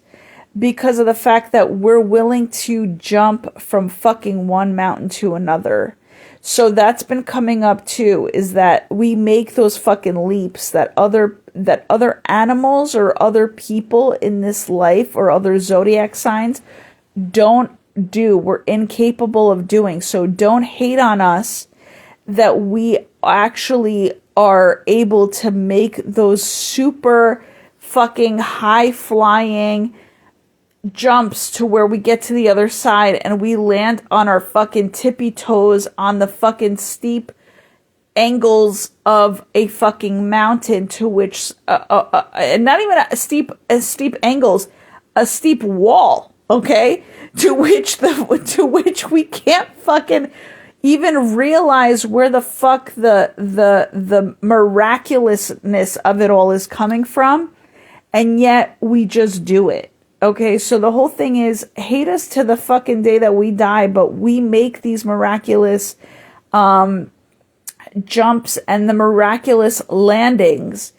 because of the fact that we're willing to jump from fucking one mountain to another. So that's been coming up too, is that we make those fucking leaps that other animals or other people in this life or other zodiac signs don't do. We're incapable of doing. So don't hate on us that we actually are able to make those super fucking high flying jumps to where we get to the other side and we land on our fucking tippy toes on the fucking steep angles of a fucking mountain, to which and not even a steep angles, a steep wall, okay, to which we can't fucking even realize where the fuck the miraculousness of it all is coming from, and yet we just do it. Okay, so the whole thing is, hate us to the fucking day that we die, but we make these miraculous jumps and the miraculous landings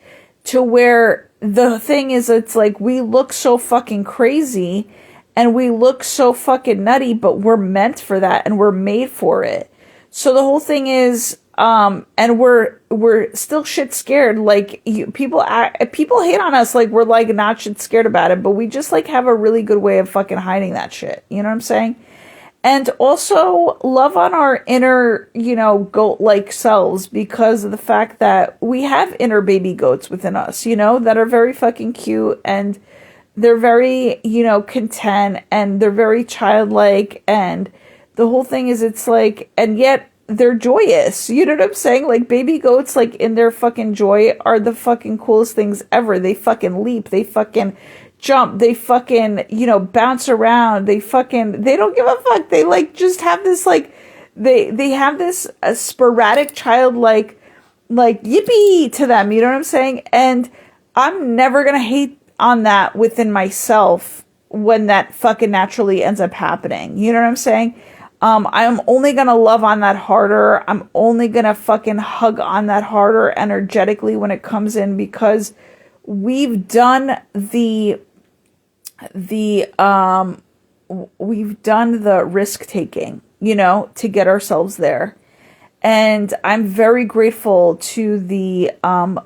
to where the thing is, it's like we look so fucking crazy and we look so fucking nutty, but we're meant for that and we're made for it. So the whole thing is, and we're still shit scared. Like people hate on us like we're like not shit scared about it, but we just like have a really good way of fucking hiding that shit. You know what I'm saying? And also love on our inner, goat-like selves, because of the fact that we have inner baby goats within us, that are very fucking cute, and they're very, content, and they're very childlike, and the whole thing is, it's like, and yet they're joyous. You know what I'm saying? Like baby goats, like in their fucking joy, are the fucking coolest things ever. They fucking leap. They fucking jump. They fucking, bounce around. They don't give a fuck. They like just have this like, they have this sporadic childlike, like yippee to them. You know what I'm saying? And I'm never going to hate on that within myself when that fucking naturally ends up happening. You know what I'm saying? I'm only going to love on that harder. I'm only going to fucking hug on that harder energetically when it comes in, because we've done we've done the risk taking, to get ourselves there. And I'm very grateful to the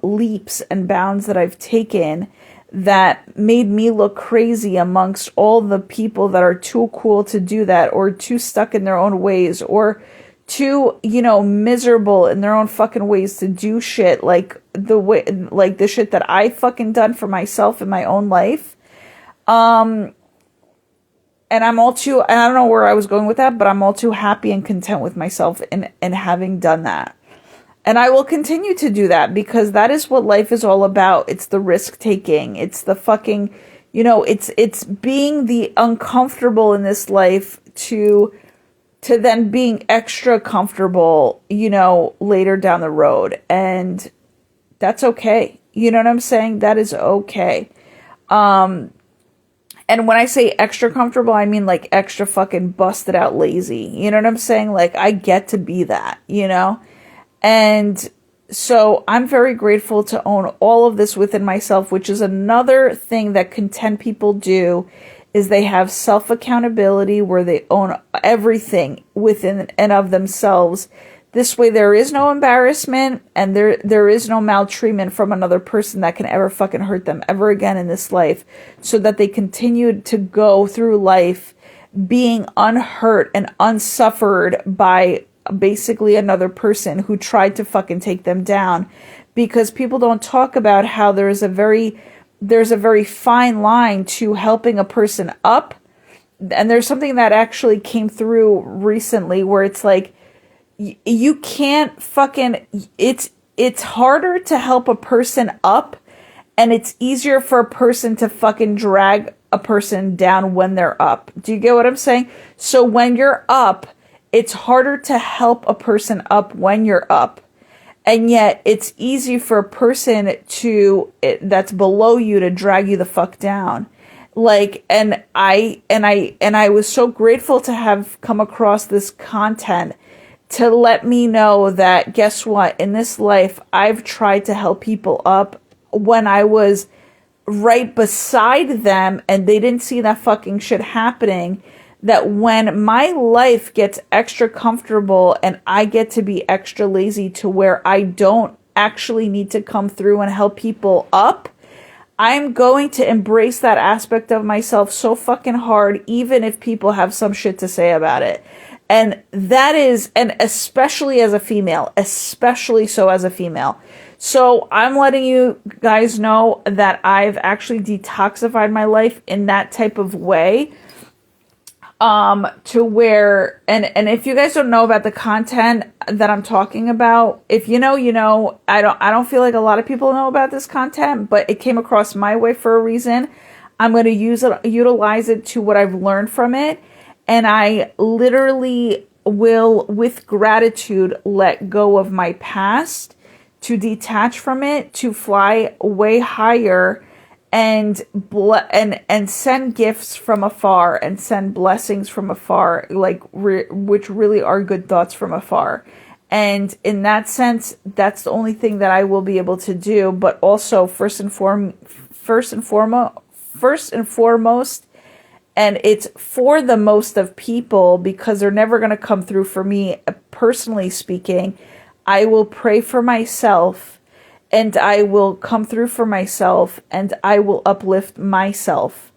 leaps and bounds that I've taken that made me look crazy amongst all the people that are too cool to do that, or too stuck in their own ways, or too, miserable in their own fucking ways to do shit like the shit that I fucking done for myself in my own life. And I don't know where I was going with that, but I'm all too happy and content with myself in having done that. And I will continue to do that, because that is what life is all about. It's the risk taking. It's the fucking, it's being the uncomfortable in this life to then being extra comfortable, later down the road. And that's okay. You know what I'm saying? That is okay. And when I say extra comfortable, I mean like extra fucking busted out lazy. You know what I'm saying? Like, I get to be that, And so I'm very grateful to own all of this within myself, which is another thing that content people do, is they have self-accountability where they own everything within and of themselves. This way there is no embarrassment, and there is no maltreatment from another person that can ever fucking hurt them ever again in this life, so that they continue to go through life being unhurt and unsuffered by basically another person who tried to fucking take them down. Because people don't talk about how there's a very fine line to helping a person up. And there's something that actually came through recently where it's like, you can't fucking, it's harder to help a person up, and it's easier for a person to fucking drag a person down when they're up. Do you get what I'm saying? So when you're up, it's harder to help a person up when you're up. And yet it's easy for a person that's below you to drag you the fuck down. Like, and I was so grateful to have come across this content to let me know that, guess what? In this life, I've tried to help people up when I was right beside them and they didn't see that fucking shit happening. That when my life gets extra comfortable and I get to be extra lazy to where I don't actually need to come through and help people up, I'm going to embrace that aspect of myself so fucking hard, even if people have some shit to say about it. And that is, and especially as a female, especially so as a female. So I'm letting you guys know that I've actually detoxified my life in that type of way. To where, and if you guys don't know about the content that I'm talking about, if you know, I don't feel like a lot of people know about this content, but it came across my way for a reason. I'm going to utilize it to what I've learned from it. And I literally will, with gratitude, let go of my past, to detach from it, to fly way higher, and send gifts from afar, and send blessings from afar, like which really are good thoughts from afar. And in that sense, that's the only thing that I will be able to do. But also, first and foremost, and it's for the most of people, because they're never going to come through for me, personally speaking, I will pray for myself, and I will come through for myself, and I will uplift myself.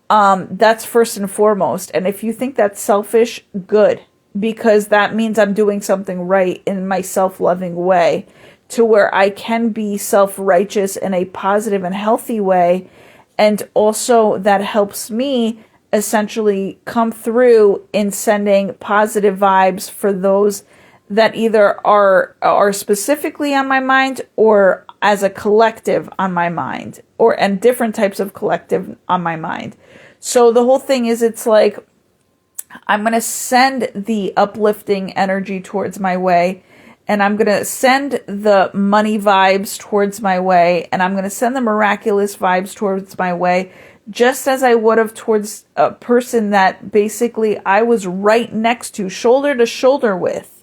That's first and foremost. And if you think that's selfish, good, because that means I'm doing something right in my self-loving way, to where I can be self-righteous in a positive and healthy way. And also that helps me essentially come through in sending positive vibes for those that either are specifically on my mind, or as a collective on my mind, and different types of collective on my mind. So the whole thing is, it's like, I'm going to send the uplifting energy towards my way, and I'm going to send the money vibes towards my way, and I'm going to send the miraculous vibes towards my way, just as I would have towards a person that basically I was right next to, shoulder to shoulder with.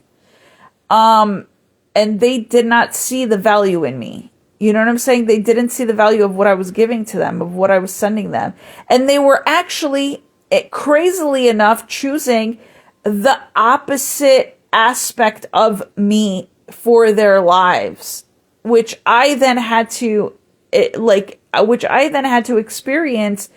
And they did not see the value in me. You know what I'm saying? They didn't see the value of what I was giving to them, of what I was sending them. And they were actually, crazily enough, choosing the opposite aspect of me for their lives, which I then had to, experience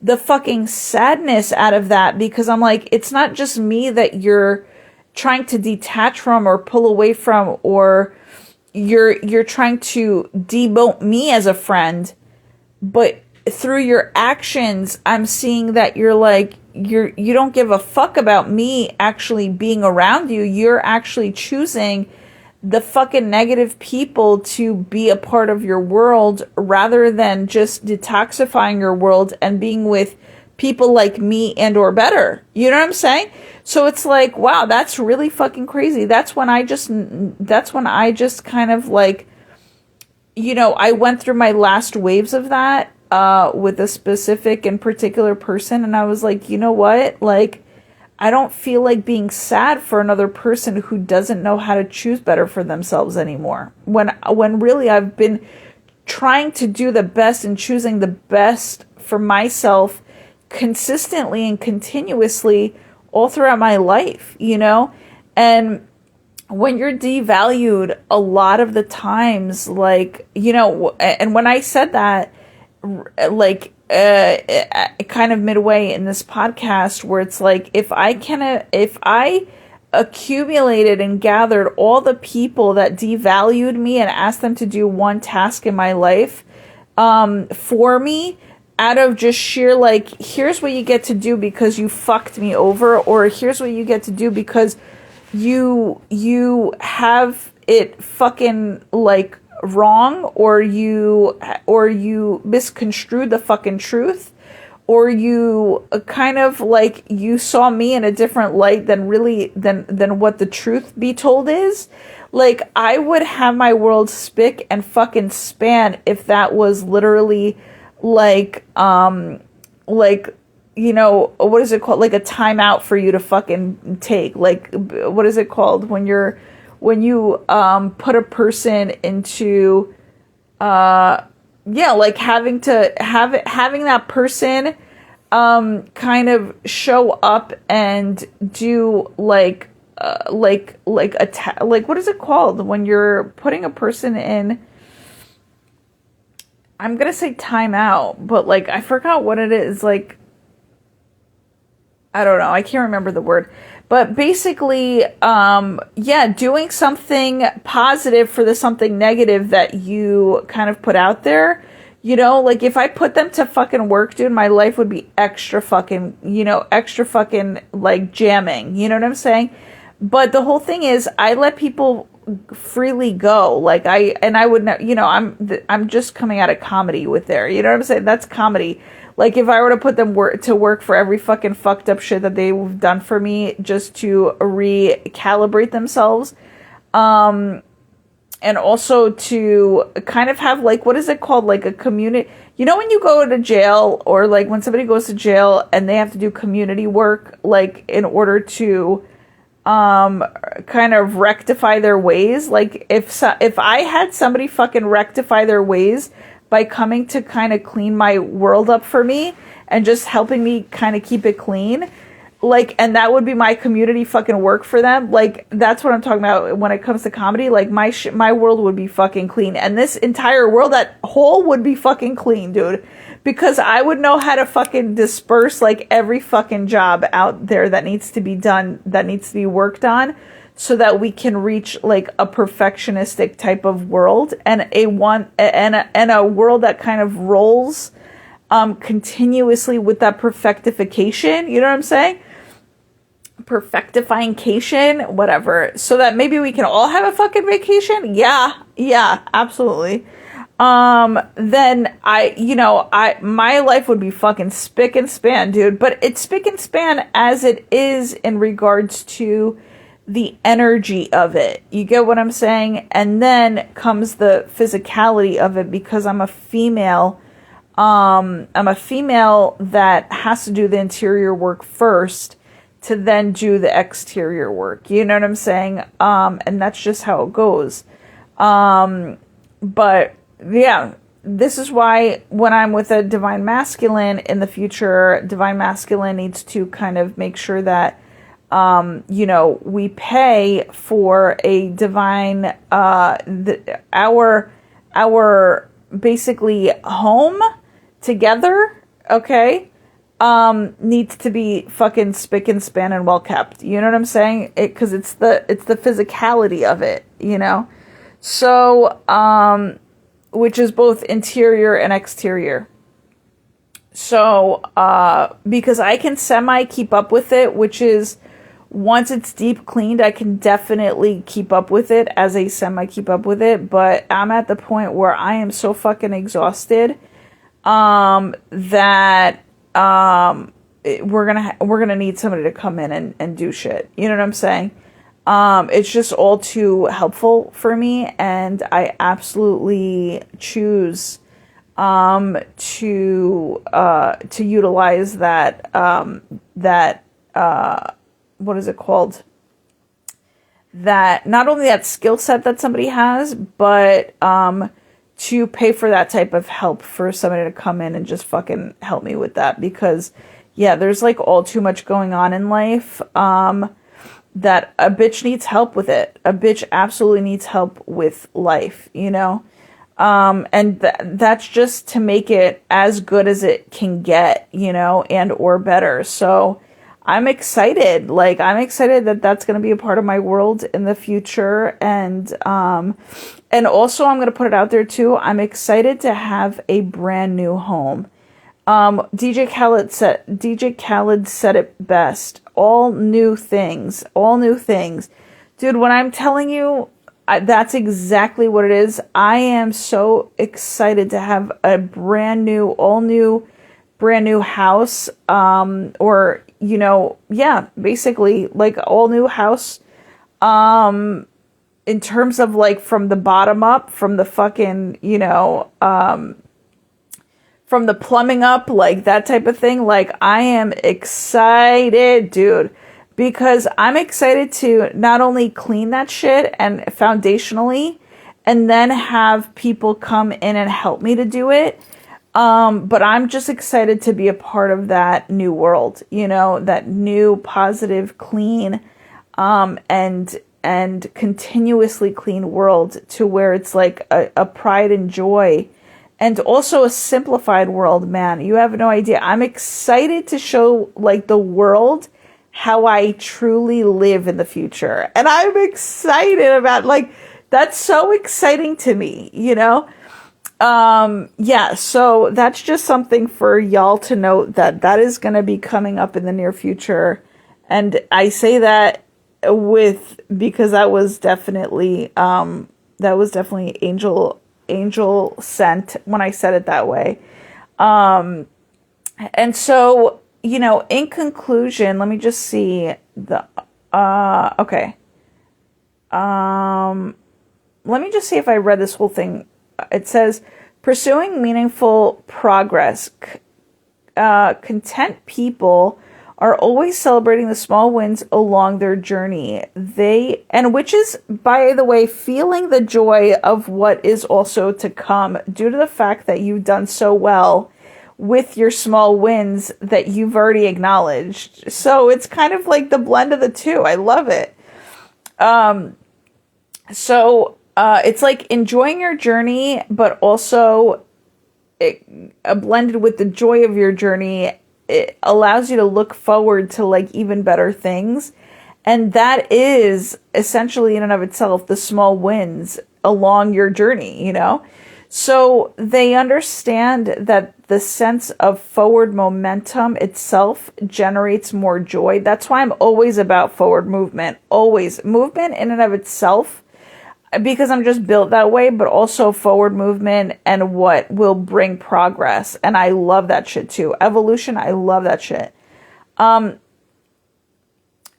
the fucking sadness out of that, because I'm like, it's not just me that you're trying to detach from or pull away from, or you're trying to demote me as a friend, but through your actions, I'm seeing that you're like, you don't give a fuck about me actually being around you. You're actually choosing the fucking negative people to be a part of your world, rather than just detoxifying your world and being with people like me and or better. You know what I'm saying? So it's like, wow, that's really fucking crazy. That's when I just kind of like, I went through my last waves of that with a specific and particular person, and I was like, you know what? Like, I don't feel like being sad for another person who doesn't know how to choose better for themselves anymore. When really I've been trying to do the best and choosing the best for myself consistently and continuously all throughout my life, And when you're devalued a lot of the times, like, and when I said that, like, kind of midway in this podcast, where it's like, if I accumulated and gathered all the people that devalued me and asked them to do one task in my life for me, out of just sheer, like, here's what you get to do because you fucked me over, or here's what you get to do because you have it fucking, like, wrong, or you misconstrued the fucking truth, or you kind of, like, you saw me in a different light than what the truth be told is. Like, I would have my world spick and fucking span if that was literally like, what is it called? Like a timeout for you to fucking take. Like, what is it called when you put a person into, like having that person, kind of show up and do like what is it called when you're putting a person in, I'm going to say timeout, but like, I forgot what it is. Like, I don't know. I can't remember the word, but basically, doing something positive for the something negative that you kind of put out there, like if I put them to fucking work, dude, my life would be extra fucking like jamming, you know what I'm saying? But the whole thing is, I let people freely go. Like I would know, I'm just coming out of comedy with there, you know what I'm saying? That's comedy. Like, if I were to put them to work for every fucking fucked up shit that they've done for me just to recalibrate themselves, and also to kind of have, like, what is it called? Like a community, when you go to jail, or like when somebody goes to jail and they have to do community work, like in order to kind of rectify their ways. Like, if I had somebody fucking rectify their ways by coming to kind of clean my world up for me and just helping me kind of keep it clean, like, and that would be my community fucking work for them. Like, that's what I'm talking about when it comes to comedy. Like, my world would be fucking clean, and this entire world, that whole, would be fucking clean, dude, because I would know how to fucking disperse, like, every fucking job out there that needs to be done, that needs to be worked on, so that we can reach, like, a perfectionistic type of world, and a world that kind of rolls continuously with that perfectification. You know what I'm saying? Perfectifying, whatever, so that maybe we can all have a fucking vacation. Yeah, absolutely. Then my life would be fucking spick and span, dude. But it's spick and span as it is in regards to the energy of it. You get what I'm saying? And then comes the physicality of it, because I'm a female. I'm a female that has to do the interior work first to then do the exterior work. You know what I'm saying? And that's just how it goes. But yeah, this is why when I'm with a divine masculine in the future, divine masculine needs to kind of make sure that, we pay for a divine, our basically home together, okay, needs to be fucking spick and span and well kept. You know what I'm saying? Because it's the physicality of it, So, which is both interior and exterior. So, because I can semi keep up with it, which is once it's deep cleaned, I can definitely keep up with it as a semi keep up with it. But I'm at the point where I am so fucking exhausted, that, we're gonna need somebody to come in and do shit. You know what I'm saying? It's just all too helpful for me, and I absolutely choose to utilize that what is it called? That not only that skill set that somebody has, but to pay for that type of help for somebody to come in and just fucking help me with that, because yeah, there's like all too much going on in life. That a bitch needs help with it. A bitch absolutely needs help with life, and that's just to make it as good as it can get, and or better. So I'm excited. Like, I'm excited that that's going to be a part of my world in the future. And also I'm going to put it out there too. I'm excited to have a brand new home. DJ Khaled said it best. All new things. Dude, when I'm telling you, that's exactly what it is. I am so excited to have a brand new house, basically like all new house, in terms of like from the bottom up, from the fucking, from the plumbing up, like that type of thing. Like, I am excited, dude, because I'm excited to not only clean that shit and foundationally, and then have people come in and help me to do it. But I'm just excited to be a part of that new world, that new positive, clean, and continuously clean world, to where it's like a pride and joy, and also a simplified world, man. You have no idea. I'm excited to show like the world how I truly live in the future. And I'm excited about, like, that's so exciting to me, so that's just something for y'all to note, that is going to be coming up in the near future. And I say that because that was definitely angel sent when I said it that way. And so, in conclusion, let me just see okay. Let me just see if I read this whole thing. It says, pursuing meaningful progress. Content people are always celebrating the small wins along their journey. Which is, by the way, feeling the joy of what is also to come, due to the fact that you've done so well with your small wins that you've already acknowledged. So it's kind of like the blend of the two. I love it. It's like enjoying your journey, but also blended with the joy of your journey. It allows you to look forward to like even better things. And that is essentially in and of itself the small wins along your journey, So they understand that the sense of forward momentum itself generates more joy. That's why I'm always about forward movement. Always. Movement in and of itself, because I'm just built that way, but also forward movement and what will bring progress. And I love that shit too. Evolution, I love that shit.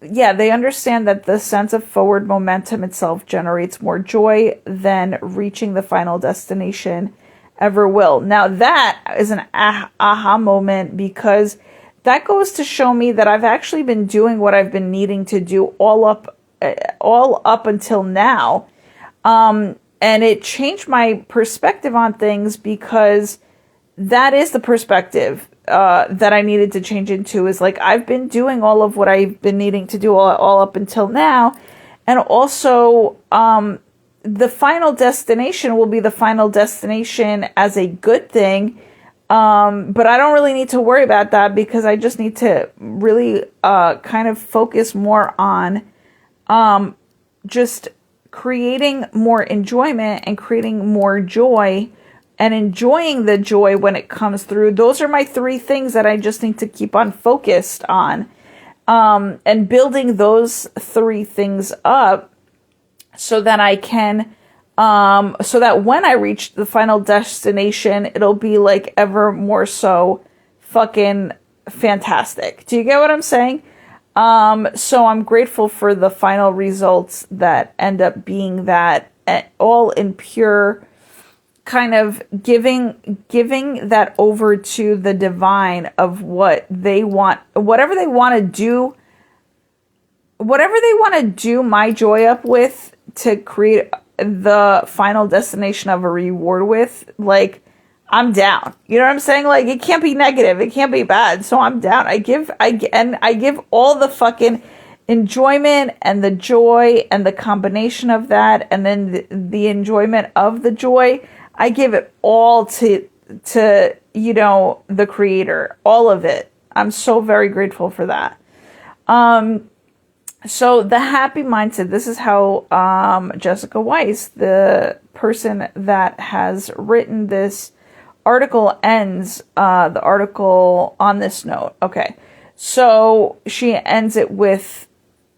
They understand that the sense of forward momentum itself generates more joy than reaching the final destination ever will. Now that is an aha moment, because that goes to show me that I've actually been doing what I've been needing to do all up until now. And it changed my perspective on things, because that is the perspective that I needed to change into, is like, I've been doing all of what I've been needing to do all up until now. And also, the final destination will be the final destination as a good thing. But I don't really need to worry about that, because I just need to really kind of focus more on just creating more enjoyment and creating more joy and enjoying the joy when it comes through. Those are my 3 things that I just need to keep on focused on, and building those 3 things up so that I can, so that when I reach the final destination, it'll be like ever more so fucking fantastic. Do you get what I'm saying? So I'm grateful for the final results that end up being that, all in pure kind of giving that over to the divine of what they want, whatever they want to do my joy up with, to create the final destination of a reward with. Like, I'm down. You know what I'm saying? Like, it can't be negative. It can't be bad. So I'm down. I give all the fucking enjoyment and the joy and the combination of that, and then the enjoyment of the joy. I give it all to the creator, all of it. I'm so very grateful for that. So the happy mindset, this is how Jessica Weiss, the person that has written this article, ends the article on this note. Okay, so she ends it with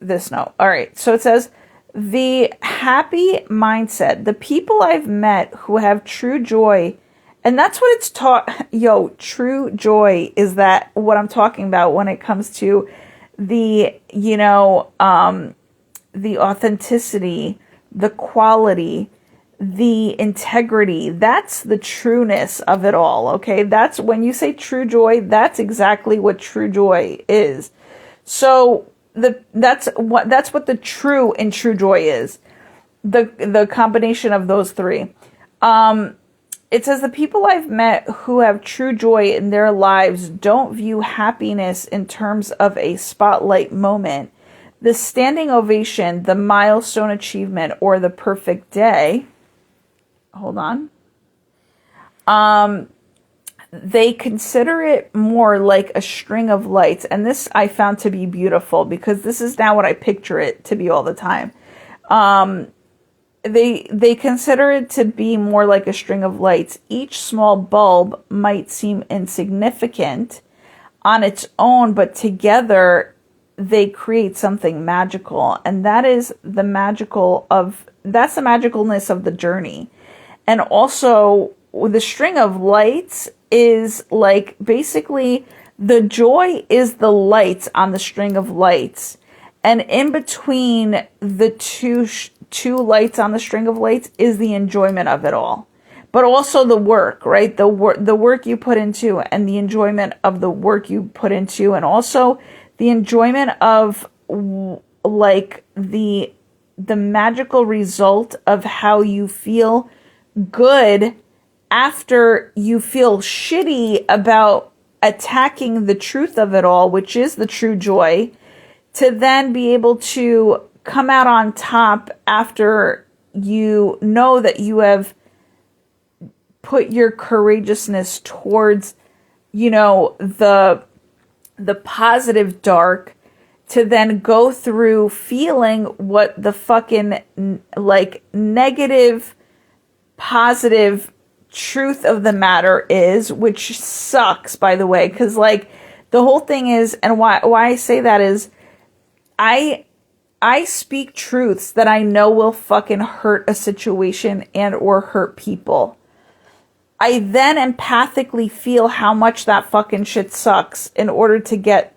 this note. All right, so it says, the happy mindset, the people I've met who have true joy, and that's what it's taught. True joy is that what I'm talking about when it comes to the, the authenticity, the quality, the integrity. That's the trueness of it all. Okay. That's when you say true joy, that's exactly what true joy is. So that's what the true and true joy is. The combination of those 3. It says, the people I've met who have true joy in their lives don't view happiness in terms of a spotlight moment, the standing ovation, the milestone achievement, or the perfect day. Hold on. They consider it more like a string of lights. And this I found to be beautiful, because this is now what I picture it to be all the time. They consider it to be more like a string of lights. Each small bulb might seem insignificant on its own, but together they create something magical. And that's the magicalness of the journey. And also, the string of lights is like, basically, the joy is the lights on the string of lights. And in between the two lights on the string of lights is the enjoyment of it all. But also the work, right? The work you put into, and the enjoyment of the work you put into, and also the enjoyment of like the magical result of how you feel good after you feel shitty about attacking the truth of it all, which is the true joy, to then be able to come out on top after you know that you have put your courageousness towards, the positive dark, to then go through feeling what the fucking like negative positive truth of the matter is, which sucks, by the way, because like the whole thing is, and why I say that is, I speak truths that I know will fucking hurt a situation and or hurt people. I then empathically feel how much that fucking shit sucks in order to get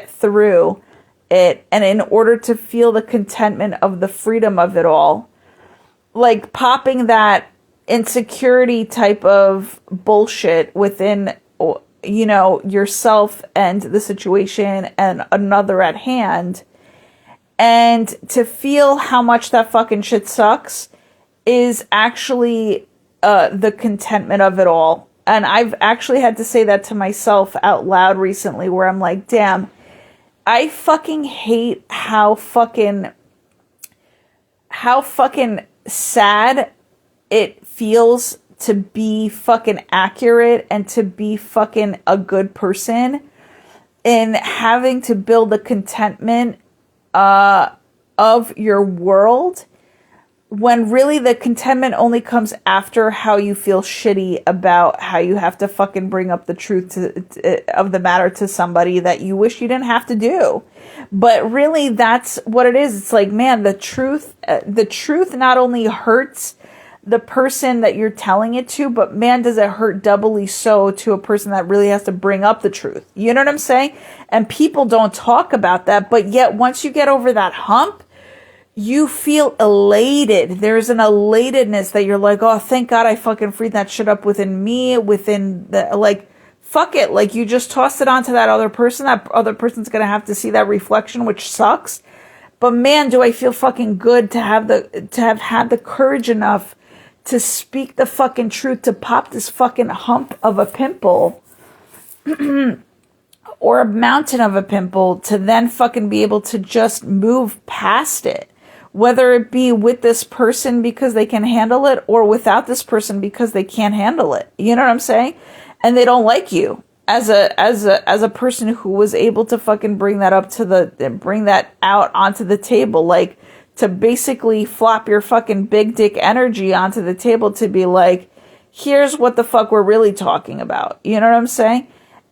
through it, and in order to feel the contentment of the freedom of it all. Like popping that insecurity type of bullshit within, yourself and the situation and another at hand, and to feel how much that fucking shit sucks, is actually the contentment of it all. And I've actually had to say that to myself out loud recently, where I'm like, damn, I fucking hate how fucking sad it feels to be fucking accurate and to be fucking a good person, in having to build the contentment of your world, when really the contentment only comes after how you feel shitty about how you have to fucking bring up the truth of the matter to somebody that you wish you didn't have to do. But really, that's what it is. It's like, man, the truth not only hurts the person that you're telling it to, but man, does it hurt doubly so to a person that really has to bring up the truth. You know what I'm saying? And people don't talk about that, but yet once you get over that hump, you feel elated. There's an elatedness that you're like, oh, thank God I fucking freed that shit up within me, within the, like, fuck it. Like, you just tossed it onto that other person. That other person's going to have to see that reflection, which sucks. But man, do I feel fucking good to have had the courage enough to speak the fucking truth, to pop this fucking hump of a pimple or a mountain of a pimple, to then fucking be able to just move past it. Whether it be with this person because they can handle it, or without this person because they can't handle it. You know what I'm saying? And they don't like you as a person who was able to fucking bring that out onto the table, like to basically flop your fucking big dick energy onto the table to be like, here's what the fuck we're really talking about. You know what I'm saying?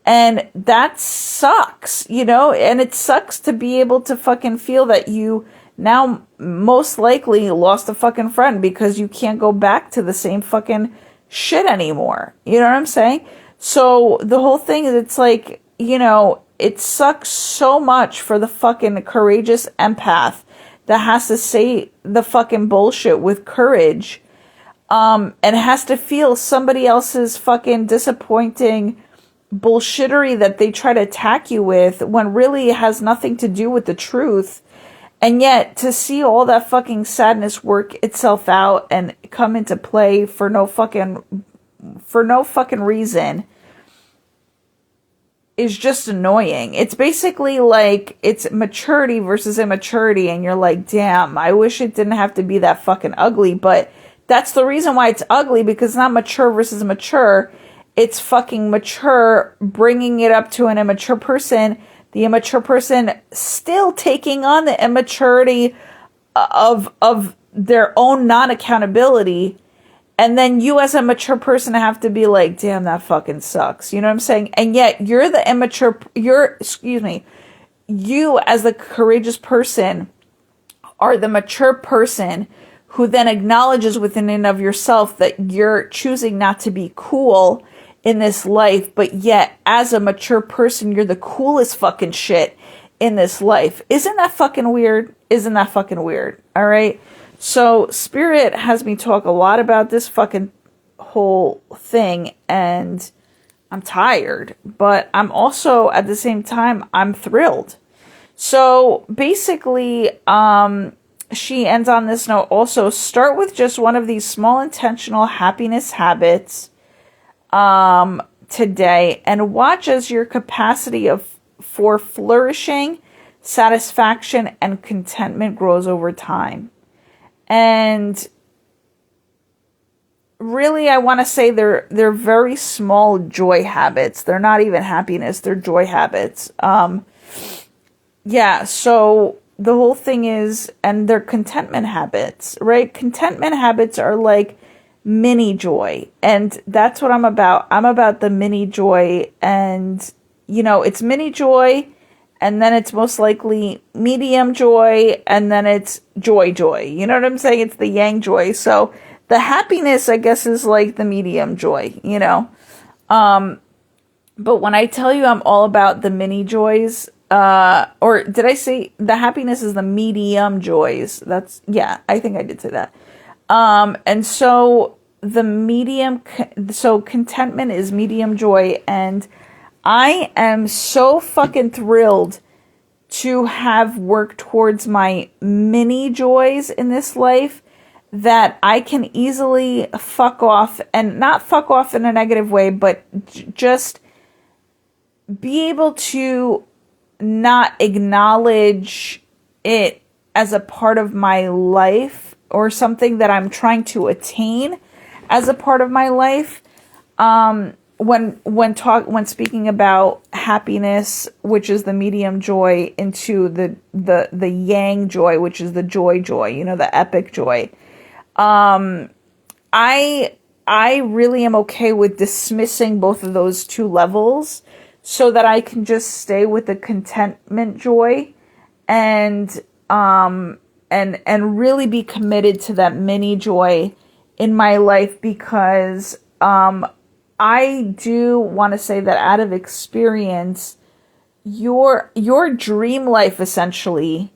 And that sucks, you know? And it sucks to be able to fucking feel that you now most likely lost a fucking friend because you can't go back to the same fucking shit anymore. You know what I'm saying? So the whole thing is, it's like, you know, it sucks so much for the fucking courageous empath that has to say the fucking bullshit with courage, and has to feel somebody else's fucking disappointing bullshittery that they try to attack you with, when really it has nothing to do with the truth. And yet, to see all that fucking sadness work itself out and come into play for no fucking reason is just annoying. It's basically like, it's maturity versus immaturity, and you're like, damn, I wish it didn't have to be that fucking ugly, but that's the reason why it's ugly, because it's not mature versus mature. It's fucking mature bringing it up to an immature person, the immature person still taking on the immaturity of their own non-accountability. And then you as a mature person have to be like, damn, that fucking sucks. You know what I'm saying? And yet you as the courageous person are the mature person who then acknowledges within and of yourself that you're choosing not to be cool in this life, but yet as a mature person, you're the coolest fucking shit in this life. Isn't that fucking weird? Isn't that fucking weird? All right. So Spirit has me talk a lot about this fucking whole thing, and I'm tired, but I'm also at the same time, I'm thrilled. So basically, she ends on this note also: start with just one of these small intentional happiness habits today, and watch as your capacity for flourishing, satisfaction, and contentment grows over time. And really, I want to say they're very small joy habits. They're not even happiness, they're joy habits. Yeah, so the whole thing is, and they're contentment habits, right? Contentment habits are like mini joy, and that's what I'm about. I'm about the mini joy, and you know, it's mini joy, and then it's most likely medium joy, and then it's joy. You know what I'm saying? It's the yang joy. So the happiness, I guess, is like the medium joy, you know. But when I tell you I'm all about the mini joys, or did I say the happiness is the medium joys? Yeah, I think I did say that. And so so contentment is medium joy, and I am so fucking thrilled to have worked towards my mini joys in this life, that I can easily fuck off, and not fuck off in a negative way, but just be able to not acknowledge it as a part of my life or something that I'm trying to attain as a part of my life. When speaking about happiness, which is the medium joy, into the yang joy, which is the joy, the epic joy. I really am okay with dismissing both of those two levels so that I can just stay with the contentment joy and really be committed to that mini joy in my life, because I do want to say that out of experience, your dream life, essentially,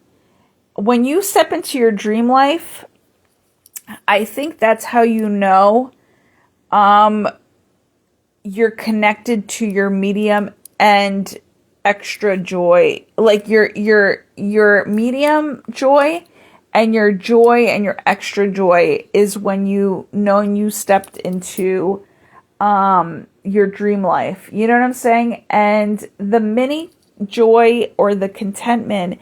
when you step into your dream life, I think that's how you know you're connected to your medium and extra joy. Like your medium joy and your extra joy is when you know you stepped into your dream life. You know what I'm saying? And the mini joy or the contentment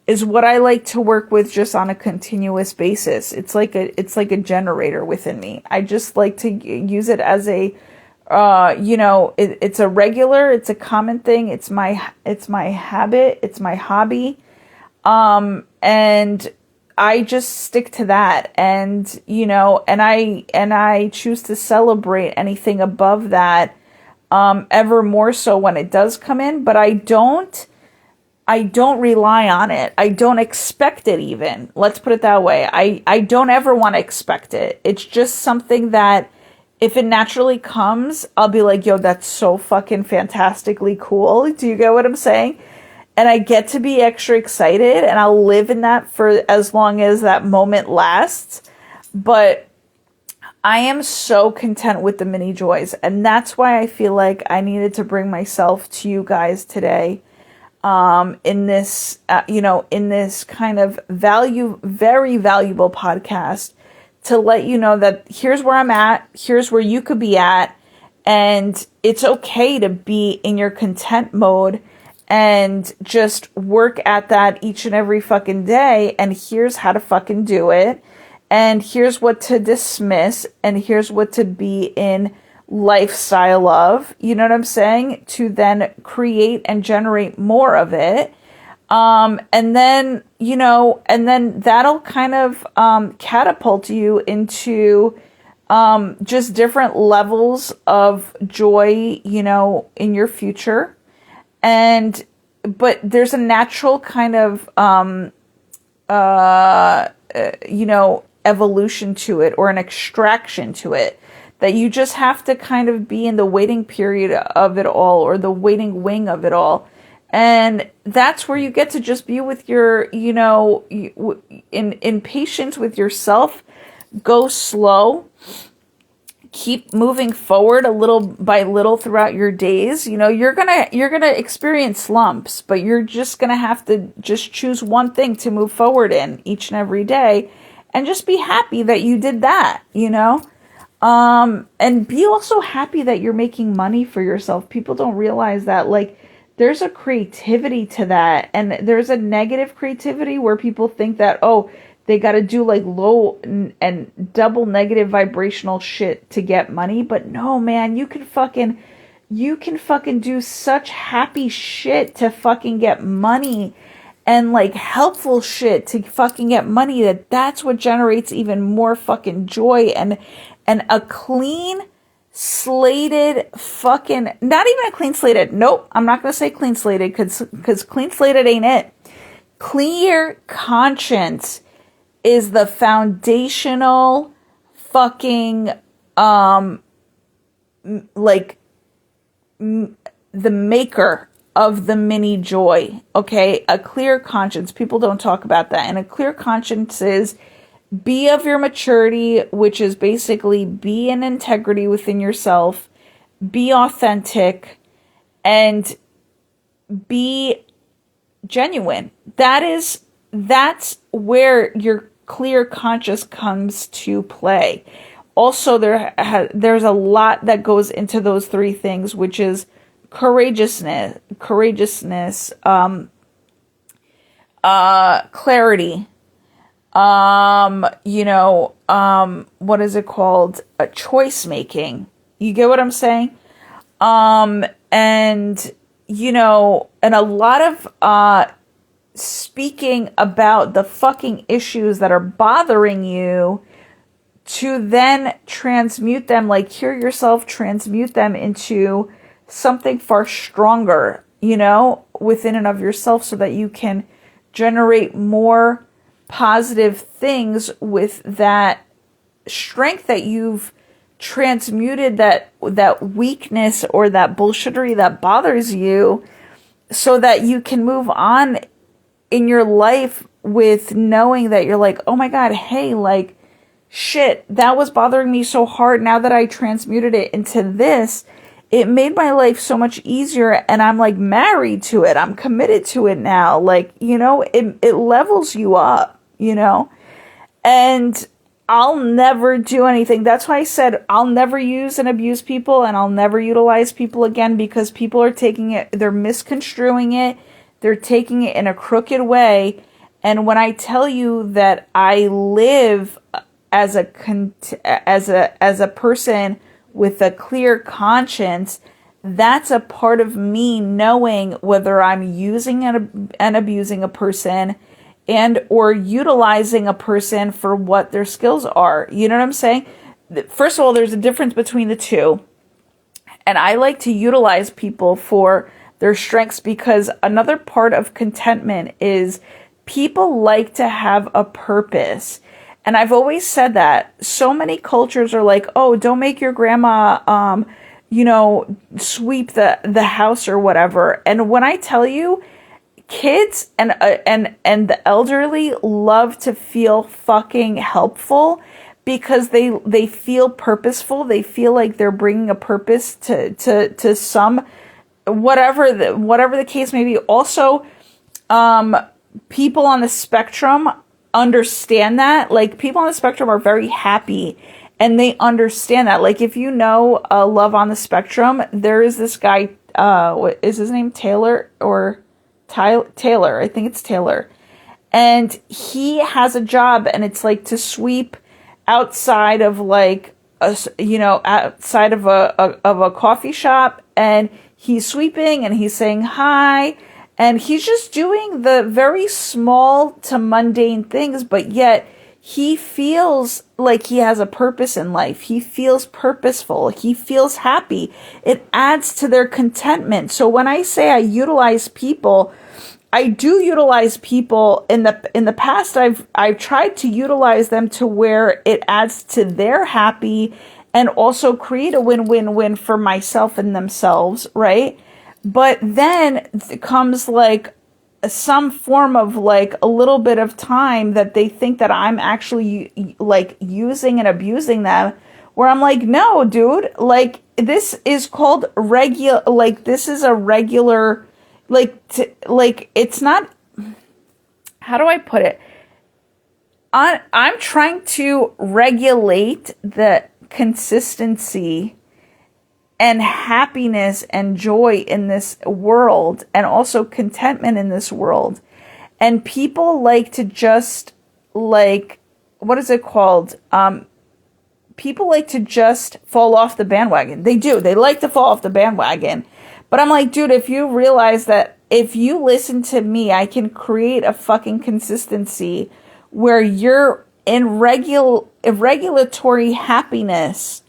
is what I like to work with just on a continuous basis. It's like a generator within me. I just like to use it as a it's a regular, it's a common thing. It's my habit. It's my hobby. And I just stick to that, and I choose to celebrate anything above that, ever more so when it does come in, but I don't rely on it. I don't expect it even. Let's put it that way. I don't ever want to expect it. It's just something that if it naturally comes, I'll be like, yo, that's so fucking fantastically cool. Do you get what I'm saying? And I get to be extra excited, and I'll live in that for as long as that moment lasts. But I am so content with the mini joys. And that's why I feel like I needed to bring myself to you guys today. In this kind of very valuable podcast, to let you know that here's where I'm at, here's where you could be at, and it's okay to be in your content mode and just work at that each and every fucking day. And here's how to fucking do it. And here's what to dismiss. And here's what to be in lifestyle of, you know what I'm saying? To then create and generate more of it. And then that'll kind of, catapult you into, just different levels of joy, in your future. But there's a natural kind of, evolution to it, or an extraction to it, that you just have to kind of be in the waiting period of it all, or the waiting wing of it all. And that's where you get to just be with your, in patience with yourself, go slow, keep moving forward a little by little throughout your days. You're going to experience slumps, but you're just going to have to just choose one thing to move forward in each and every day, and just be happy that you did that, and be also happy that you're making money for yourself. People don't realize that, like, there's a creativity to that, and there's a negative creativity where people think that, oh, they got to do like low and double negative vibrational shit to get money. But no, man, you can fucking do such happy shit to fucking get money, and like helpful shit to fucking get money, that's what generates even more fucking joy, and a clean slated fucking, not even a clean slated, nope, I'm not going to say clean slated, because clean slated ain't it. Clear conscience is the foundational fucking, the maker of the mini joy, okay? A clear conscience. People don't talk about that. And a clear conscience is be of your maturity, which is basically be in integrity within yourself, be authentic, and be genuine. That's where your clear conscience comes to play. Also, there's a lot that goes into those three things, which is courageousness, clarity, what is it called? Choice making. You get what I'm saying? And a lot of speaking about the fucking issues that are bothering you, to then transmute them, like hear yourself transmute them into something far stronger, within and of yourself, so that you can generate more positive things with that strength that you've transmuted, that weakness or that bullshittery that bothers you, so that you can move on in your life with knowing that you're like, oh my God, hey, like, shit, that was bothering me so hard. Now that I transmuted it into this, it made my life so much easier, and I'm like married to it. I'm committed to it now. Like, it levels you up, and I'll never do anything. That's why I said I'll never use and abuse people, and I'll never utilize people again, because people are taking it, they're misconstruing it, they're taking it in a crooked way. And when I tell you that I live as a person with a clear conscience, that's a part of me knowing whether I'm using and abusing a person, and or utilizing a person for what their skills are. You know what I'm saying? First of all, there's a difference between the two. And I like to utilize people for their strengths, because another part of contentment is people like to have a purpose. And I've always said that. So many cultures are like, oh, don't make your grandma, sweep the house or whatever. And when I tell you, kids and the elderly love to feel fucking helpful, because they feel purposeful. They feel like they're bringing a purpose to some, whatever the case may be. Also, people on the spectrum understand that. Like, people on the spectrum are very happy, and they understand that. Like, if Love on the Spectrum, there is this guy, what is his name? Taylor, or Taylor, I think it's Taylor. And he has a job, and it's like to sweep outside of outside of a coffee shop, and he's sweeping and he's saying hi, and he's just doing the very small to mundane things, but yet he feels like he has a purpose in life. He feels purposeful. He feels happy. It adds to their contentment. So when I say I utilize people, I do utilize people. In the past, I've tried to utilize them to where it adds to their happy, and also create a win-win-win for myself and themselves, right? But then comes like some form of like a little bit of time that they think that I'm actually like using and abusing them, where I'm like, no, dude, like this is called this is a regular, it's not, how do I put it? I'm trying to regulate the consistency and happiness and joy in this world, and also contentment in this world. And people like to just what is it called? People like to just fall off the bandwagon. They do. They like to fall off the bandwagon. But I'm like, dude, if you realize that if you listen to me, I can create a fucking consistency where you're in regulatory happiness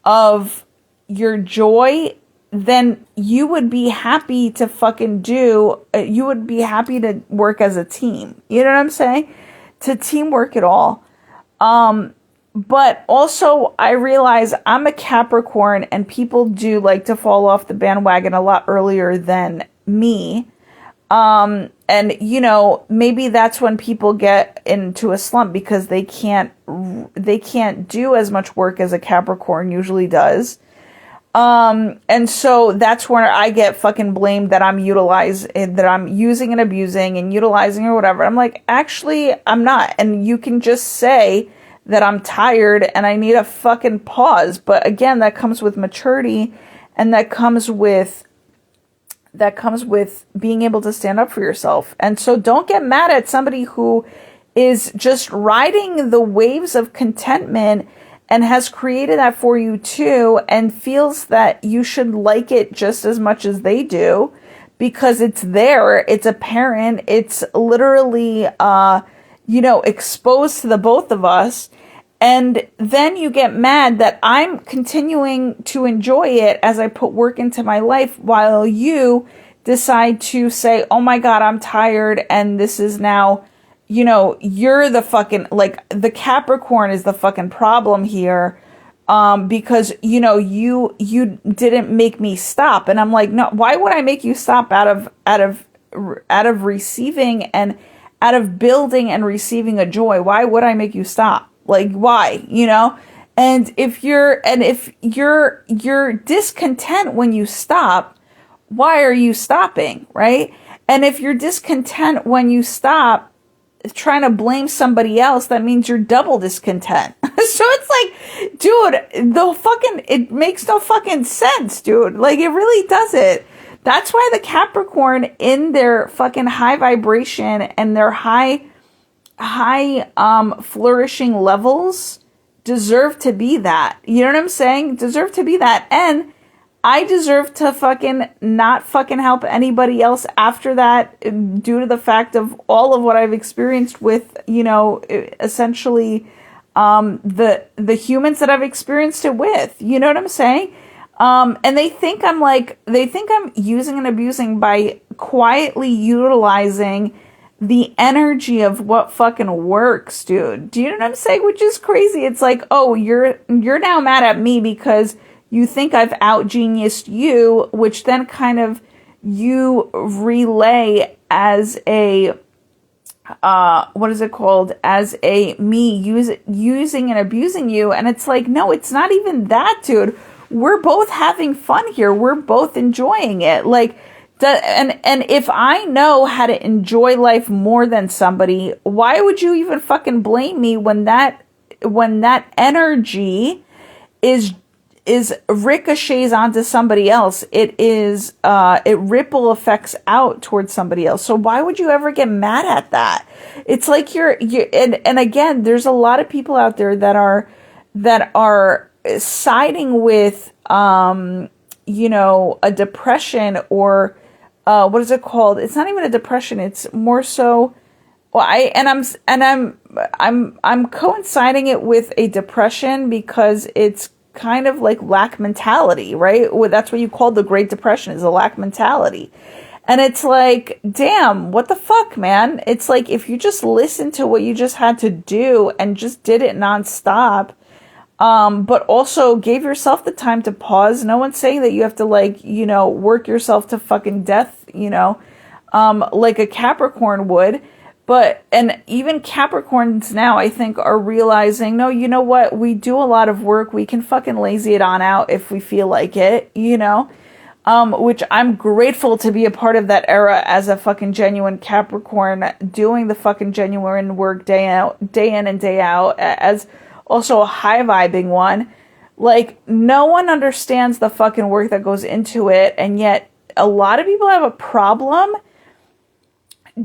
of your joy, then you would be happy to you would be happy to work as a team. You know what I'm saying? To teamwork it all. But also I realize I'm a Capricorn, and people do like to fall off the bandwagon a lot earlier than me. And maybe that's when people get into a slump, because they can't do as much work as a Capricorn usually does. And so that's where I get fucking blamed that I'm using and abusing and utilizing or whatever. I'm like, actually, I'm not. And you can just say that I'm tired and I need a fucking pause. But again, that comes with maturity, and that comes with being able to stand up for yourself. And so don't get mad at somebody who is just riding the waves of contentment and has created that for you too, and feels that you should like it just as much as they do because it's there, it's apparent, it's literally, exposed to the both of us. And then you get mad that I'm continuing to enjoy it as I put work into my life, while you decide to say, oh my God, I'm tired, and this is now, you're the fucking, like, the Capricorn is the fucking problem here, because, you didn't make me stop. And I'm like, no, why would I make you stop out of receiving and out of building and receiving a joy? Why would I make you stop? Like, why, And if you're discontent when you stop, why are you stopping, right? And if you're discontent when you stop trying to blame somebody else, that means you're double discontent. So it's like, dude, it makes no fucking sense, dude. Like, it really doesn't. That's why the Capricorn, in their fucking high vibration and their high flourishing levels, deserve to be that. You know what I'm saying? Deserve to be that. And I deserve to fucking not fucking help anybody else after that, due to the fact of all of what I've experienced with, essentially, the humans that I've experienced it with. You know what I'm saying? And they think I'm using and abusing by quietly utilizing the energy of what fucking works, dude. Do you know what I'm saying? Which is crazy. It's like, oh, you're now mad at me because you think I've out-geniused you, which then kind of you relay as a, as a me using and abusing you. And it's like, no, it's not even that, dude. We're both having fun here. We're both enjoying it. Like, and if I know how to enjoy life more than somebody, why would you even fucking blame me when that energy is ricochets onto somebody else? It ripple effects out towards somebody else. So why would you ever get mad at that? It's like and again, there's a lot of people out there that are siding with a depression, or what is it called? It's not even a depression. It's more so. Well, I'm coinciding it with a depression because it's kind of like lack mentality, right? Well, that's what you call the Great Depression, is a lack mentality. And it's like, damn, what the fuck, man? It's like, if you just listen to what you just had to do and just did it nonstop, but also gave yourself the time to pause. No one's saying that you have to work yourself to fucking death, like a Capricorn would. And even Capricorns now, I think, are realizing, no, you know what? We do a lot of work. We can fucking lazy it on out if we feel like it, which I'm grateful to be a part of that era as a fucking genuine Capricorn, doing the fucking genuine work day in and day out, as also a high vibing one. Like, no one understands the fucking work that goes into it. And yet a lot of people have a problem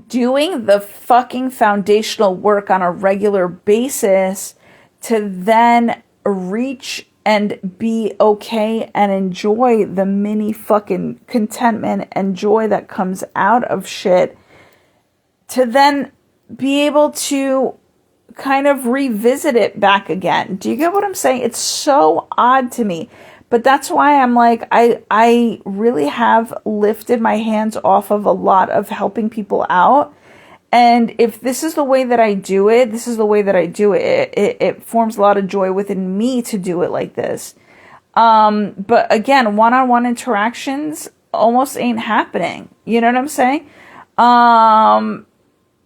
doing the fucking foundational work on a regular basis to then reach and be okay and enjoy the mini fucking contentment and joy that comes out of shit, to then be able to kind of revisit it back again. Do you get what I'm saying? It's so odd to me. But that's why I'm like, I really have lifted my hands off of a lot of helping people out. And if this is the way that I do it, this is the way that I do it. It forms a lot of joy within me to do it like this. But again, one-on-one interactions almost ain't happening. You know what I'm saying?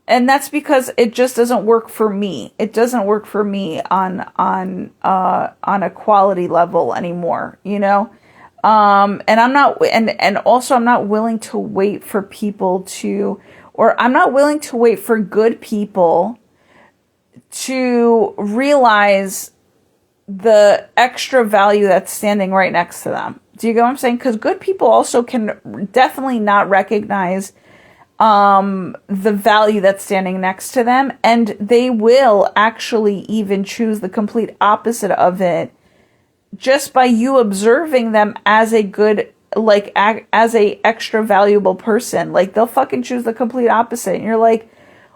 And that's because it just doesn't work for me. It doesn't work for me on a quality level anymore, And I'm not, and also I'm not willing to wait for people to, or I'm not willing to wait for good people to realize the extra value that's standing right next to them. Do you get what I'm saying? Because good people also can definitely not recognize the value that's standing next to them, and they will actually even choose the complete opposite of it just by you observing them as a good, like, as a extra valuable person. Like, they'll fucking choose the complete opposite, and you're like,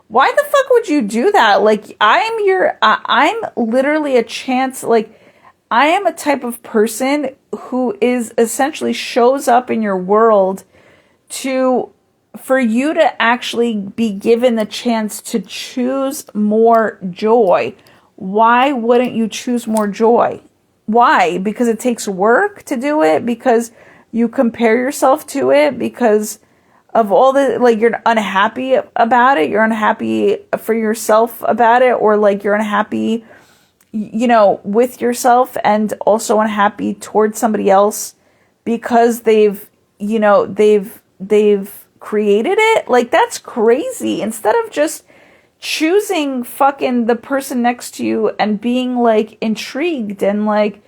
why the fuck would you do that? Like, I'm literally a chance, like, I am a type of person who is essentially shows up in your world for you to actually be given the chance to choose more joy. Why wouldn't you choose more joy? Why? Because it takes work to do it? Because you compare yourself to it? Because of all the, like, you're unhappy about it? You're unhappy for yourself about it? Or, like, you're unhappy, with yourself, and also unhappy towards somebody else because they've created it? Like, that's crazy. Instead of just choosing fucking the person next to you and being, like, intrigued and, like,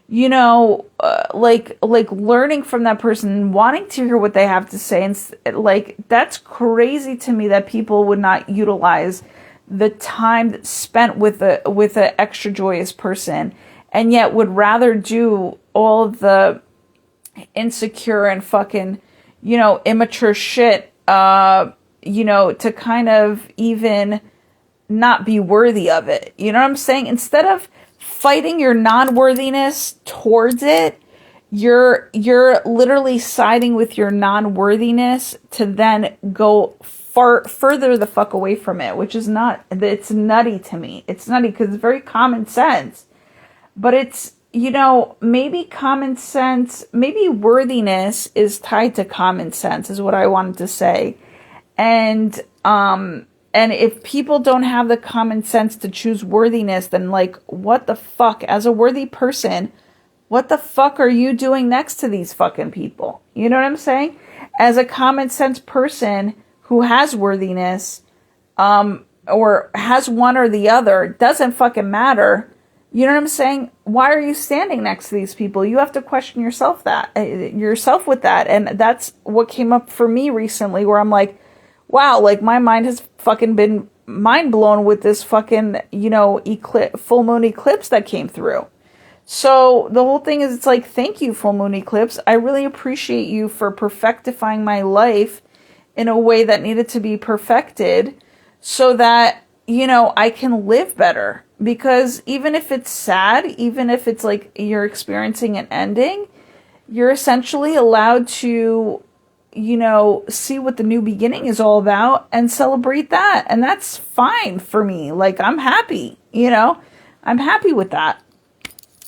like learning from that person and wanting to hear what they have to say, and like, that's crazy to me that people would not utilize the time spent with an extra joyous person, and yet would rather do all the insecure and fucking immature shit to kind of even not be worthy of it. You know what I'm saying? Instead of fighting your non-worthiness towards it, you're literally siding with your non-worthiness to then go further the fuck away from it, which is not, it's nutty to me. It's nutty because it's very common sense, but it's, maybe common sense, maybe worthiness is tied to common sense is what I wanted to say. And if people don't have the common sense to choose worthiness, then, like, what the fuck, as a worthy person, what the fuck are you doing next to these fucking people? You know what I'm saying? As a common sense person who has worthiness, or has one or the other, doesn't fucking matter. You know what I'm saying? Why are you standing next to these people? You have to question yourself with that. And that's what came up for me recently, where I'm like, wow, like, my mind has fucking been mind blown with this fucking, full moon eclipse that came through. So the whole thing is, it's like, thank you, full moon eclipse. I really appreciate you for perfectifying my life in a way that needed to be perfected so that, I can live better. Because even if it's sad, even if it's like you're experiencing an ending, you're essentially allowed to, see what the new beginning is all about and celebrate that. And that's fine for me. Like, I'm happy, I'm happy with that.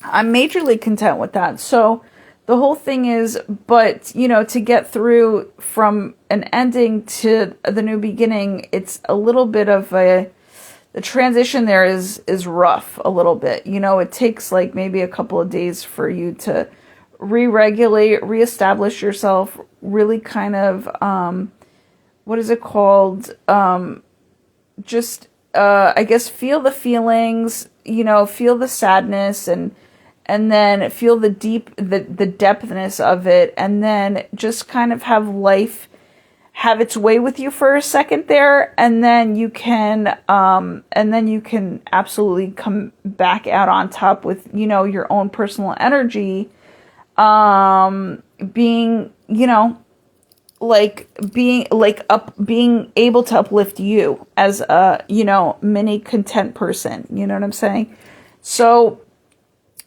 I'm majorly content with that. So the whole thing is, but, to get through from an ending to the new beginning, it's a little bit of the transition there is rough a little bit. It takes, like, maybe a couple of days for you to re-regulate, reestablish yourself, really kind of, what is it called? I guess, feel the feelings, feel the sadness, and then feel the depthness of it, and then just kind of have life have its way with you for a second there, and then you can absolutely come back out on top with, your own personal energy, being being able to uplift you as a, mini content person. You know what I'm saying? So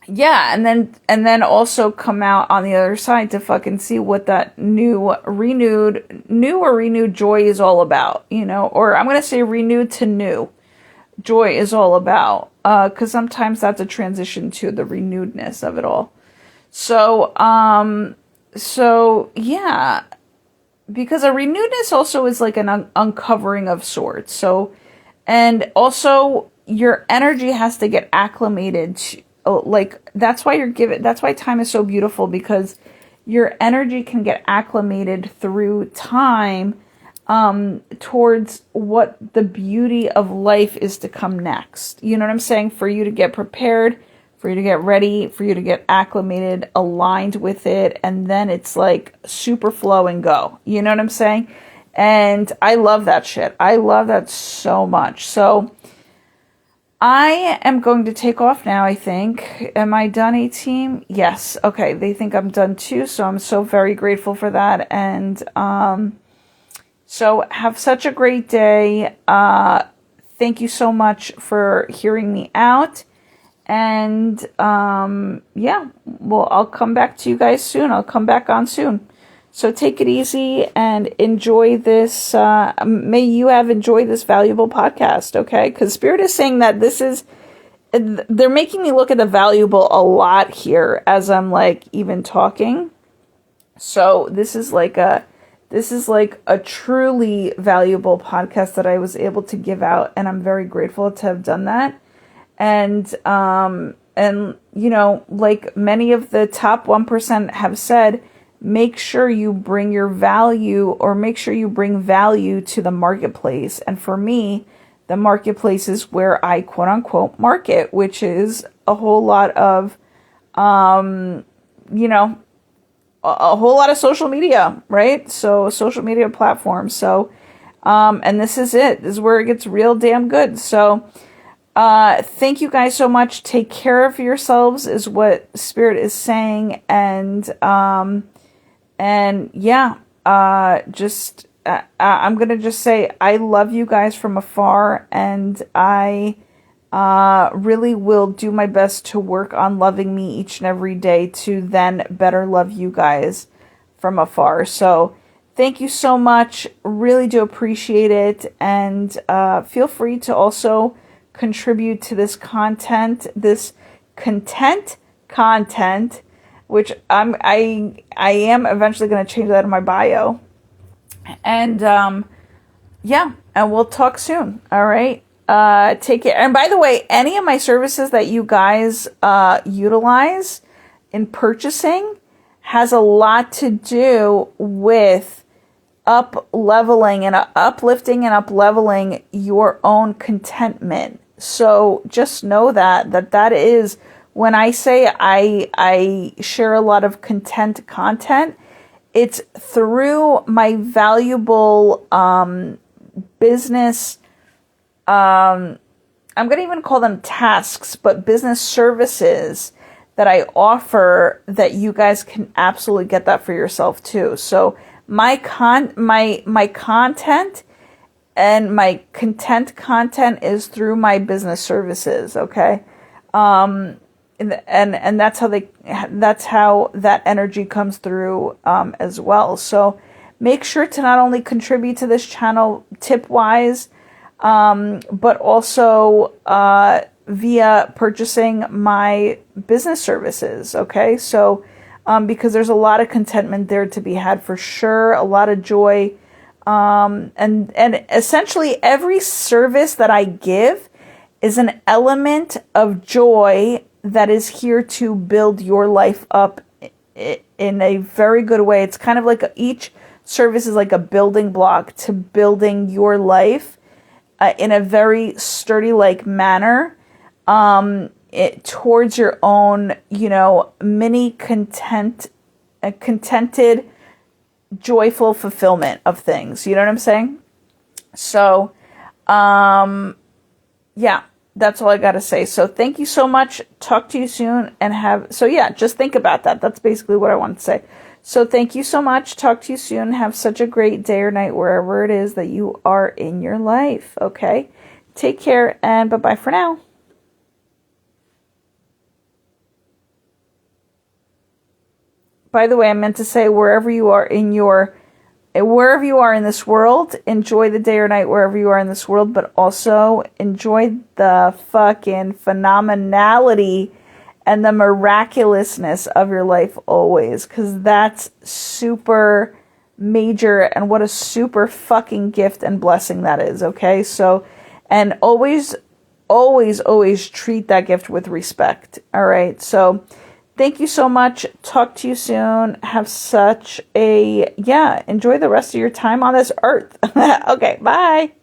yeah, and then also come out on the other side to fucking see what that new or renewed joy is all about, or I'm going to say renewed to new joy is all about, because sometimes that's a transition to the renewedness of it all. So yeah, because a renewedness also is like an uncovering of sorts. So, and also your energy has to get acclimated to, like, that's why time is so beautiful, because your energy can get acclimated through time towards what the beauty of life is to come next. You know what I'm saying? For you to get prepared, for you to get ready, for you to get acclimated, aligned with it, and then it's like super flow and go. You know what I'm saying? And I love that shit. I love that so much. So I am going to take off now, I think. Am I done, A-Team? Yes. Okay. They think I'm done too, so I'm so very grateful for that. And so have such a great day. Thank you so much for hearing me out. And yeah, well, I'll come back to you guys soon. I'll come back on soon. So take it easy and enjoy this. May you have enjoyed this valuable podcast, okay? Because Spirit is saying that they're making me look at the valuable a lot here as I'm like even talking. So this is like a truly valuable podcast that I was able to give out, and I'm very grateful to have done that. And you know, like many of the top 1% have said, make sure you bring your value, or make sure you bring value to the marketplace. And for me, the marketplace is where I quote unquote market, which is a whole lot of, you know, a whole lot of social media, right? So social media platforms. So, and this is it. This is where it gets real damn good. So, thank you guys so much. Take care of yourselves is what Spirit is saying. And yeah, I'm going to just say, I love you guys from afar, and I, really will do my best to work on loving me each and every day to then better love you guys from afar. So thank you so much. Really do appreciate it. And, feel free to also contribute to this content, this content, which I am eventually going to change that in my bio. And, yeah, and we'll talk soon. All right. Take care. And by the way, any of my services that you guys, utilize in purchasing has a lot to do with uplifting and up-leveling your own contentment. So just know that is, when I say I share a lot of content, it's through my valuable business, I'm going to even call them tasks, but business services that I offer, that you guys can absolutely get that for yourself too. So my content and my content is through my business services, okay? And that's how that energy comes through as well. So make sure to not only contribute to this channel tip-wise, but also via purchasing my business services, okay? So because there's a lot of contentment there to be had for sure, a lot of joy, and essentially every service that I give is an element of joy that is here to build your life up in a very good way. It's kind of like each service is like a building block to building your life in a very sturdy like manner, towards your own, you know, mini contented, joyful fulfillment of things. You know what I'm saying? So, yeah. That's all I got to say. So thank you so much. Talk to you soon just think about that. That's basically what I want to say. So thank you so much. Talk to you soon. Have such a great day or night wherever it is that you are in your life. Okay. Take care and bye-bye for now. By the way, I meant to say wherever you are in this world, enjoy the day or night wherever you are in this world, but also enjoy the fucking phenomenality and the miraculousness of your life always, because that's super major, and what a super fucking gift and blessing that is, okay? So, and always treat that gift with respect, all right? So, Thank you so much. Talk to you soon. Have such a, enjoy the rest of your time on this earth. Okay, bye.